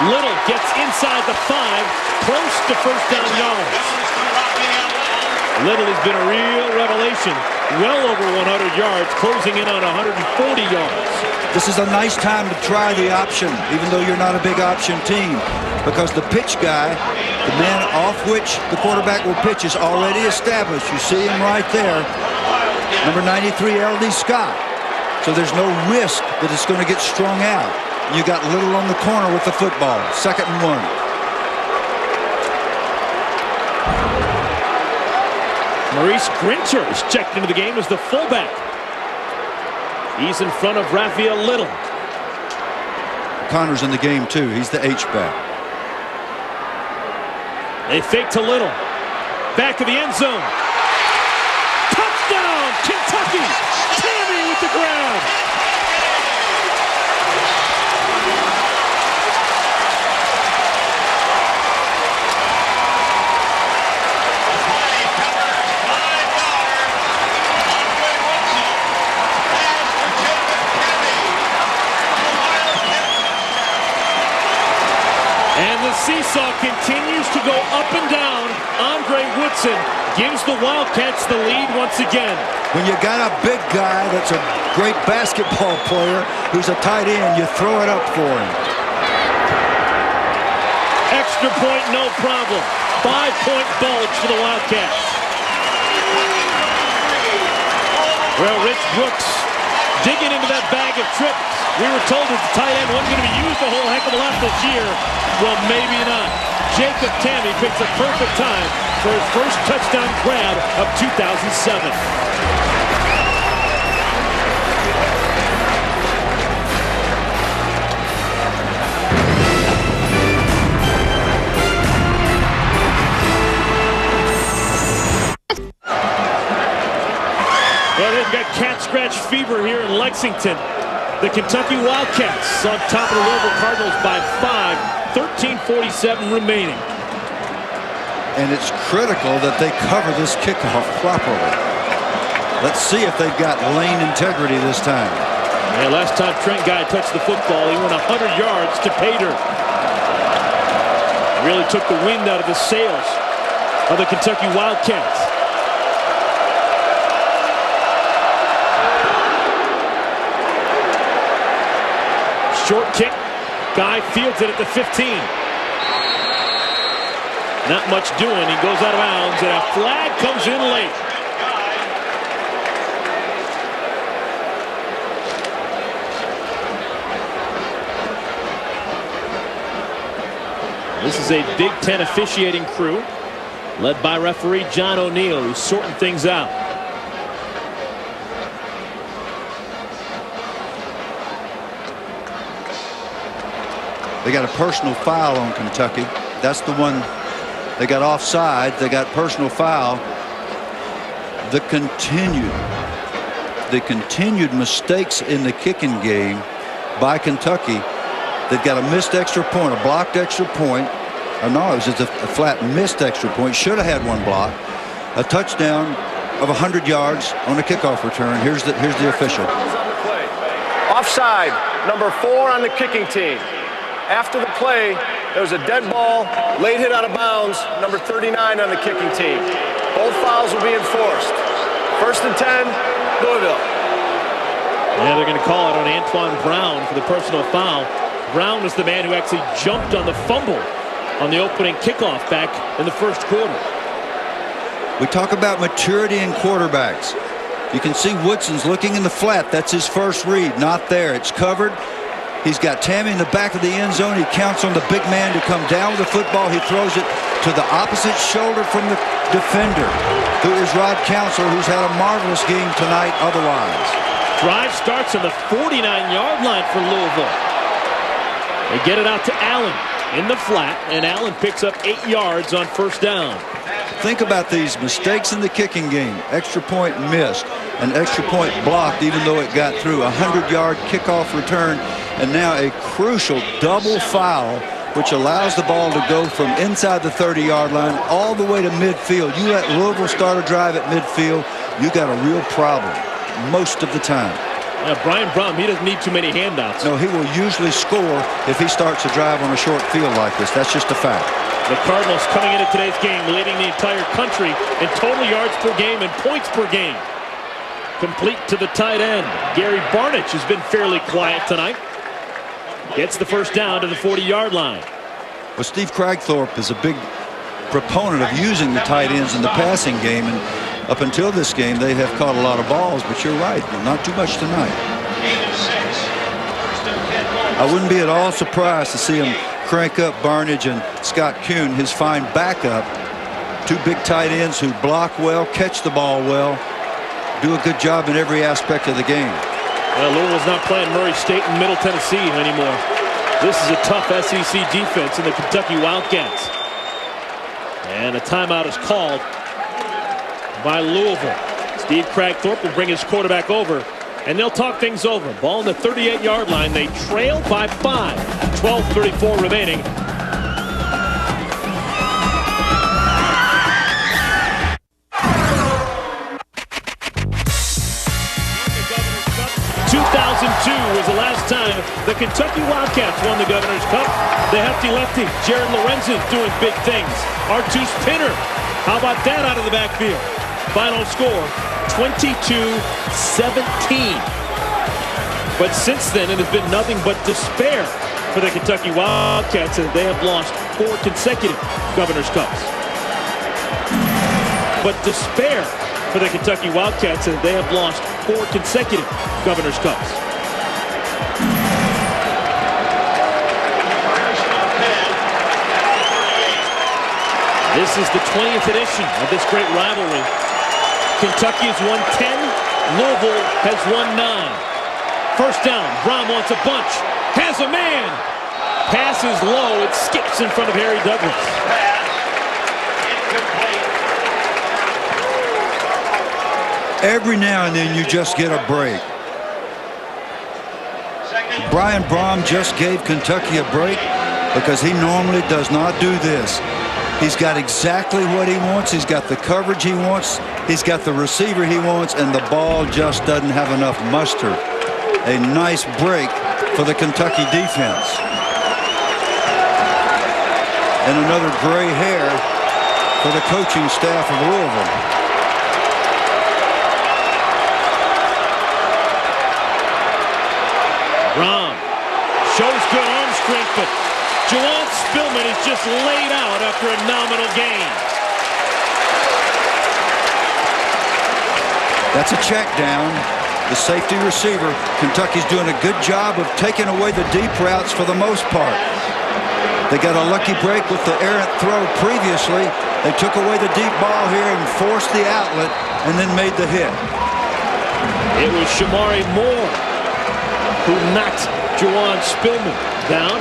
Little gets inside the 5, close to first down yards. Little has been a real revelation. Well over 100 yards, closing in on 140 yards. This is a nice time to try the option, even though you're not a big option team, because the pitch guy, the man off which the quarterback will pitch, is already established. You see him right there, number 93, L.D. Scott. So there's no risk that it's going to get strung out. You got Little on the corner with the football. 2nd and 1. Maurice Grinter is checked into the game as the fullback. He's in front of Raphael Little. Connor's in the game too. He's the H-back. They fake to Little. Back to the end zone. Touchdown, Kentucky! Tammy with the grab. And the seesaw continues to go up and down. Andre Woodson gives the Wildcats the lead once again. When you got a big guy that's a great basketball player who's a tight end, you throw it up for him. Extra point, no problem. 5-point bulge for the Wildcats. Well, Rich Brooks digging into that bag of tricks. We were told that the tight end wasn't going to be used a whole heck of a lot this year. Well, maybe not. Jacob Tammy picks a perfect time for his first touchdown grab of 2007. Well, they've got cat scratch fever here in Lexington. The Kentucky Wildcats on top of the Louisville Cardinals by 5, 13:47 remaining. And it's critical that they cover this kickoff properly. Let's see if they've got lane integrity this time. Yeah, last time Trent Guy touched the football, he went 100 yards to pay dirt. Really took the wind out of the sails of the Kentucky Wildcats. Short kick. Guy fields it at the 15. Not much doing. He goes out of bounds, and a flag comes in late. This is a Big Ten officiating crew led by referee John O'Neill, who's sorting things out. They got a personal foul on Kentucky. That's the one they got offside. They got personal foul. The continued mistakes in the kicking game by Kentucky. They've got a missed extra point, a blocked extra point. Or no, it was just a flat missed extra point. Should have had one block. A touchdown of 100 yards on a kickoff return. Here's the official. Offside, number 4 on the kicking team. After the play, there was a dead ball, late hit out of bounds, number 39 on the kicking team. Both fouls will be enforced. 1st and 10, Louisville. Yeah, they're going to call it on Antoine Brown for the personal foul. Brown was the man who actually jumped on the fumble on the opening kickoff back in the first quarter. We talk about maturity in quarterbacks. You can see Woodson's looking in the flat. That's his first read. Not there. It's covered. He's got Tammy in the back of the end zone. He counts on the big man to come down with the football. He throws it to the opposite shoulder from the defender, who is Rod Counsell, who's had a marvelous game tonight otherwise. Drive starts on the 49-yard line for Louisville. They get it out to Allen in the flat, and Allen picks up 8 yards on first down. Think about these mistakes in the kicking game. Extra point missed, an extra point blocked even though it got through, a 100-yard kickoff return, and now a crucial double foul which allows the ball to go from inside the 30-yard line all the way to midfield. You let Louisville start a drive at midfield, you got a real problem most of the time. Brian Brom, he doesn't need too many handouts. No, he will usually score if he starts a drive on a short field like this. That's just a fact. The Cardinals coming into today's game leading the entire country in total yards per game and points per game. Complete to the tight end. Gary Barnidge has been fairly quiet tonight. Gets the first down to the 40-yard line. Well, Steve Cragthorpe is a big proponent of using the tight ends in the passing game, and up until this game they have caught a lot of balls, but you're right, not too much tonight. I wouldn't be at all surprised to see him crank up Barnidge and Scott Kuhn, his fine backup. Two big tight ends who block well, catch the ball well, do a good job in every aspect of the game. Well, Louisville's not playing Murray State in Middle Tennessee anymore. This is a tough SEC defense in the Kentucky Wildcats. And a timeout is called by Louisville. Steve Cragthorpe will bring his quarterback over, and they'll talk things over. Ball on the 38-yard line. They trail by 5. 12:34 remaining. Was the last time the Kentucky Wildcats won the Governor's Cup. The hefty lefty, Jared Lorenzen, doing big things. Artus Pinner, how about that out of the backfield? Final score, 22-17. But since then, it has been nothing but despair for the Kentucky Wildcats, and they have lost 4 consecutive Governor's Cups. But despair for the Kentucky Wildcats, and they have lost 4 consecutive Governor's Cups. This is the 20th edition of this great rivalry. Kentucky has won 10. Louisville has won 9. First down. Brom wants a bunch. Has a man. Pass is low. It skips in front of Harry Douglas. Every now and then you just get a break. Brian Brom just gave Kentucky a break because he normally does not do this. He's got exactly what he wants. He's got the coverage he wants. He's got the receiver he wants, and the ball just doesn't have enough muster. A nice break for the Kentucky defense. And another gray hair for the coaching staff of Louisville. Brom shows good arm strength, but Juwan Spillman is just laid out after a nominal gain. That's a check down. The safety receiver. Kentucky's doing a good job of taking away the deep routes for the most part. They got a lucky break with the errant throw previously. They took away the deep ball here and forced the outlet and then made the hit. It was Shamari Moore who knocked Juwan Spillman down.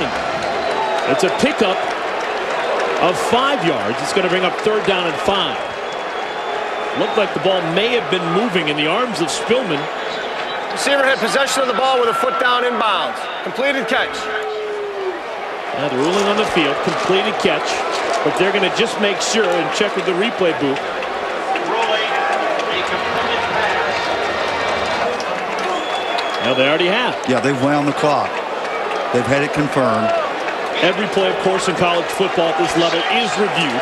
It's a pickup of 5 yards. It's going to bring up third down and 5. Looked like the ball may have been moving in the arms of Spillman. Receiver had possession of the ball with a foot down inbounds. Completed catch. Now the ruling on the field, completed catch. But they're going to just make sure and check with the replay booth. Now they already have. Yeah, they've wound the clock. They've had it confirmed. Every play, of course, in college football at this level is reviewed.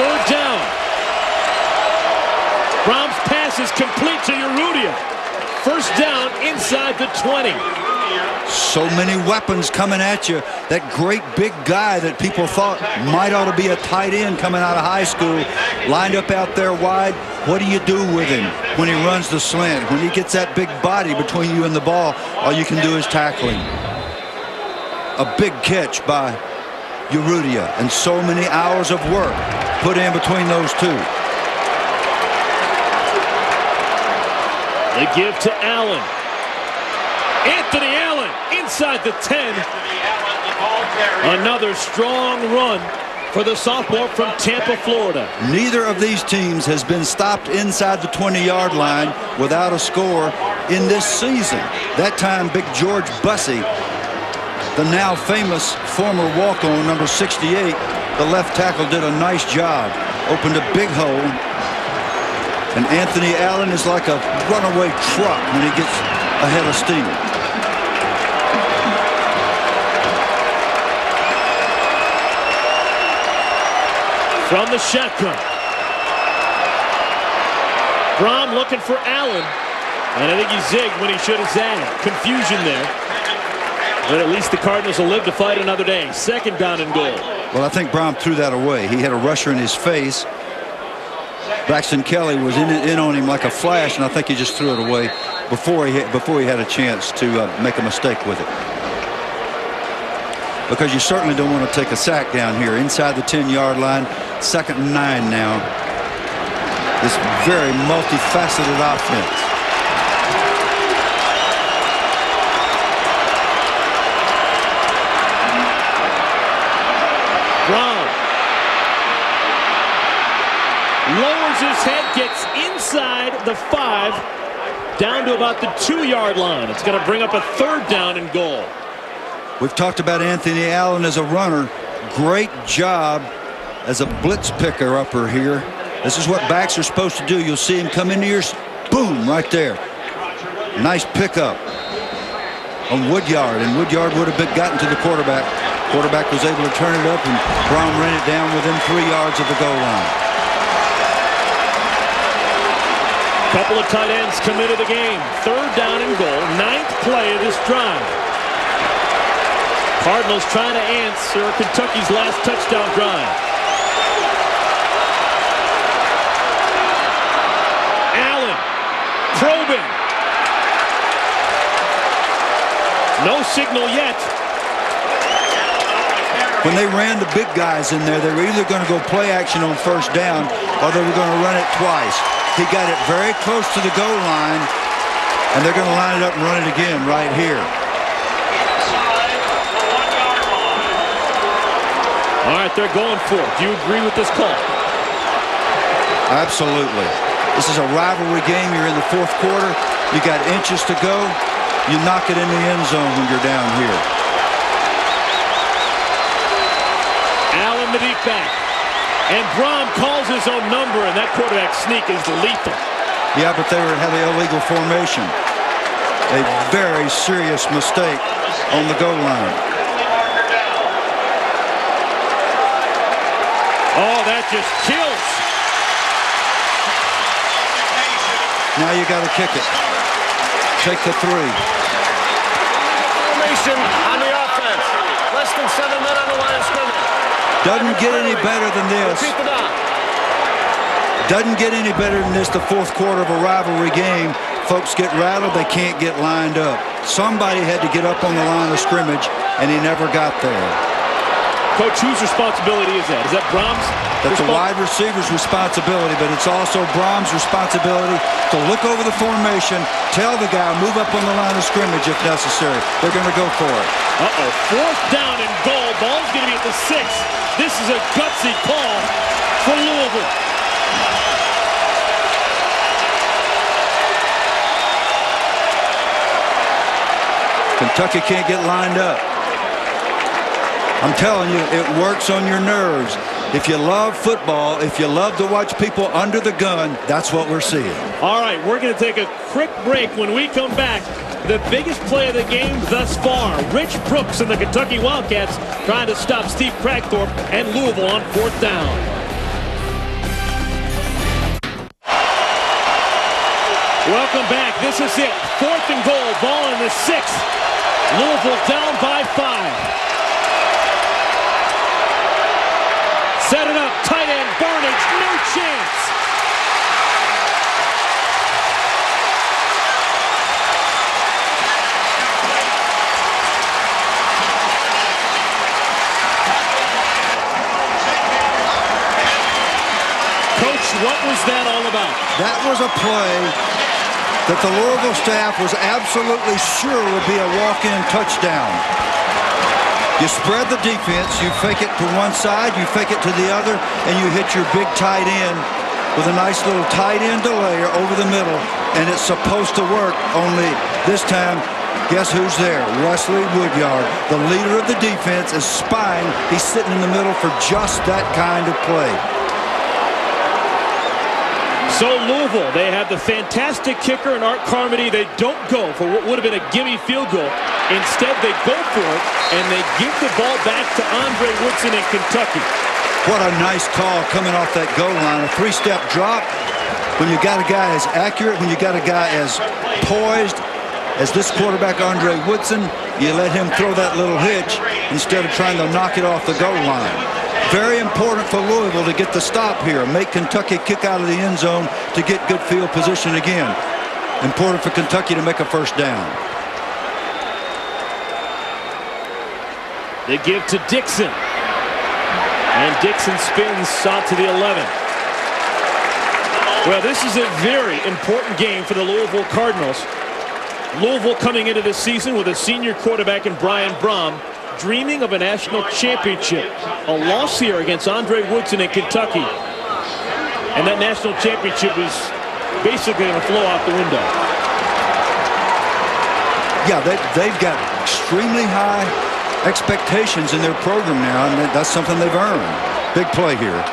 Third down. Brom's pass is complete to Urrutia. First down inside the 20. So many weapons coming at you. That great big guy that people thought might ought to be a tight end coming out of high school, lined up out there wide. What do you do with him when he runs the slant? When he gets that big body between you and the ball, all you can do is tackle him. A big catch by Urrutia, and so many hours of work put in between those two. They give to Allen. Anthony Allen inside the 10. Another strong run for the sophomore from Tampa, Florida. Neither of these teams has been stopped inside the 20-yard line without a score in this season. That time, Big George Bussey, the now famous former walk-on, number 68, the left tackle, did a nice job. Opened a big hole. And Anthony Allen is like a runaway truck when he gets ahead of steam. From the shotgun. Brom looking for Allen. And I think he zigged when he should have zagged. Confusion there. But at least the Cardinals will live to fight another day. Second down and goal. Well, I think Brom threw that away. He had a rusher in his face. Braxton Kelly was in on him like a flash, and I think he just threw it away before he had a chance to make a mistake with it. Because you certainly don't want to take a sack down here inside the 10-yard line. 2nd and 9 now. This very multifaceted offense. Brown lowers his head, gets inside the 5, down to about the 2-yard line. It's going to bring up a 3rd down and goal. We've talked about Anthony Allen as a runner. Great job as a blitz picker upper here. This is what backs are supposed to do. You'll see him come into yours, boom, right there. Nice pickup on Woodyard, and Woodyard would have gotten to the quarterback. Quarterback was able to turn it up, and Brown ran it down within 3 yards of the goal line. Couple of tight ends come into the game. 3rd down and goal. 9th play of this drive. Cardinals trying to answer Kentucky's last touchdown drive. Allen probing. No signal yet. When they ran the big guys in there, they were either going to go play action on 1st down or they were going to run it twice. He got it very close to the goal line, and they're going to line it up and run it again right here. All right, they're going for it. Do you agree with this call? Absolutely. This is a rivalry game. You're in the 4th quarter. You got inches to go. You knock it in the end zone when you're down here. Allen the deep back. And Brom calls his own number, and that quarterback sneak is lethal. Yeah, but they had the illegal formation. A very serious mistake on the goal line. Oh, that just kills. Now you got to kick it. Take the 3. Formation on the offense. Less than 7 men on the line of scrimmage. Doesn't get any better than this. Repeat the down. Doesn't get any better than this, the 4th quarter of a rivalry game. Folks get rattled, they can't get lined up. Somebody had to get up on the line of scrimmage, and he never got there. Coach, whose responsibility is that? Is that Brom's? That's a wide receiver's responsibility, but it's also Brom's responsibility to look over the formation, tell the guy, move up on the line of scrimmage if necessary. They're going to go for it. Uh-oh, 4th down and goal. Ball's going to be at the 6. This is a gutsy call for Louisville. Kentucky can't get lined up. I'm telling you, it works on your nerves. If you love football, if you love to watch people under the gun, that's what we're seeing. All right, we're going to take a quick break. When we come back, the biggest play of the game thus far, Rich Brooks and the Kentucky Wildcats trying to stop Steve Cragthorpe and Louisville on 4th down. Welcome back. This is it. 4th and goal. Ball in the 6th. Louisville down by 5. Set it up. Tight end. Barnage. No chance. Coach, what was that all about? That was a play that the Louisville staff was absolutely sure would be a walk-in touchdown. You You spread the defense, you fake it to one side, you fake it to the other, and you hit your big tight end with a nice little tight end delayer over the middle, and it's supposed to work, only this time, guess who's there? Wesley Woodyard, the leader of the defense, is spying. He's sitting in the middle for just that kind of play. So Louisville, they have the fantastic kicker and Art Carmody. They don't go for what would have been a gimme field goal. Instead, they go for it, and they give the ball back to Andre Woodson in Kentucky. What a nice call coming off that goal line. A three-step drop. When you got a guy as accurate, when you got a guy as poised as this quarterback, Andre Woodson, you let him throw that little hitch instead of trying to knock it off the goal line. Very important for Louisville to get the stop here. Make Kentucky kick out of the end zone to get good field position again. Important for Kentucky to make a first down. They give to Dixon. And Dixon spins out to the 11. Well, this is a very important game for the Louisville Cardinals. Louisville coming into this season with a senior quarterback in Brian Brom, dreaming of a national championship. A loss here against Andre Woodson in Kentucky, and that national championship is basically going to flow out the window. Yeah, they've got extremely high expectations in their program now, and that's something they've earned. Big play here.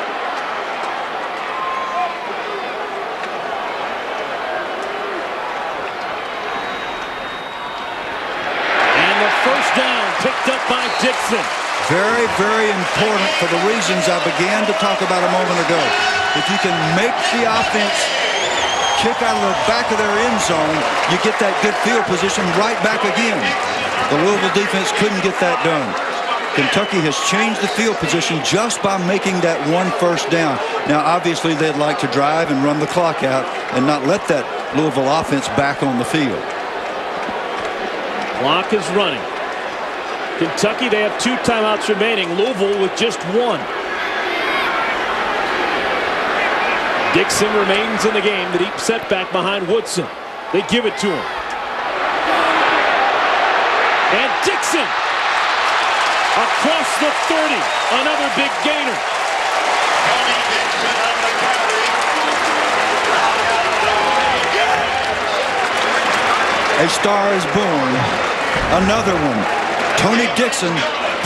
First down picked up by Dixon. Very, very important for the reasons I began to talk about a moment ago. If you can make the offense kick out of the back of their end zone, you get that good field position right back again. The Louisville defense couldn't get that done. Kentucky has changed the field position just by making that one first down. Now, obviously, they'd like to drive and run the clock out and not let that Louisville offense back on the field. Clock is running. Kentucky, they have 2 timeouts remaining. Louisville with just 1. Dixon remains in the game. The deep setback behind Woodson. They give it to him. And Dixon across the 30. Another big gainer. A star is born. Another one. Tony Dixon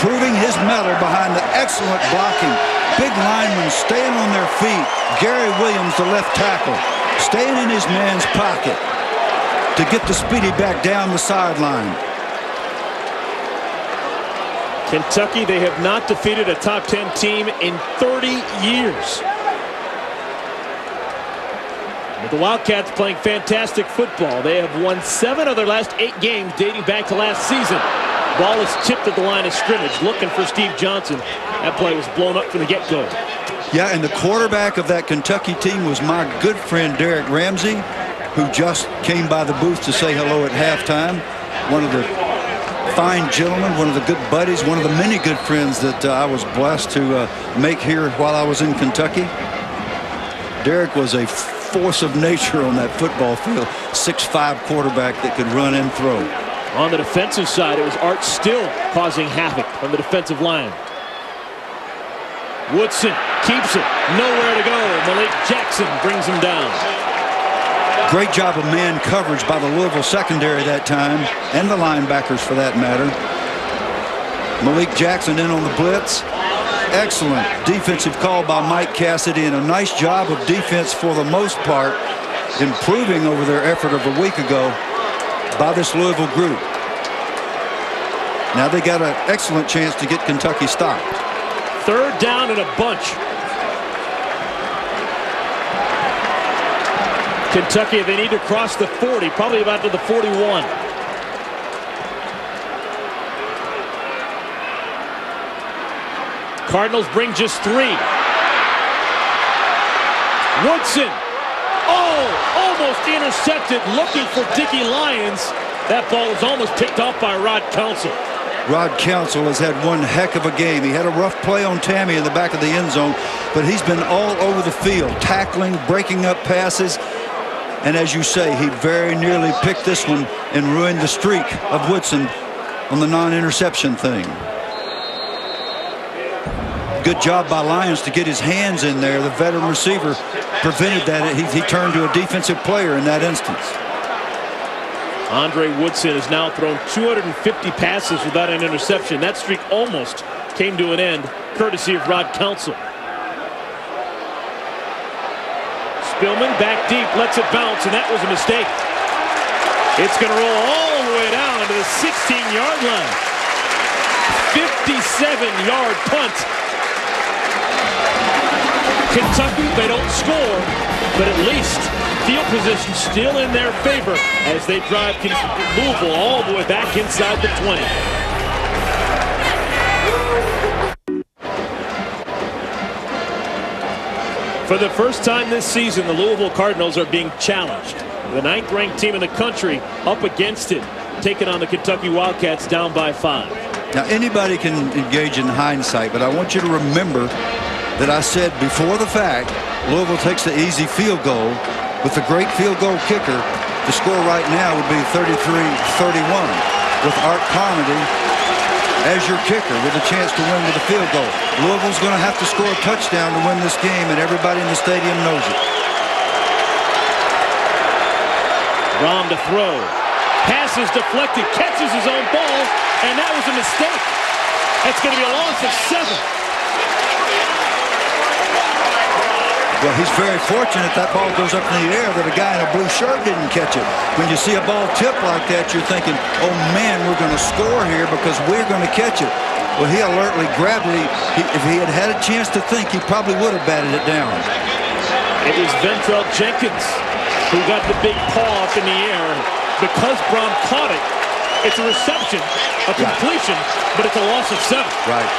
proving his mettle behind the excellent blocking. Big linemen staying on their feet. Gary Williams, the left tackle, staying in his man's pocket to get the speedy back down the sideline. Kentucky, they have not defeated a top 10 team in 30 years. With the Wildcats playing fantastic football. They have won 7 of their last 8 games dating back to last season. Ball is tipped at the line of scrimmage, looking for Steve Johnson. That play was blown up from the get-go. Yeah, and the quarterback of that Kentucky team was my good friend Derek Ramsey, who just came by the booth to say hello at halftime. One of the fine gentlemen, one of the good buddies, one of the many good friends that I was blessed to make here while I was in Kentucky. Derek was a force of nature on that football field. 6'5" quarterback that could run and throw. On the defensive side, it was Art Still causing havoc on the defensive line. Woodson keeps it. Nowhere to go. Malik Jackson brings him down. Great job of man coverage by the Louisville secondary that time, and the linebackers for that matter. Malik Jackson in on the blitz. Excellent defensive call by Mike Cassidy, and a nice job of defense for the most part, improving over their effort of a week ago by this Louisville group. Now they got an excellent chance to get Kentucky stopped. 3rd down and a bunch. Kentucky, they need to cross the 40, probably about to the 41. Cardinals bring just 3. Woodson. Oh, almost intercepted, looking for Dickie Lyons. That ball was almost picked off by Rod Counsell. Rod Counsell has had one heck of a game. He had a rough play on Tammy in the back of the end zone, but he's been all over the field, tackling, breaking up passes. And as you say, he very nearly picked this one and ruined the streak of Woodson on the non-interception thing. good job by Lyons to get his hands in there. The veteran receiver prevented that. He turned to a defensive player in that instance. Andre Woodson has now thrown 250 passes without an interception. That streak almost came to an end, courtesy of Rod Counsell. Spillman back deep, lets it bounce, and that was a mistake. It's going to roll all the way down to the 16-yard line. 57-yard punt. Kentucky, they don't score, but at least field position still in their favor as they drive Louisville all the way back inside the 20. For the first time this season, the Louisville Cardinals are being challenged. The 9th-ranked team in the country up against it, taking on the Kentucky Wildcats down by 5. Now, anybody can engage in hindsight, but I want you to remember that I said before the fact, Louisville takes the easy field goal. With the great field goal kicker, the score right now would be 33-31 with Art Carmody as your kicker with a chance to win with a field goal. Louisville's going to have to score a touchdown to win this game, and everybody in the stadium knows it. Rom to throw. Pass is deflected, catches his own ball, and that was a mistake. That's going to be a loss of 7. Well, he's very fortunate that ball goes up in the air that a guy in a blue shirt didn't catch it. When you see a ball tip like that, you're thinking, oh, man, we're going to score here because we're going to catch it. Well, he alertly grabbed it. If he had had a chance to think, he probably would have batted it down. It was Ventrell Jenkins who got the big paw up in the air. Because Brom caught it, it's a reception, a completion, but it's a loss of 7. Right.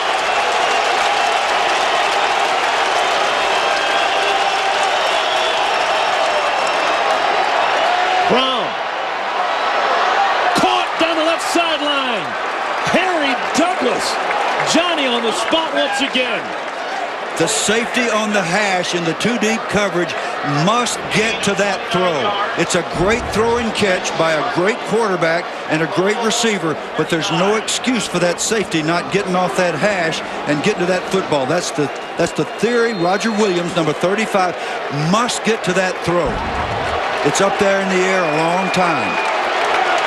Brown caught down the left sideline. Harry Douglas. Johnny on the spot once again. The safety on the hash in the 2-deep coverage must get to that throw. It's a great throw and catch by a great quarterback and a great receiver, but there's no excuse for that safety not getting off that hash and getting to that football. That's the theory. Roger Williams, number 35, must get to that throw. It's up there in the air a long time.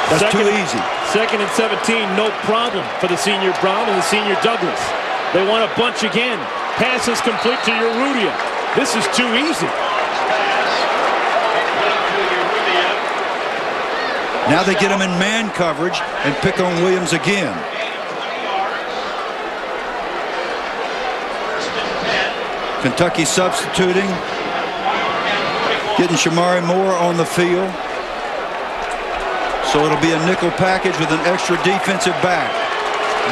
That's too easy. 2nd and 17, no problem for the senior Brown and the senior Douglas. They want a bunch again. Pass is complete to Urrutia. This is too easy. Now they get him in man coverage and pick on Williams again. Kentucky substituting. Getting Shamari Moore on the field. So it'll be a nickel package with an extra defensive back.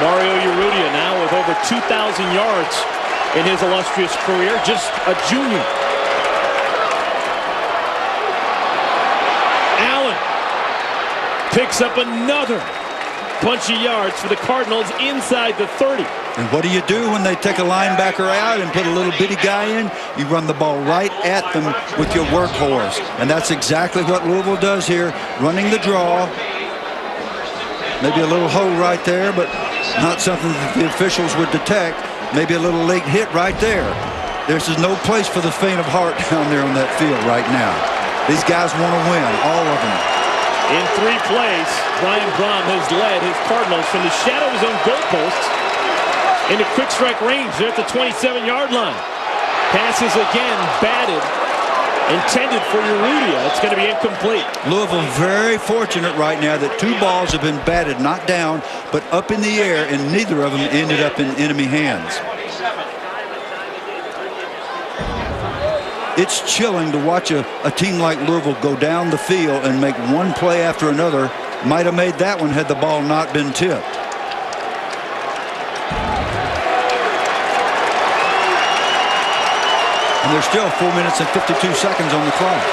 Mario Urrutia now with over 2,000 yards in his illustrious career, just a junior. Allen picks up another bunch of yards for the Cardinals inside the 30. And what do you do when they take a linebacker out and put a little bitty guy in? You run the ball right at them with your workhorse. And that's exactly what Louisville does here, running the draw. Maybe a little hole right there, but not something that the officials would detect. Maybe a little late hit right there. There's no place for the faint of heart down there on that field right now. These guys want to win, all of them. In 3 plays, Brian Brom has led his Cardinals from the shadow of his own goalposts into quick strike range. They're at the 27-yard line. Passes again, batted, intended for Urrutia. It's going to be incomplete. Louisville very fortunate right now that 2 balls have been batted, not down, but up in the air, and neither of them ended up in enemy hands. It's chilling to watch a team like Louisville go down the field and make one play after another. Might have made that one had the ball not been tipped. And there's still 4 minutes and 52 seconds on the clock.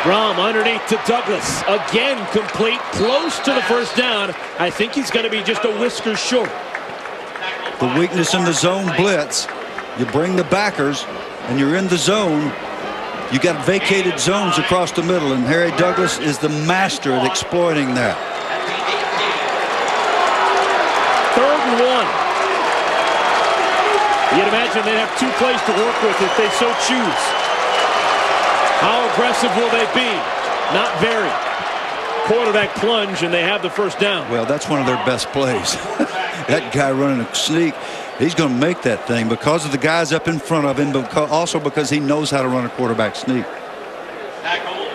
Brom underneath to Douglas. Again complete, close to the first down. I think he's going to be just a whisker short. The weakness in the zone blitz. You bring the backers and you're in the zone. You got vacated zones across the middle, and Harry Douglas is the master at exploiting that. 3rd and 1. You'd imagine they'd have 2 plays to work with if they so choose. How aggressive will they be? Not very. Quarterback plunge, and they have the first down. Well, that's one of their best plays. That guy running a sneak, he's going to make that thing because of the guys up in front of him, but also because he knows how to run a quarterback sneak. Tackled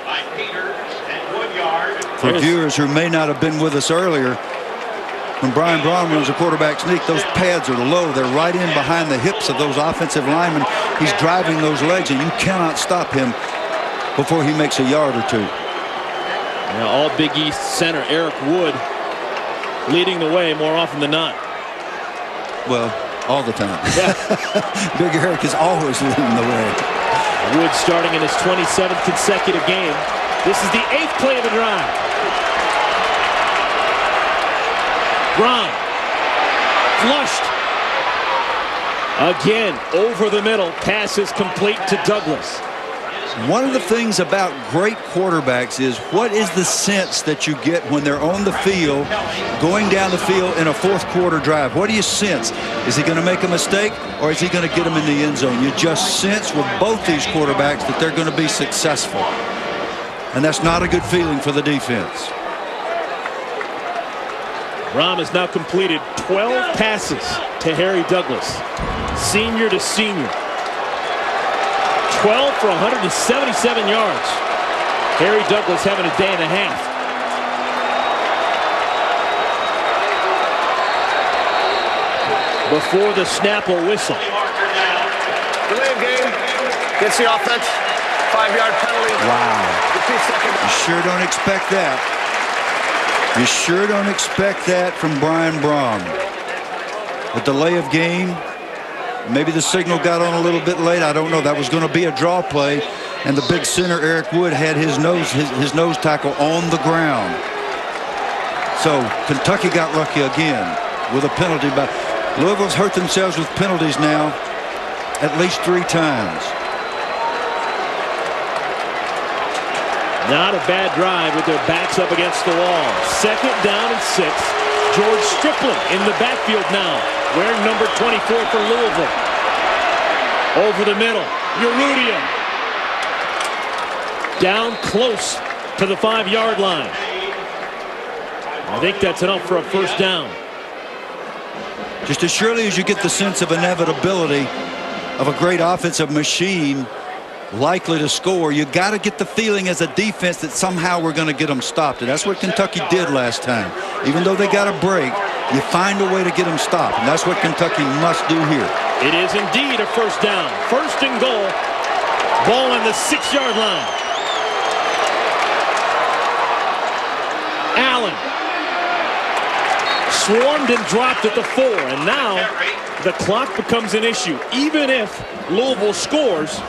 by Peters and 1 yard. For viewers who may not have been with us earlier, when Brian Braun runs a quarterback sneak, those pads are low. They're right in behind the hips of those offensive linemen. He's driving those legs, and you cannot stop him before he makes a yard or two. Now, all Big East center Eric Wood leading the way more often than not. Well, all the time. Yeah. Big Eric is always leading the way. Wood starting in his 27th consecutive game. This is the 8th play of the drive. Braun flushed. Again, over the middle. Pass is complete to Douglas. One of the things about great quarterbacks is what is the sense that you get when they're on the field, going down the field in a 4th quarter drive? What do you sense? Is he going to make a mistake, or is he going to get them in the end zone? You just sense with both these quarterbacks that they're going to be successful. And that's not a good feeling for the defense. Rahm has now completed 12 passes to Harry Douglas, senior to senior. 12 for 177 yards. Harry Douglas having a day and a half. Before the snap or whistle. Delay of game. Gets the offense. 5-yard penalty. Wow. You sure don't expect that. You sure don't expect that from Brian Braun. A delay of game. Maybe the signal got on a little bit late. I don't know. That was going to be a draw play, and the big center Eric Wood had his nose tackle on the ground. So Kentucky got lucky again with a penalty. But Louisville's hurt themselves with penalties now at least 3 times. Not a bad drive with their backs up against the wall. 2nd down and 6. George Strickland in the backfield now, wearing number 24 for Louisville. Over the middle, Urrutia. Down close to the 5-yard line. I think that's enough for a first down. Just as surely as you get the sense of inevitability of a great offensive machine likely to score, you got to get the feeling as a defense that somehow we're going to get them stopped. And that's what Kentucky did last time. Even though they got a break, you find a way to get them stopped. And that's what Kentucky must do here. It is indeed a first down. 1st and goal. Ball on the 6-yard line. Allen swarmed and dropped at the 4, and now the clock becomes an issue. Even if Louisville scores,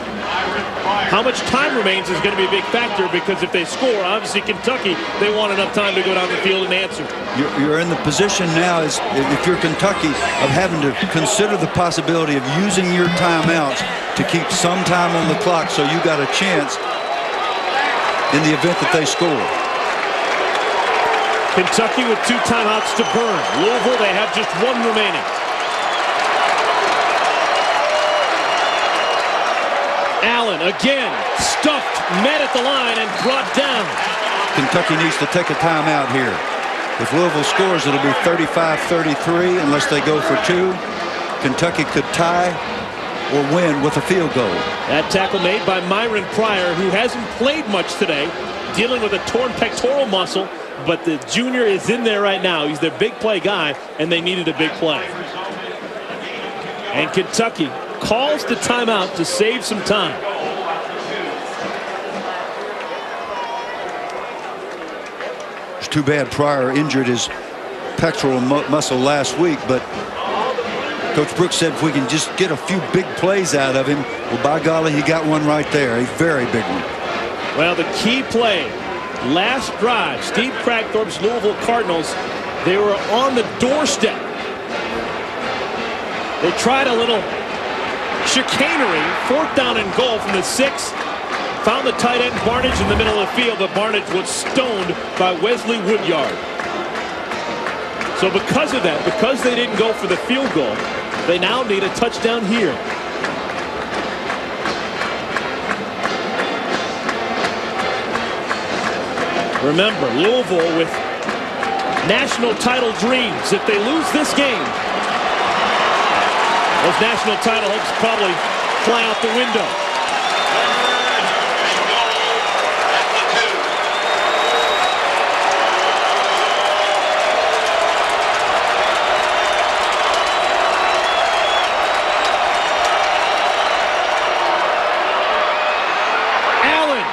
how much time remains is going to be a big factor, because if they score, obviously Kentucky, they want enough time to go down the field and answer. You're in the position now, as if you're Kentucky, of having to consider the possibility of using your timeouts to keep some time on the clock so you got a chance in the event that they score. Kentucky with 2 timeouts to burn. Louisville, they have just 1 remaining. Allen again stuffed, met at the line, and brought down. Kentucky needs to take a timeout here. If Louisville scores, it'll be 35-33 unless they go for 2. Kentucky could tie or win with a field goal. That tackle made by Myron Pryor, who hasn't played much today, dealing with a torn pectoral muscle, but the junior is in there right now. He's their big play guy, and they needed a big play. And Kentucky calls the timeout to save some time. It's too bad Pryor injured his pectoral muscle last week, but Coach Brooks said if we can just get a few big plays out of him, well, by golly, he got one right there, a very big one. Well, the key play, last drive, Steve Cragthorpe's Louisville Cardinals, they were on the doorstep. They tried a little chicanery. 4th down and goal from the 6. Found the tight end Barnage in the middle of the field, but Barnage was stoned by Wesley Woodyard. So because of that, because they didn't go for the field goal, they now need a touchdown here. Remember, Louisville with national title dreams. If they lose this game, those national title hopes probably fly out the window. Allen,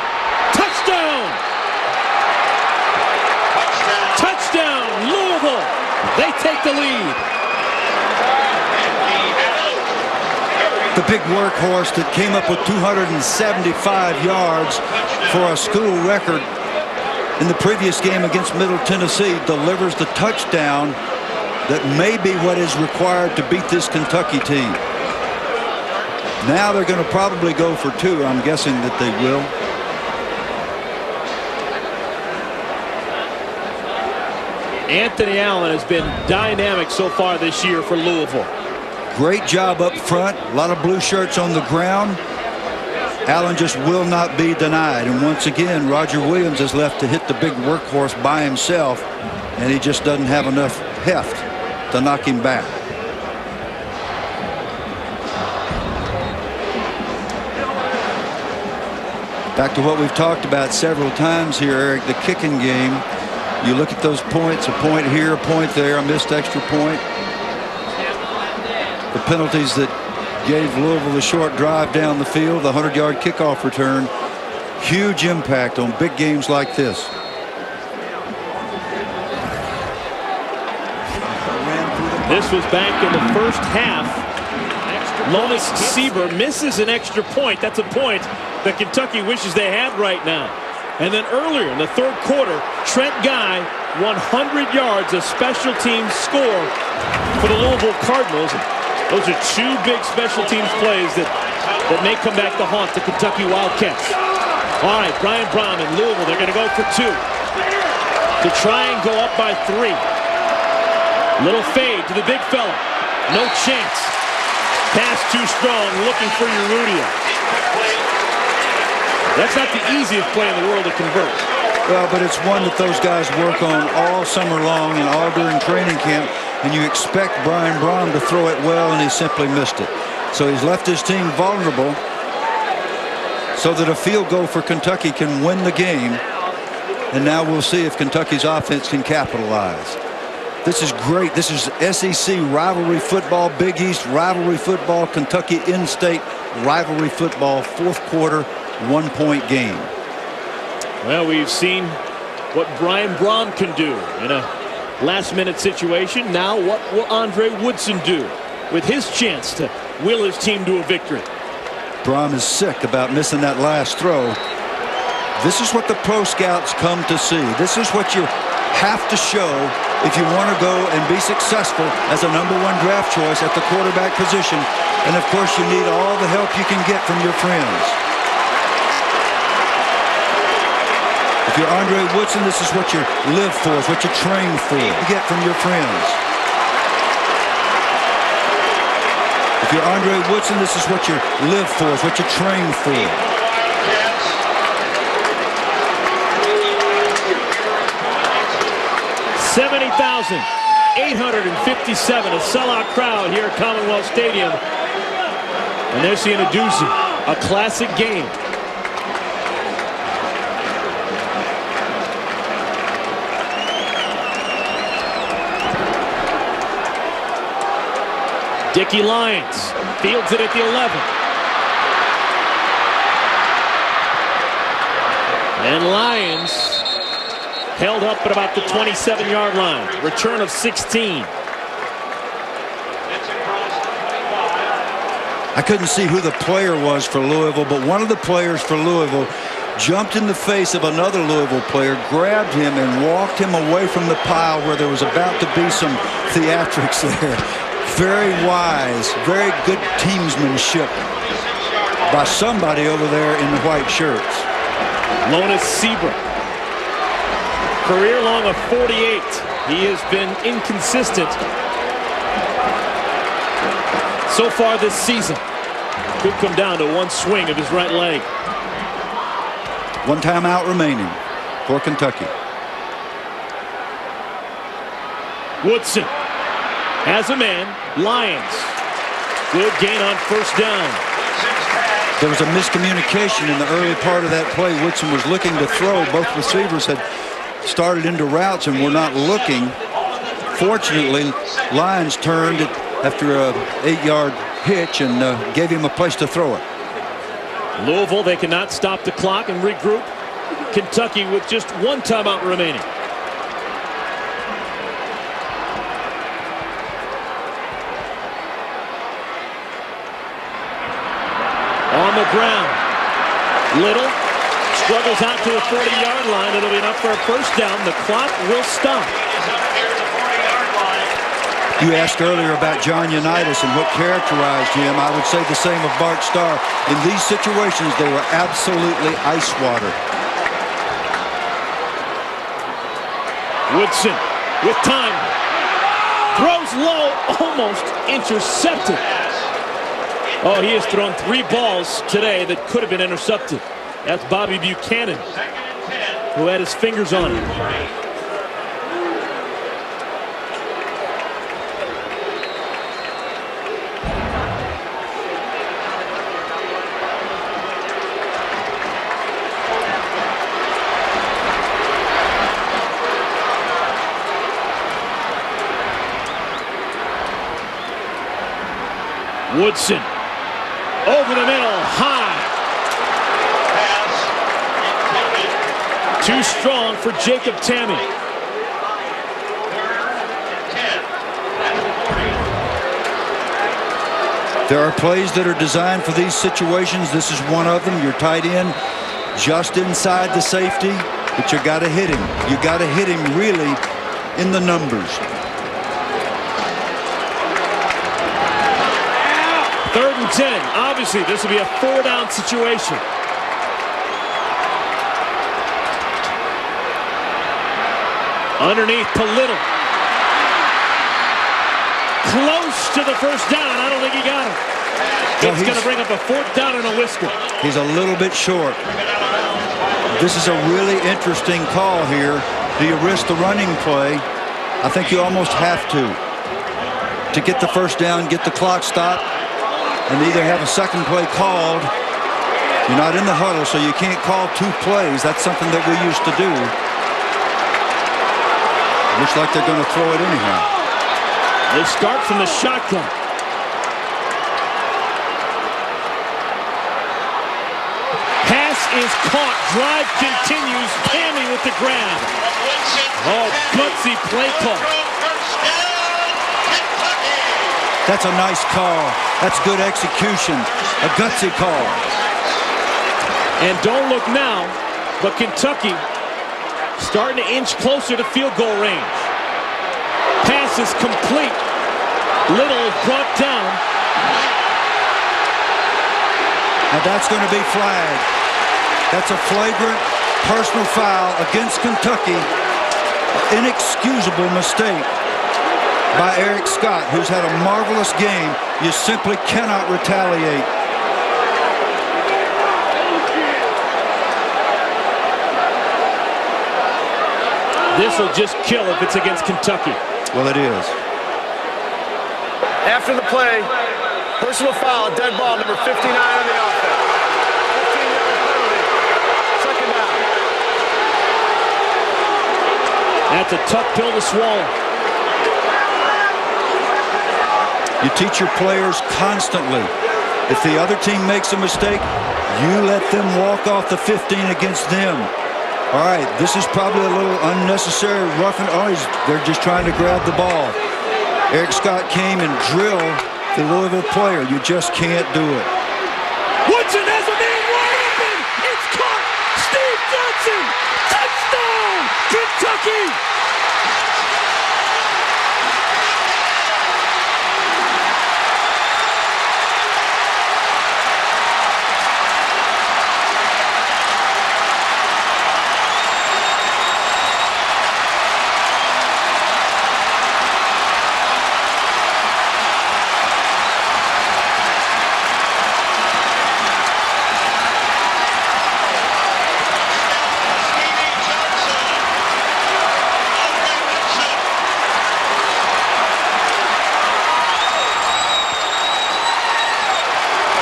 touchdown! Touchdown, Louisville! They take the lead. The big workhorse that came up with 275 yards for a school record in the previous game against Middle Tennessee delivers the touchdown that may be what is required to beat this Kentucky team. Now they're going to probably go for 2. I'm guessing that they will. Anthony Allen has been dynamic so far this year for Louisville. Great job up front. A lot of blue shirts on the ground. Allen just will not be denied. And once again, Roger Williams is left to hit the big workhorse by himself, and he just doesn't have enough heft to knock him back. Back to what we've talked about several times here, Eric, the kicking game. You look at those points, a point here, a point there, a missed extra point. The penalties that gave Louisville the short drive down the field, the 100-yard kickoff return, huge impact on big games like this. This was back in the first half. Lomas Sieber misses an extra point. That's a point that Kentucky wishes they had right now. And then earlier in the 3rd quarter, Trent Guy, 100 yards, a special teams score for the Louisville Cardinals. Those are 2 big special teams plays that may come back to haunt the Kentucky Wildcats. All right, Brian Brown in Louisville, they're going to go for 2 to try and go up by 3. Little fade to the big fella. No chance. Pass too strong, looking for Urrutia. That's not the easiest play in the world to convert. Well, but it's one that those guys work on all summer long and all during training camp, and you expect Brian Brown to throw it well, and he simply missed it. So he's left his team vulnerable so that a field goal for Kentucky can win the game, and now we'll see if Kentucky's offense can capitalize. This is great. This is SEC rivalry football, Big East rivalry football, Kentucky in-state rivalry football, 4th quarter, 1-point game. Well, we've seen what Brian Brown can do in a last-minute situation. Now what will Andre Woodson do with his chance to will his team to a victory? Braun is sick about missing that last throw. This is what the pro scouts come to see. This is what you have to show if you want to go and be successful as a #1 draft choice at the quarterback position. And of course, you need all the help you can get from your friends. If you're Andre Woodson, this is what you live for, it's what you train for. You get from your friends. If you're Andre Woodson, this is what you live for, it's what you train for. $70,857, a sellout crowd here at Commonwealth Stadium. And they're seeing a doozy, a classic game. Dickey Lyons fields it at the 11. And Lyons held up at about the 27-yard line. Return of 16. I couldn't see who the player was for Louisville, but one of the players for Louisville jumped in the face of another Louisville player, grabbed him, and walked him away from the pile where there was about to be some theatrics there. very wise, very good teamsmanship by somebody over there in the white shirts. Lona Seabrook, career long of 48. He has been inconsistent so far this season. Could come down to one swing of his right leg. One timeout remaining for Kentucky. Woodson has a man. Lions. Good gain on first down. There was a miscommunication in the early part of that play. Woodson was looking to throw. Both receivers had started into routes and were not looking. Fortunately, Lions turned it after a 8-yard hitch and gave him a place to throw it. Louisville, they cannot stop the clock and regroup. Kentucky with just one timeout remaining. On the ground, Little struggles out to the 40-yard line. It'll be enough for a first down. The clock will stop. You asked earlier about John Unitas and what characterized him. I would say the same of Bart Starr. In these situations, they were absolutely ice water. Woodson with time. Throws low, almost intercepted. Oh, he has thrown 3 balls today that could have been intercepted. That's Bobby Buchanan, who had his fingers on it. Woodson over the middle, high. Too strong for Jacob Tammy. There are plays that are designed for these situations. This is one of them. Your tight end just inside the safety, but you got to hit him. You got to hit him really in the numbers. 3rd and 10. Obviously, this will be a 4-down situation. Underneath to Little. Close to the first down. I don't think he got it. It's going to bring up a 4th down and a whisker. He's a little bit short. This is a really interesting call here. Do you risk the running play? I think you almost have to get the first down, get the clock stopped, and either have a second play called. You're not in the huddle, so you can't call 2 plays. That's something that we used to do. Looks like they're going to throw it anyhow. They start from the shotgun. Pass is caught. Drive continues. Tammy with the grab. Oh, gutsy play call. That's a nice call. That's good execution. A gutsy call. And don't look now, but Kentucky starting to inch closer to field goal range. Pass is complete. Little brought down. Now that's going to be flagged. That's a flagrant personal foul against Kentucky. Inexcusable mistake by Eric Scott, who's had a marvelous game. You simply cannot retaliate. This will just kill if it's against Kentucky. Well, it is. After the play, personal foul, dead ball, number 59 on the offense. 15-yard penalty. Second down. That's a tough pill to swallow. You teach your players constantly. If the other team makes a mistake, you let them walk off the 15 against them. All right, this is probably a little unnecessary roughing. Oh, they're just trying to grab the ball. Eric Scott came and drilled the Louisville player. You just can't do it. Woodson has a man wide open. It's caught. Steve Johnson. Touchdown, Kentucky.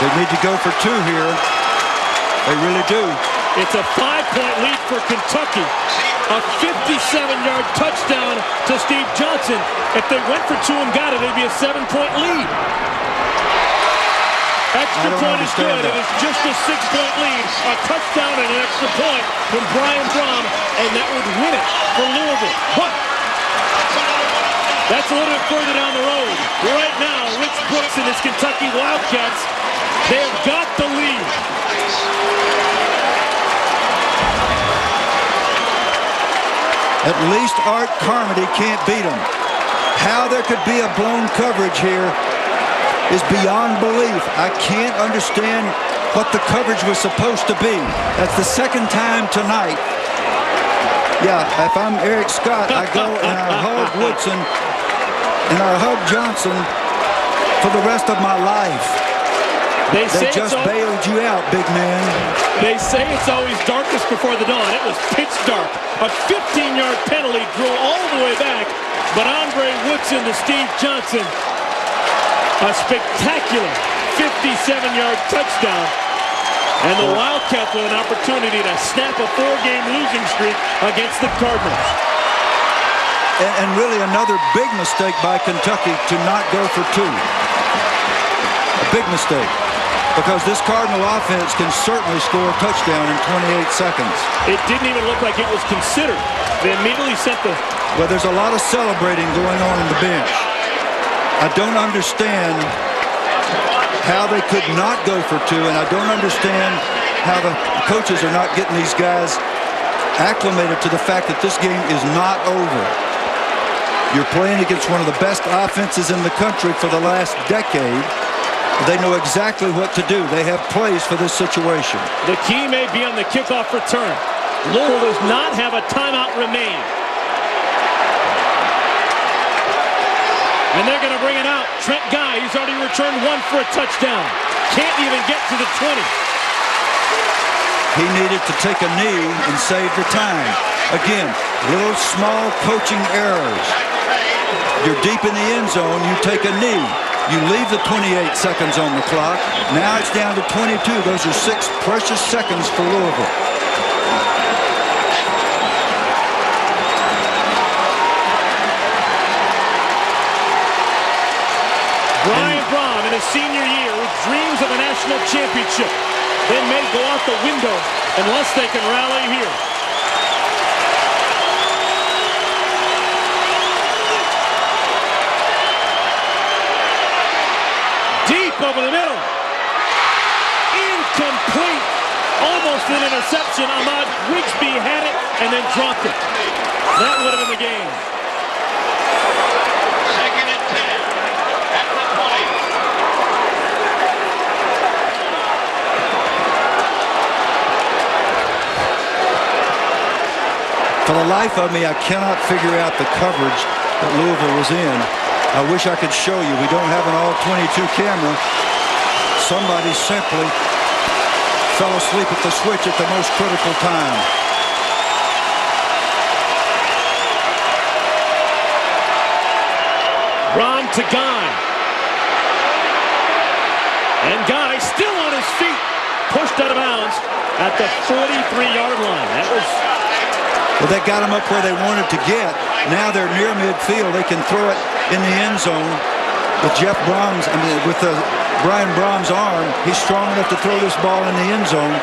They need to go for 2 here. They really do. It's a 5-point lead for Kentucky. A 57-yard touchdown to Steve Johnson. If they went for 2 and got it, it'd be a 7-point lead. Extra point is good. It is just a 6-point lead. A touchdown and an extra point from Brian Brom, and that would win it for Louisville. But that's a little bit further down the road. Right now, Rich Brooks and his Kentucky Wildcats, they have got the lead. At least Art Carmody can't beat him. How there could be a blown coverage here is beyond belief. I can't understand what the coverage was supposed to be. That's the second time tonight. Yeah, if I'm Eric Scott, I go and I hug Woodson and I hug Johnson for the rest of my life. They just bailed you out, big man. They say it's always darkest before the dawn. It was pitch dark. A 15-yard penalty drew all the way back, but Andre Woodson to Steve Johnson. A spectacular 57-yard touchdown. And the Wildcats with an opportunity to snap a 4-game losing streak against the Cardinals. And really another big mistake by Kentucky to not go for 2. A big mistake. Because this Cardinal offense can certainly score a touchdown in 28 seconds. It didn't even look like it was considered. They immediately sent the... Well, there's a lot of celebrating going on in the bench. I don't understand how they could not go for 2, and I don't understand how the coaches are not getting these guys acclimated to the fact that this game is not over. You're playing against one of the best offenses in the country for the last decade. They know exactly what to do. They have plays for this situation. The key may be on the kickoff return. Louisville does not have a timeout remain. And they're going to bring it out. Trent Guy, he's already returned 1 for a touchdown. Can't even get to the 20. He needed to take a knee and save the time. Again, little small coaching errors. You're deep in the end zone, you take a knee. You leave the 28 seconds on the clock. Now it's down to 22. Those are 6 precious seconds for Louisville. Brian Brom in his senior year with dreams of a national championship. They may go out the window unless they can rally here. Deep over the middle. Incomplete. Almost an interception. Ahmad Grigsby had it and then dropped it. That would have been the game. Second and 10 at the 20. For the life of me, I cannot figure out the coverage that Louisville was in. I wish I could show you. We don't have an all-22 camera. Somebody simply fell asleep at the switch at the most critical time. Brom to Guy. And Guy still on his feet. Pushed out of bounds at the 43-yard line. That was... Well, they got him up where they wanted to get. Now they're near midfield. They can throw it in the end zone with Brian Brom's arm. He's strong enough to throw this ball in the end zone.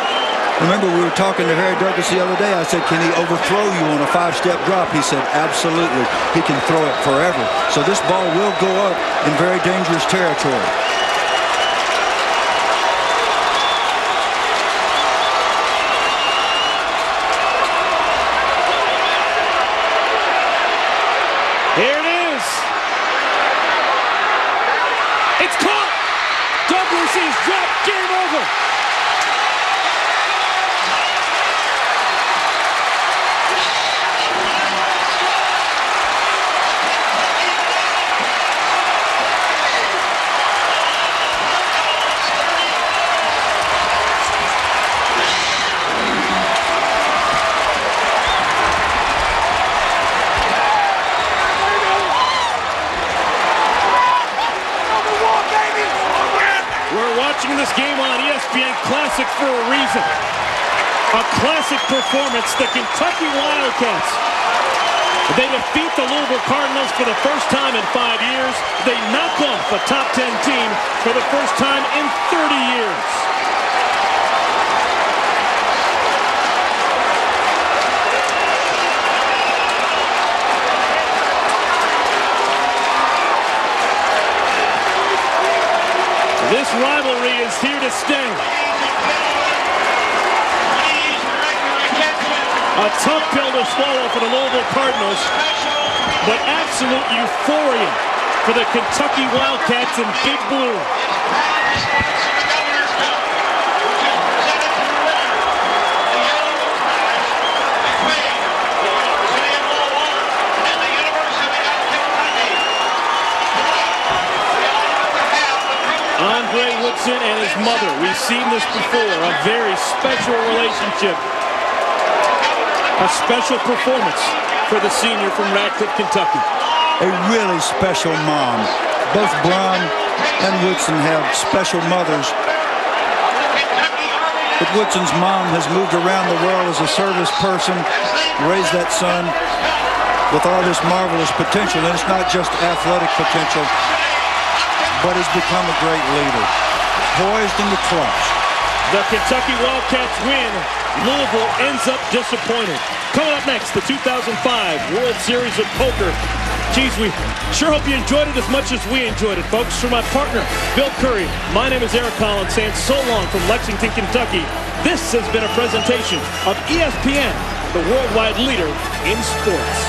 Remember, we were talking to Harry Douglas the other day. I said, can he overthrow you on a 5-step drop? He said, absolutely. He can throw it forever. So this ball will go up in very dangerous territory. Here it is. It's caught. Douglas is dropped. Game over. Watching this game on ESPN Classic for a reason. A classic performance, the Kentucky Wildcats. They defeat the Louisville Cardinals for the first time in 5 years. They knock off a top 10 team for the first time in 30 years. This rivalry is here to stay. A tough pill to swallow for the Louisville Cardinals, but absolute euphoria for the Kentucky Wildcats in Big Blue. Andre Woodson and his mother, we've seen this before, a very special relationship. A special performance for the senior from Radcliffe, Kentucky. A really special mom. Both Brom and Woodson have special mothers. But Woodson's mom has moved around the world as a service person, raised that son with all this marvelous potential. And it's not just athletic potential, but has become a great leader, poised in the clutch. The Kentucky Wildcats win. Louisville ends up disappointed. Coming up next, the 2005 World Series of Poker. Geez, we sure hope you enjoyed it as much as we enjoyed it, folks. For my partner, Bill Curry, my name is Eric Collins, saying so long from Lexington, Kentucky. This has been a presentation of ESPN, the worldwide leader in sports.